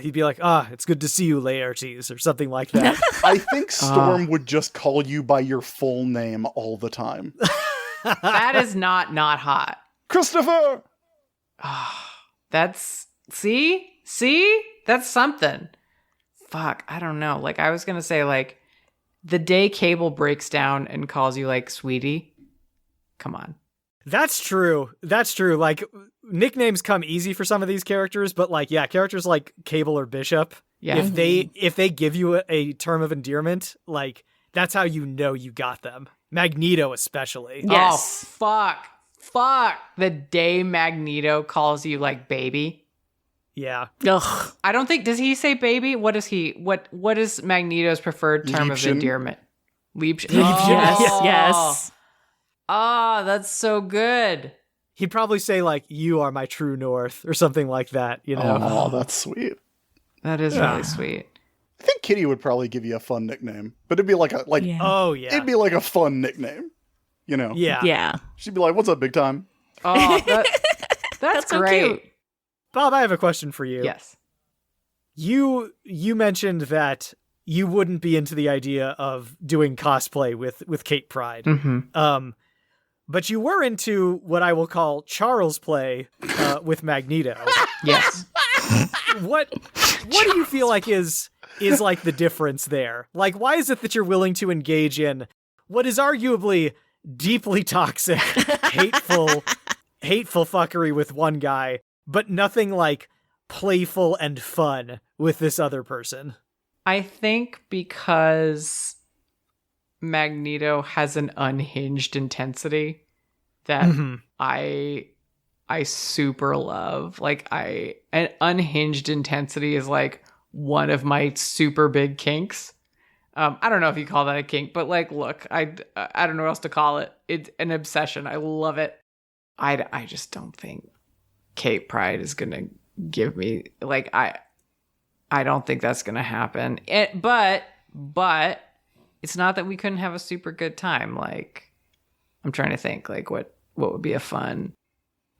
He'd be like, it's good to see you, Laertes, or something like that. I think Storm would just call you by your full name all the time. That is not hot. Christopher! That's see? That's something. Fuck, I don't know. Like I was gonna say, like, the day Cable breaks down and calls you like sweetie. Come on. That's true. Like, nicknames come easy for some of these characters, but like, yeah, characters like Cable or Bishop, Yeah. if they give you a term of endearment, like, that's how you know you got them. Magneto especially. Yes. Oh, fuck. The day Magneto calls you like baby. Yeah. Ugh. I don't think, does he say baby? What is Magneto's preferred term of Liebchen. endearment? Liebchen. Yes, yes. Oh, that's so good. He'd probably say like, you are my true north or something like that, you know? Oh, that's sweet. That is really sweet. Kitty would probably give you a fun nickname, but it'd be like Yeah. Oh, yeah. it'd be like a fun nickname, you know? Yeah. Yeah. She'd be like, "What's up, big time?" Oh, that's so great. cute. Bob, I have a question for you. Yes. You mentioned that you wouldn't be into the idea of doing cosplay with Kate Pride. Mm-hmm. But you were into what I will call Charles play with Magneto. Yes. What do you feel like is like the difference there? Like, why is it that you're willing to engage in what is arguably deeply toxic, hateful fuckery with one guy, but nothing like playful and fun with this other person? I think because Magneto has an unhinged intensity that I super love. Like an unhinged intensity is like one of my super big kinks. I don't know if you call that a kink, but like, look, I don't know what else to call it. It's an obsession. I love it. I just don't think Kate Pride is gonna give me like I don't think that's gonna happen. But it's not that we couldn't have a super good time. Like, I'm trying to think like what would be a fun.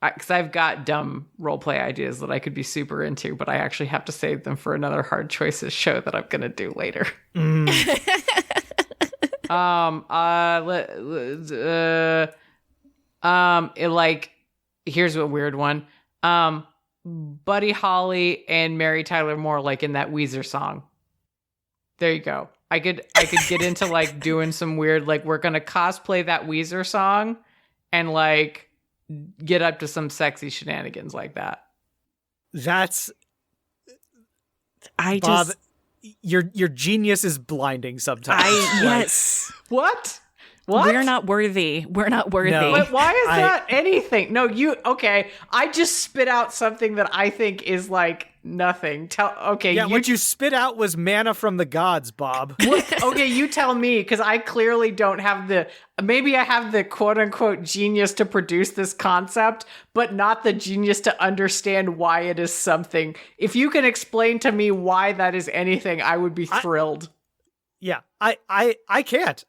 Because I've got dumb roleplay ideas that I could be super into, but I actually have to save them for another Hard Choices show that I'm gonna do later. Here's a weird one. Buddy Holly and Mary Tyler Moore, like in that Weezer song. There you go. I could get into like doing some weird, like we're gonna cosplay that Weezer song and like get up to some sexy shenanigans like that. That's Bob, your genius is blinding sometimes. yes. What? We're not worthy. We're not worthy. No. But why is that anything? No, okay. I just spit out something that I think is like nothing. What you spit out was manna from the gods, Bob. Okay, you tell me, because I clearly don't have maybe I have the quote unquote genius to produce this concept, but not the genius to understand why it is something. If you can explain to me why that is anything, I would be thrilled. Yeah, I can't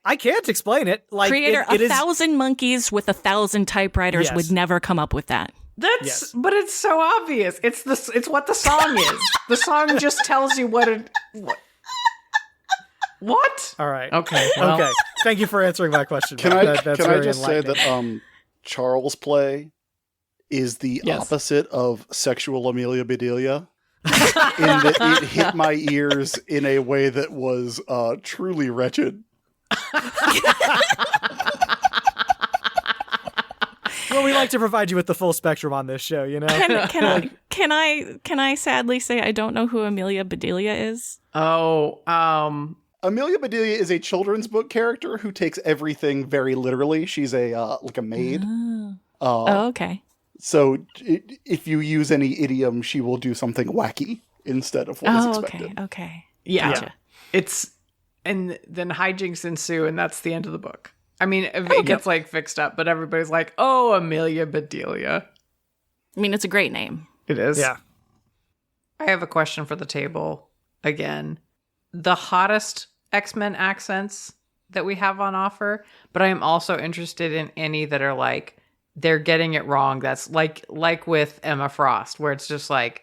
explain it. Like Creator, it is 1,000 monkeys with 1,000 typewriters Yes. would never come up with that. But it's so obvious. It's what the song is. The song just tells you what. What? All right. Okay. Well, Okay. Thank you for answering my question. Can Bob. I That's can I very just say enlightening. that Charles play is the opposite of sexual Amelia Bedelia? In that it hit my ears in a way that was truly wretched. Well, we like to provide you with the full spectrum on this show, you know. Can I sadly say I don't know who Amelia Bedelia is? Oh, Amelia Bedelia is a children's book character who takes everything very literally. She's like a maid. Okay. So if you use any idiom, she will do something wacky instead of what is expected. Okay. yeah. Gotcha. And then hijinks ensue, and that's the end of the book. I mean, it gets like fixed up, but everybody's like, "Oh, Amelia Bedelia." I mean, it's a great name. It is. Yeah. I have a question for the table again. The hottest X-Men accents that we have on offer, but I am also interested in any that are like they're getting it wrong. That's like with Emma Frost, where it's just like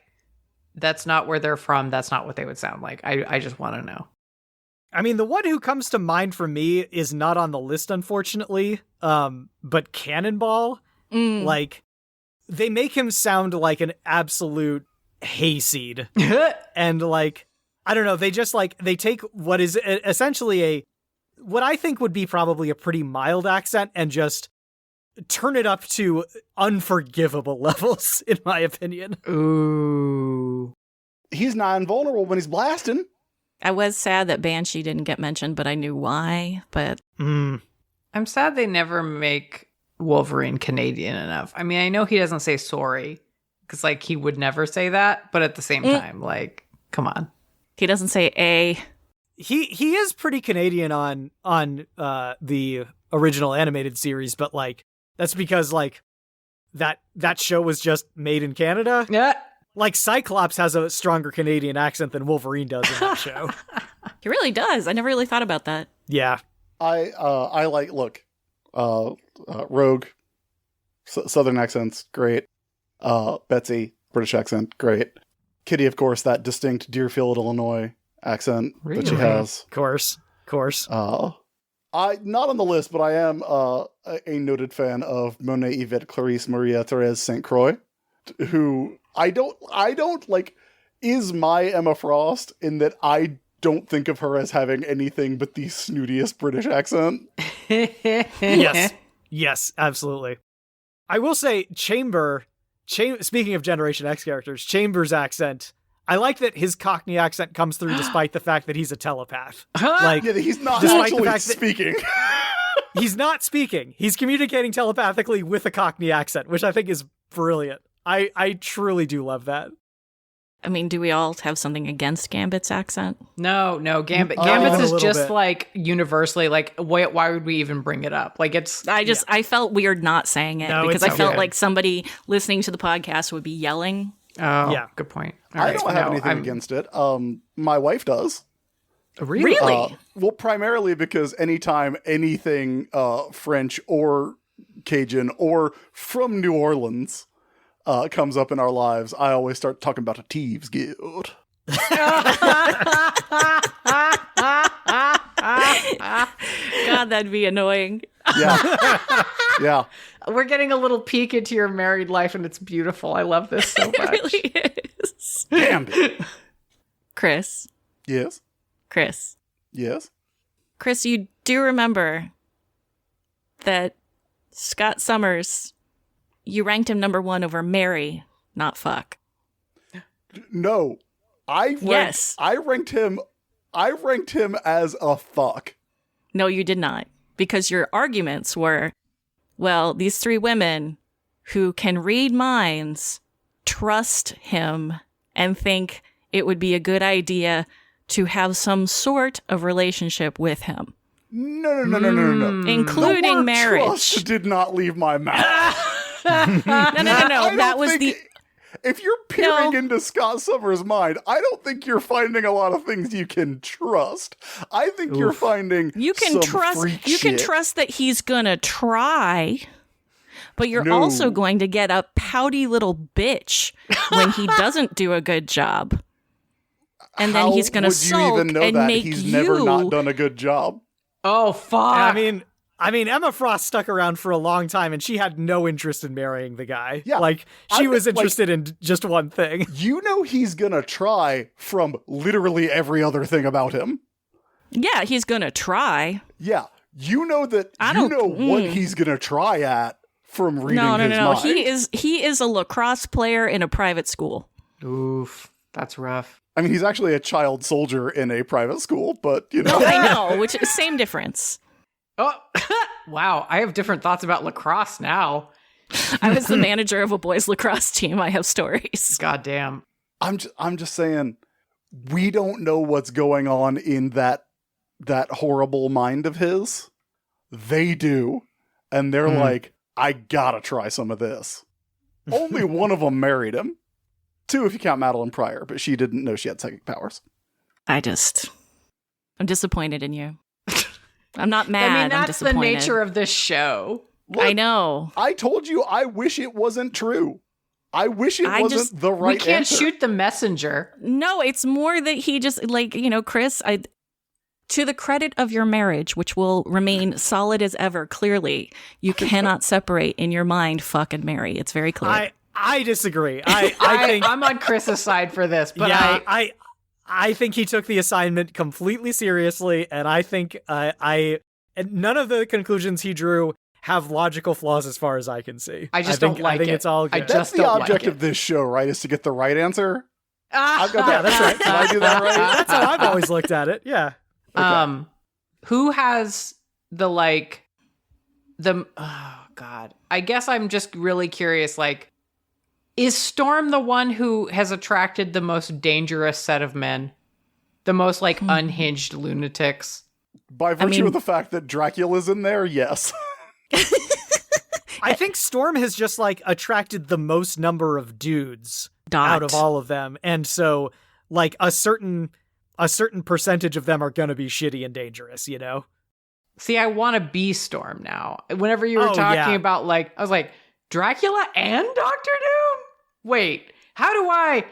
that's not where they're from. That's not what they would sound like. I just want to know. I mean, the one who comes to mind for me is not on the list, unfortunately. But Cannonball, like, they make him sound like an absolute hayseed. And, like, I don't know, they just, like, they take what is essentially what I think would be probably a pretty mild accent and just turn it up to unforgivable levels, in my opinion. Ooh. He's not invulnerable when he's blasting. I was sad that Banshee didn't get mentioned, but I knew why. But I'm sad they never make Wolverine Canadian enough. I mean, I know he doesn't say sorry because, like, he would never say that, but at the same time, like, come on. he doesn't say A. He is pretty Canadian on the original animated series, but like that's because like that show was just made in Canada. Yeah. Like Cyclops has a stronger Canadian accent than Wolverine does in that show. He really does. I never really thought about that. Yeah. I like, look, Rogue, Southern accents, great. Betsy, British accent, great. Kitty, of course, that distinct Deerfield, Illinois accent that she Really? has. Of course. I not on the list, but I am a noted fan of Monet, Yvette, Clarice, Maria, Therese, St. Croix, who I don't like is my Emma Frost in that I don't think of her as having anything but the snootiest British accent. Yes, absolutely. I will say speaking of Generation X characters, Chambers' accent, I like that his Cockney accent comes through despite the fact that he's a telepath. Like, Yeah, he's not despite the actually fact that- speaking. He's not speaking. He's communicating telepathically with a Cockney accent, which I think is brilliant. I truly do love that. I mean, do we all have something against Gambit's accent? No, Gambit. Even Gambit's a is little just bit. like universally like why would we even bring it up? Like it's I felt weird not saying it No, because it's I felt okay. like somebody listening to the podcast would be yelling. oh Yeah. good point. All I right, don't have no, anything I'm- against it. My wife does. Really? Well, primarily because anytime anything French or Cajun or from New Orleans comes up in our lives, I always start talking about a Thieves Guild. God, that'd be annoying. Yeah. Yeah. We're getting a little peek into your married life, and it's beautiful. I love this so It much. really is. Gambit. Chris, Yes. Yes. you do remember that Scott Summers, you ranked him number 1 over Mary, not fuck. No. Yes. I ranked him as a fuck. No, you did not. Because your arguments were, well, these 3 women who can read minds trust him and think it would be a good idea to have some sort of relationship with him, No. including the word marriage. Trust did not leave my mouth. No. I That don't was think the. If you're peering No. into Scott Summers' mind, I don't think you're finding a lot of things you can trust. I think you're finding You can some trust. freak You can shit. trust that he's gonna try, but you're No. also going to get a pouty little bitch when he doesn't do a good job, and then he's gonna would you sulk even know and that make he's you. never not done a good job? Oh fuck! I mean, Emma Frost stuck around for a long time, and she had no interest in marrying the guy. Yeah. Like, she I- was like- interested in just one thing. You know he's gonna try from literally every other thing about him. Yeah, he's gonna try. Yeah, you know that. I You don't- know what he's gonna try at from reading No. his mind. He is a lacrosse player in a private school. Oof, that's rough. I mean, he's actually a child soldier in a private school, but you know. I know, which is same difference. Oh, wow! I have different thoughts about lacrosse now. I was the manager of a boys lacrosse team. I have stories. God damn. I'm just saying, we don't know what's going on in that horrible mind of his. They do, and they're like, I gotta try some of this. Only one of them married him. 2 if you count Madeline Pryor, but she didn't know she had psychic powers. I'm disappointed in you. I'm not mad. I mean, I'm that's the disappointed. nature of this show. Look, I know. I told you, I wish it wasn't true. I wish it I wasn't just- the right We can't answer. shoot the messenger. No, it's more that he just Chris, to the credit of your marriage, which will remain solid as ever, clearly, you cannot separate in your mind fuck and marry. It's very clear. I disagree. I think I'm on Chris's side for this, but yeah, I think he took the assignment completely seriously, and I think and none of the conclusions he drew have logical flaws as far as I can see. I just think, don't like I think it. it's all I good. That's just the don't object like of this show, right? Is to get the right answer. Ah! I've got that. Yeah, that's right. Did I do that right? That's how I've always looked at it. Yeah. Who has the oh god. I guess I'm just really curious, is Storm the one who has attracted the most dangerous set of men? The most unhinged lunatics? By virtue mean- of the fact that Dracula's in there, yes. I think Storm has just attracted the most number of dudes Dot. out of all of them. And so a certain a certain percentage of them are going to be shitty and dangerous, you know? See, I want to be Storm now. Whenever you were talking about, like, I was like, Dracula and Doctor Doom? Wait, how do I...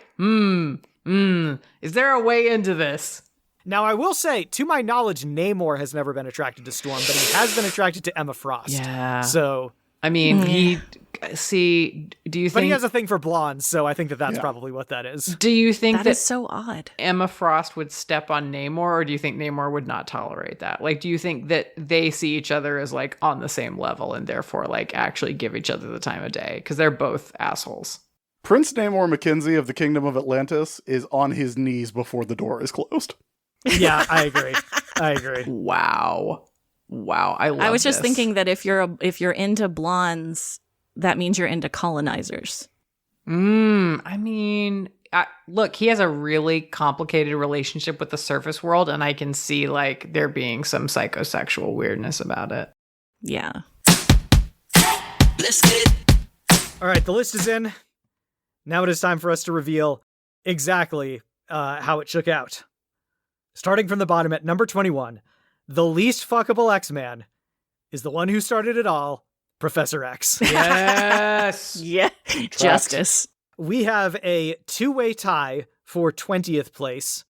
is there a way into this? Now, I will say, to my knowledge, Namor has never been attracted to Storm, but he has been attracted to Emma Frost. Yeah. So... I mean, do you think... But he has a thing for blondes, so I think that's probably what that is. Do you think that is so odd. Emma Frost would step on Namor, or do you think Namor would not tolerate that? Like, do you think that they see each other as, like, on the same level and therefore, like, actually give each other the time of day? Because they're both assholes. Prince Namor Mackenzie of the Kingdom of Atlantis is on his knees before the door is closed. Yeah, I agree. Wow, I love I was just this. thinking that if you're into blondes, that means you're into colonizers. I mean, look, he has a really complicated relationship with the surface world, and I can see, like, there being some psychosexual weirdness about it. Yeah. Let's get it. All right, the list is in. Now it is time for us to reveal exactly how it shook out. Starting from the bottom at number 21, the least fuckable X-Man is the one who started it all, Professor X. Yes. Yeah. Justice. We have a two-way tie for 20th place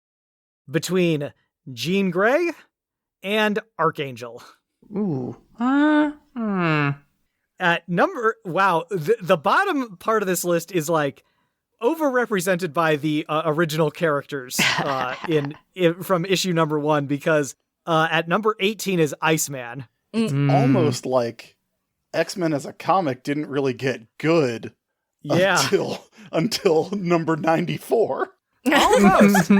between Jean Grey and Archangel. Ooh. At number... Wow, the bottom part of this list is, like, overrepresented by the original characters from issue number 1, because at number 18 is Iceman. It's almost like X-Men as a comic didn't really get good until number 94. Almost.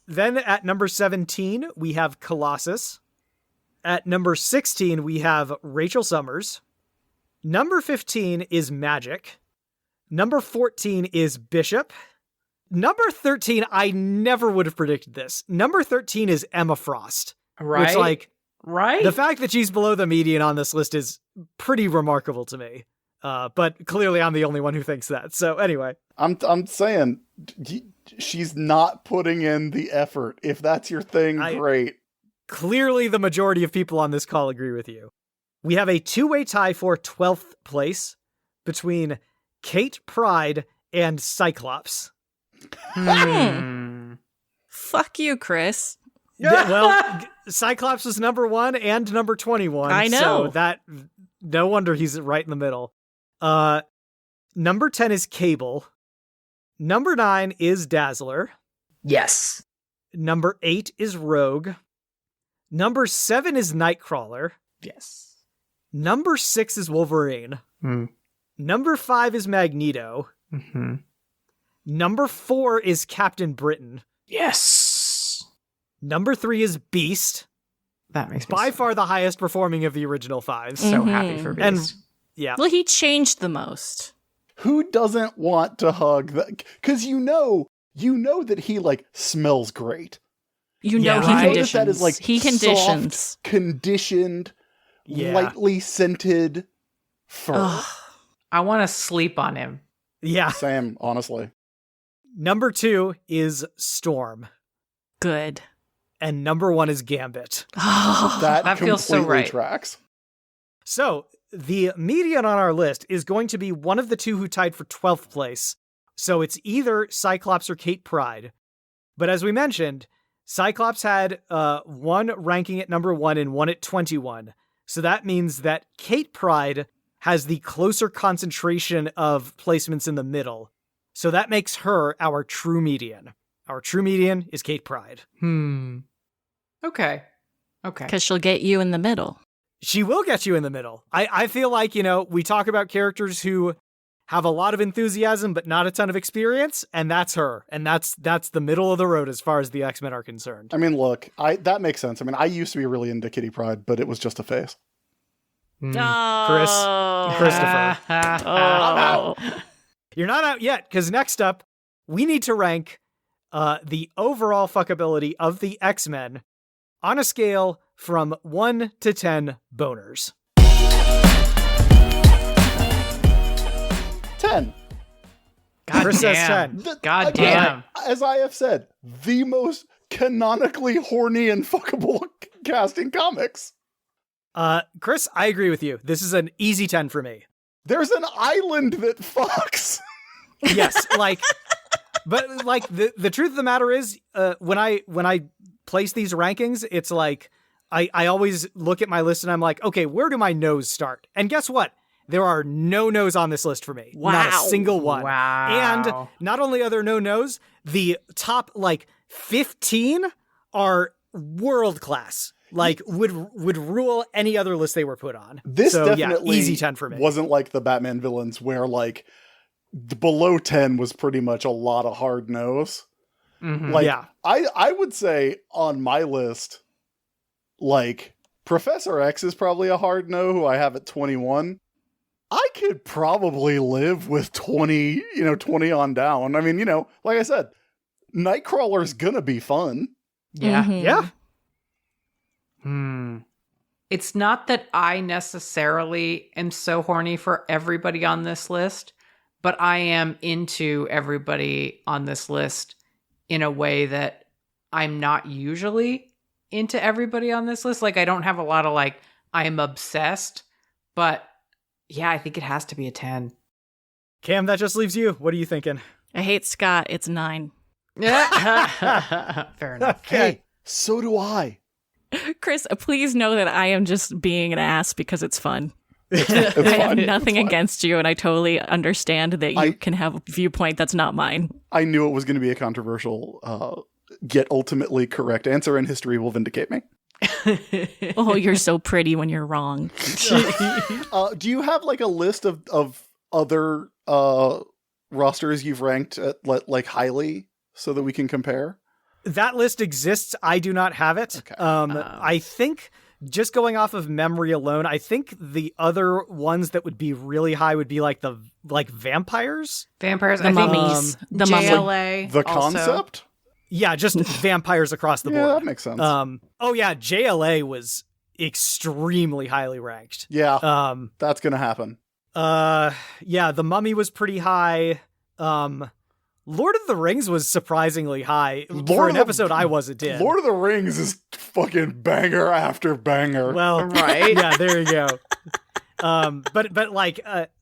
Then at number 17, we have Colossus. At number 16, we have Rachel Summers. Number 15 is Magic. Number 14 is Bishop. Number 13, I never would have predicted this. Number 13 is Emma Frost. Right? Which, like, right? the fact that she's below the median on this list is pretty remarkable to me. But clearly I'm the only one who thinks that. So anyway. I'm saying she's not putting in the effort. If that's your thing, great. Clearly the majority of people on this call agree with you. We have a two-way tie for 12th place between Kate Pryde and Cyclops. Fuck you, Chris. Yeah, well, Cyclops was number 1 and number 21. I know. So no wonder he's right in the middle. Number 10 is Cable. Number 9 is Dazzler. Yes. Number 8 is Rogue. Number 7 is Nightcrawler. Yes. Number 6 is Wolverine. Number 5 is Magneto. Number 4 is Captain Britain. Yes. Number 3 is Beast. That makes me by far the highest performing of the original 5. so happy for Beast. And yeah. Well, he changed the most. Who doesn't want to hug that? Because you know that he, like, smells great. You know he Right? conditions. That is, like, he conditions. soft, conditioned, lightly scented fur. I want to sleep on him. Yeah. Same, honestly. Number 2 is Storm. Good. And number 1 is Gambit. That feels so completely right. tracks. So, the median on our list is going to be one of the two who tied for 12th place. So it's either Cyclops or Kate Pryde. But as we mentioned, Cyclops had one ranking at number 1 and one at 21. So that means that Kate Pryde has the closer concentration of placements in the middle. So that makes her our true median. Our true median is Kate Pryde. Okay. Because she'll get you in the middle. She will get you in the middle. I feel like, we talk about characters who have a lot of enthusiasm but not a ton of experience, and that's her. And that's the middle of the road as far as the X-Men are concerned. I mean, look, that makes sense. I mean, I used to be really into Kitty Pryde, but it was just a phase. Christopher. Oh. You're not out yet, because next up, we need to rank the overall fuckability of the X-Men on a scale from 1 to 10 boners. 10. God Chris says damn. 10. God Again, damn. As I have said, the most canonically horny and fuckable cast in comics. Chris, I agree with you. This is an easy 10 for me. There's an island that fucks. Yes, but like the truth of the matter is, when I place these rankings, it's like I always look at my list and I'm like, okay, where do my no's start? And guess what? There are no no's on this list for me. Not a Wow. single one. Wow. And not only are there no no's, the top 15 are world class. Would rule any other list they were put on. This so, definitely easy 10 for me. wasn't like the Batman villains where the below 10 was pretty much a lot of hard no's. Mhm. Yeah. I would say on my list, Professor X is probably a hard no, who I have at 21. I could probably live with 20 on down. I mean, like I said, Nightcrawler's gonna be fun. Yeah. Mhm. Yeah. It's not that I necessarily am so horny for everybody on this list, but I am into everybody on this list in a way that I'm not usually into everybody on this list. I don't have a lot of I'm obsessed, but yeah, I think it has to be a 10. Cam, that just leaves you. What are you thinking? I hate Scott. It's 9. Fair enough. Hey, so do I. Chris, please know that I am just being an ass because it's fun. It's I have fine. nothing It's fine. against you, and I totally understand that you can have a viewpoint that's not mine. I knew it was going to be a controversial, yet ultimately correct answer, and history will vindicate me. Oh, you're so pretty when you're wrong. Do you have a list of other rosters you've ranked at highly so that we can compare? That list exists. I do not have it. Okay. I think, just going off of memory alone, I think the other ones that would be really high would be the vampires. Vampires, The I think mummies. The mummies. JLA. The also. concept? Yeah, just vampires across the Yeah, board. that makes sense. Oh yeah, JLA was extremely highly ranked. Yeah, that's going to happen. Yeah, the Mummy was pretty high. Lord of the Rings was surprisingly high for an episode I wasn't in. Lord of the Rings is fucking banger after banger. Well, Right. Yeah, there you go.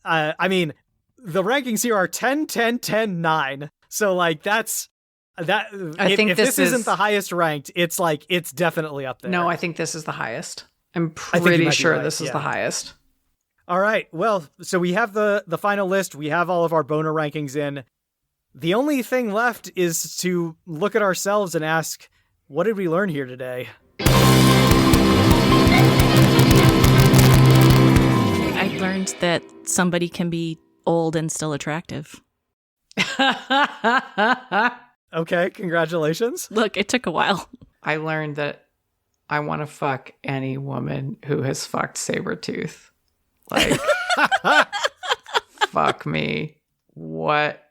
I mean, the rankings here are 10, 10, 10, 9. So that's that. I think if this isn't is the highest ranked, it's it's definitely up there. No, I think this is the highest. I'm think you pretty might be sure right, this is yeah. the highest. All right. Well, so we have the final list. We have all of our boner rankings in. The only thing left is to look at ourselves and ask, what did we learn here today? I learned that somebody can be old and still attractive. Okay, congratulations. Look, it took a while. I learned that I want to fuck any woman who has fucked Sabretooth. Fuck me. What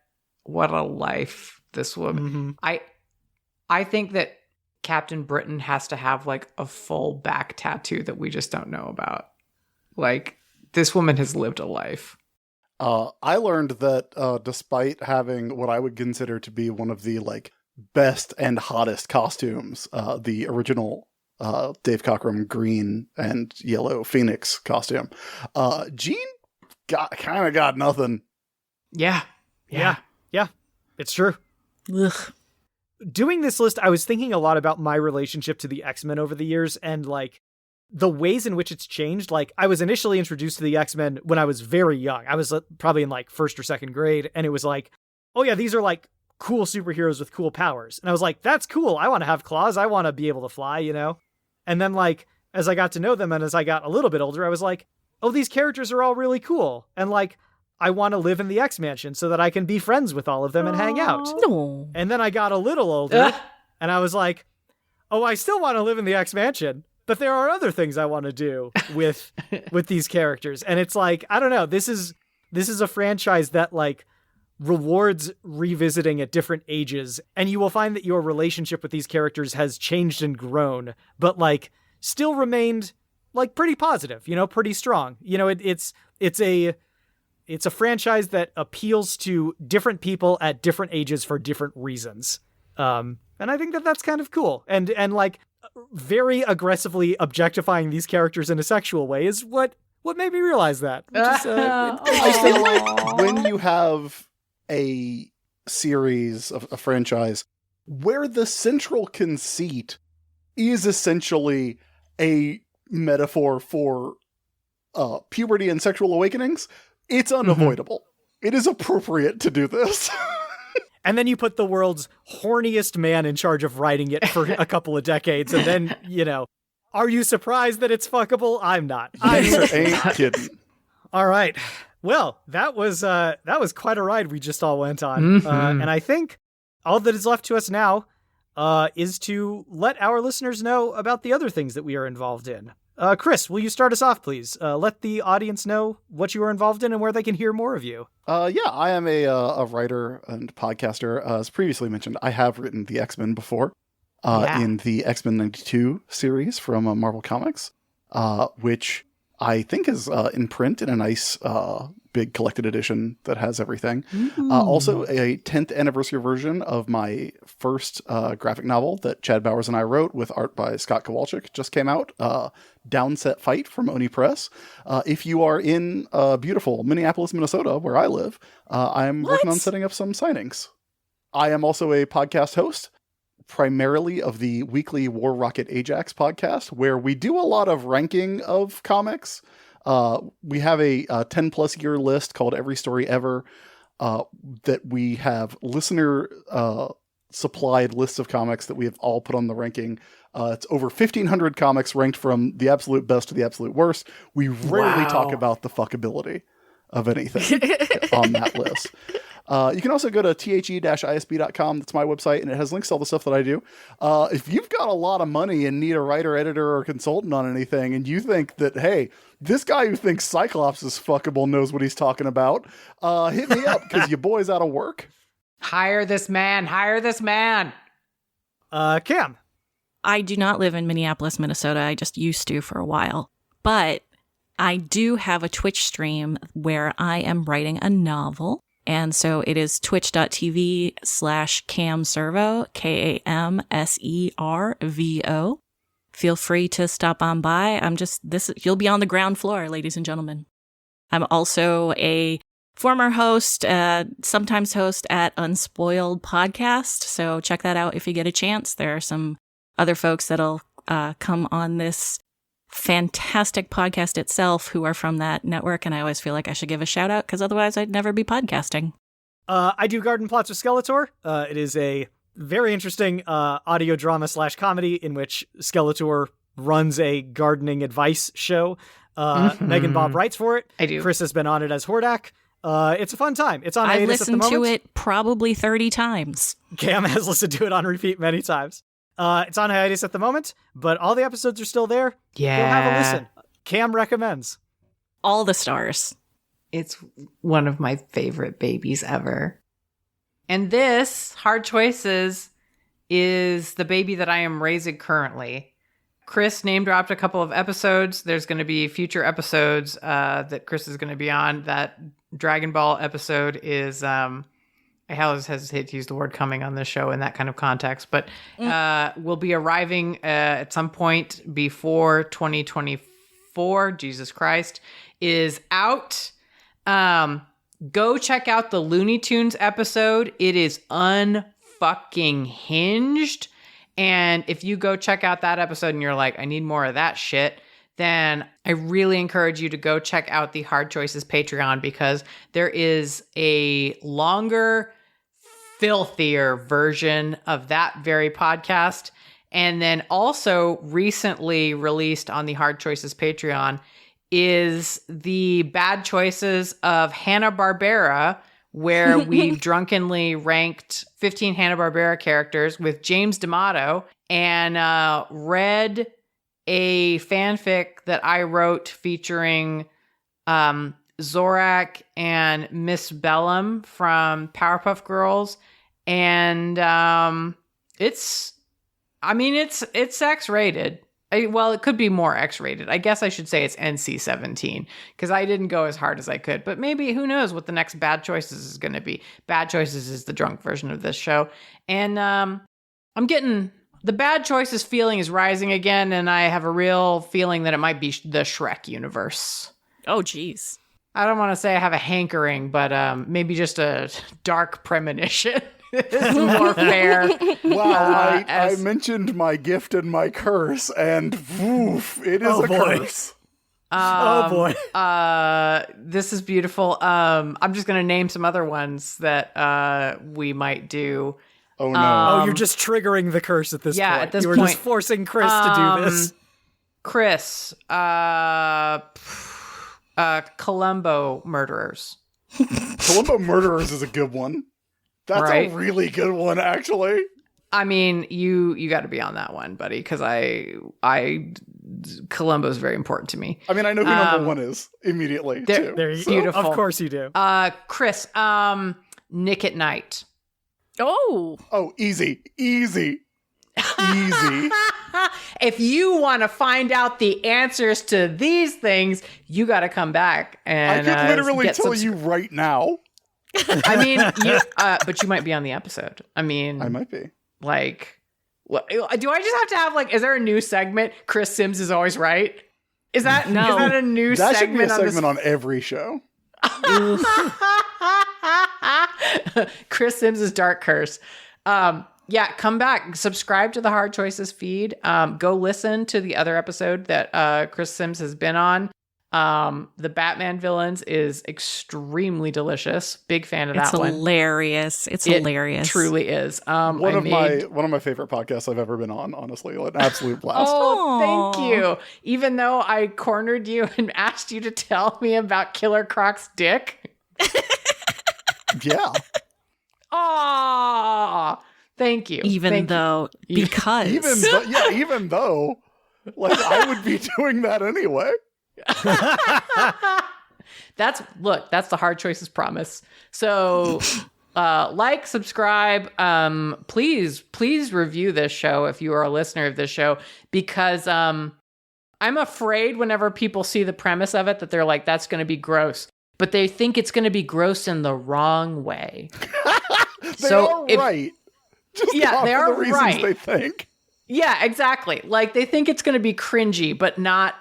a life this woman. Mm-hmm. I think that Captain Britain has to have a full back tattoo that we just don't know about. This woman has lived a life. I learned that despite having what I would consider to be one of the best and hottest costumes, the original Dave Cockrum green and yellow Phoenix costume, Jean kind of got nothing. Yeah. Yeah. It's true. Ugh. Doing this list, I was thinking a lot about my relationship to the X-Men over the years and the ways in which it's changed. I was initially introduced to the X-Men when I was very young. I was probably in first or second grade, and it was oh yeah, these are cool superheroes with cool powers. And I was that's cool. I want to have claws. I want to be able to fly, And then as I got to know them and as I got a little bit older, I was oh, these characters are all really cool. And I want to live in the X-Mansion so that I can be friends with all of them and hang out. No. And then I got a little older and I was oh, I still want to live in the X-Mansion, but there are other things I want to do with these characters. And it's I don't know, this is a franchise that rewards revisiting at different ages, and you will find that your relationship with these characters has changed and grown, but still remained pretty positive, pretty strong. it's a franchise that appeals to different people at different ages for different reasons. And I think that that's kind of cool. And like very aggressively objectifying these characters in a sexual way is what made me realize that. Which is, I think when you have a series of a franchise where the central conceit is essentially a metaphor for puberty and sexual awakenings, it's unavoidable. It is appropriate to do this. And then you put the world's horniest man in charge of writing it for a couple of decades, and then, are you surprised that it's fuckable? I'm not. I ain't kidding. All right. Well, that was quite a ride we just all went on. And I think all that is left to us now is to let our listeners know about the other things that we are involved in. Chris, will you start us off, please? Let the audience know what you are involved in and where they can hear more of you. Yeah, I am a writer and podcaster. As previously mentioned, I have written the X-Men before in the X-Men 92 series from Marvel Comics, which I think is in print in a nice big collected edition that has everything. Also, a 10th anniversary version of my first graphic novel that Chad Bowers and I wrote with art by Scott Kowalczyk just came out. Downset Fight from Oni Press. If you are in beautiful Minneapolis, Minnesota, where I live, I'm working on setting up some signings. I am also a podcast host, primarily of the weekly War Rocket Ajax podcast, where we do a lot of ranking of comics. We have a 10 plus year list called Every Story Ever, that we have listener supplied lists of comics that we have all put on the ranking. It's over 1,500 comics ranked from the absolute best to the absolute worst. We rarely talk about the fuckability of anything on that list. You can also go to the-isb.com. That's my website, and it has links to all the stuff that I do. If you've got a lot of money and need a writer, editor, or consultant on anything, and you think that, hey, this guy who thinks Cyclops is fuckable knows what he's talking about, hit me up, because your boy's out of work. Hire this man. Cam. I do not live in Minneapolis, Minnesota. I just used to for a while. But I do have a Twitch stream where I am writing a novel. And so it is twitch.tv/Kam Servo, KAMSERVO. Feel free to stop on by. You'll be on the ground floor, ladies and gentlemen. I'm also a former host, sometimes host at Unspoiled Podcast. So check that out if you get a chance. There are some other folks that'll come on this fantastic podcast itself who are from that network, and I always feel like I should give a shout out because otherwise I'd never be podcasting. I do Garden Plots with Skeletor. It is a very interesting audio drama / comedy in which Skeletor runs a gardening advice show. MeganBob writes for it. I do. Chris has been on it as Hordak. It's a fun time. It's on hiatus at the moment. I've listened to it probably 30 times. Cam has listened to it on repeat many times. It's on hiatus at the moment, but all the episodes are still there. Yeah. Go have a listen. Cam recommends. All the stars. It's one of my favorite babies ever. And this, Hard Choices, is the baby that I am raising currently. Chris name dropped a couple of episodes. There's going to be future episodes that Chris is going to be on. That Dragon Ball episode is... I always hesitate to use the word coming on this show in that kind of context, but we'll be arriving at some point before 2024, Jesus Christ, is out. Go check out the Looney Tunes episode. It is unfucking hinged. And if you go check out that episode and you're like, I need more of that shit, then I really encourage you to go check out the Hard Choices Patreon, because there is a longer, filthier version of that very podcast. And then also recently released on the Hard Choices Patreon is the Bad Choices of Hanna-Barbera, where we drunkenly ranked 15 Hanna-Barbera characters with James D'Amato, and read a fanfic that I wrote featuring Zorak and Miss Bellum from Powerpuff Girls. And it's X-rated. Well, it could be more X-rated. I guess I should say it's NC-17 because I didn't go as hard as I could. But maybe, who knows what the next Bad Choices is going to be. Bad Choices is the drunk version of this show. And I'm getting... The Bad Choices feeling is rising again, and I have a real feeling that it might be the Shrek universe. Oh, geez. I don't want to say I have a hankering, but maybe just a dark premonition. It's more fair. Wow, I mentioned my gift and my curse, and woof, it is curse. Oh boy. This is beautiful. I'm just going to name some other ones that we might do. Oh no. You're just triggering the curse at this point. Yeah, at this you were point. just forcing Chris to do this. Chris, Columbo Murderers. Columbo Murderers is a good one. That's Right. a really good one, actually. I mean, you got to be on that one, buddy, because Columbo's very important to me. I mean, I know who number one is immediately, too. There you Beautiful. Of course you do. Chris, Nick at Night. Oh. Oh, easy. If you want to find out the answers to these things, you got to come back. And I could literally tell you right now. I mean, but you might be on the episode. I mean, I might be. Like, what, do I just have to have, like, is there a new segment? Chris Sims is always right. Is that a new That should be a segment? segment on every show. Chris Sims' Dark Curse. Yeah, come back. Subscribe to the Hard Choices feed. Go listen to the other episode that Chris Sims has been on. The Batman Villains is extremely delicious. Big fan of that one. It's hilarious. It's hilarious. It truly is. One of my favorite podcasts I've ever been on, honestly. An absolute blast. Oh, thank you. Even though I cornered you and asked you to tell me about Killer Croc's dick. Yeah. Aw. Thank you. Even though, like, I would be doing that anyway. That's the Hard Choices promise. So like, subscribe, please review this show if you are a listener of this show, because I'm afraid whenever people see the premise of it that they're like, that's going to be gross, but they think it's going to be gross in the wrong way. They are right. Just they are for the reasons right. they think. Yeah, exactly. Like, they think it's going to be cringy, but not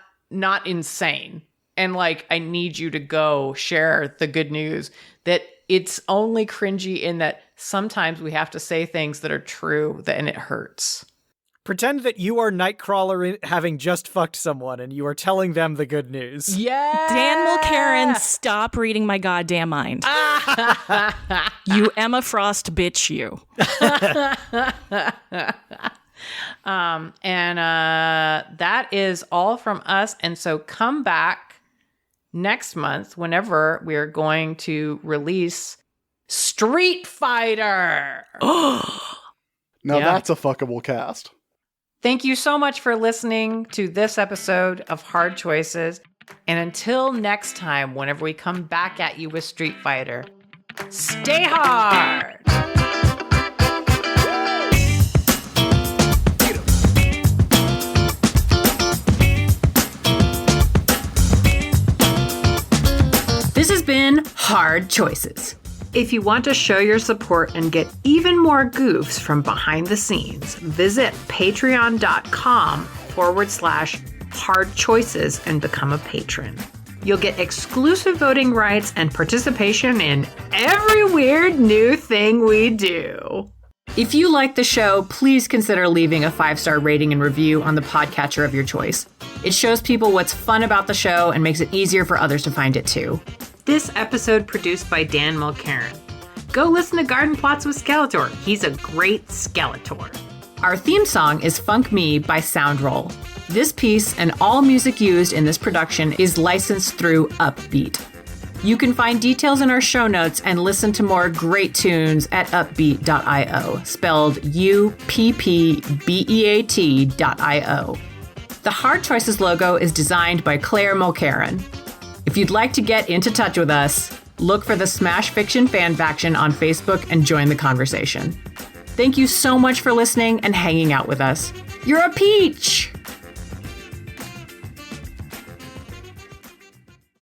insane. And, like, I need you to go share the good news that it's only cringy in that sometimes we have to say things that are true and it hurts. Pretend that you are Nightcrawler having just fucked someone and you are telling them the good news. Yeah. Dan Mulcairn, stop reading my goddamn mind. You Emma Frost bitch, you. That is all from us. And so come back next month whenever we're going to release Street Fighter. That's a fuckable cast. Thank you so much for listening to this episode of Hard Choices. And until next time, whenever we come back at you with Street Fighter, stay hard! This has been Hard Choices. If you want to show your support and get even more goofs from behind the scenes, visit patreon.com/hard choices and become a patron. You'll get exclusive voting rights and participation in every weird new thing we do. If you like the show, please consider leaving a 5-star rating and review on the podcatcher of your choice. It shows people what's fun about the show and makes it easier for others to find it too. This episode produced by Dan Mulcairn. Go listen to Garden Plots with Skeletor. He's a great Skeletor. Our theme song is Funk Me by Soundroll. This piece and all music used in this production is licensed through Upbeat. You can find details in our show notes and listen to more great tunes at upbeat.io, spelled UPPBEAT.io. The Hard Choices logo is designed by Claire Mulcairn. If you'd like to get into touch with us, look for the Smash Fiction Fan Faction on Facebook and join the conversation. Thank you so much for listening and hanging out with us. You're a peach!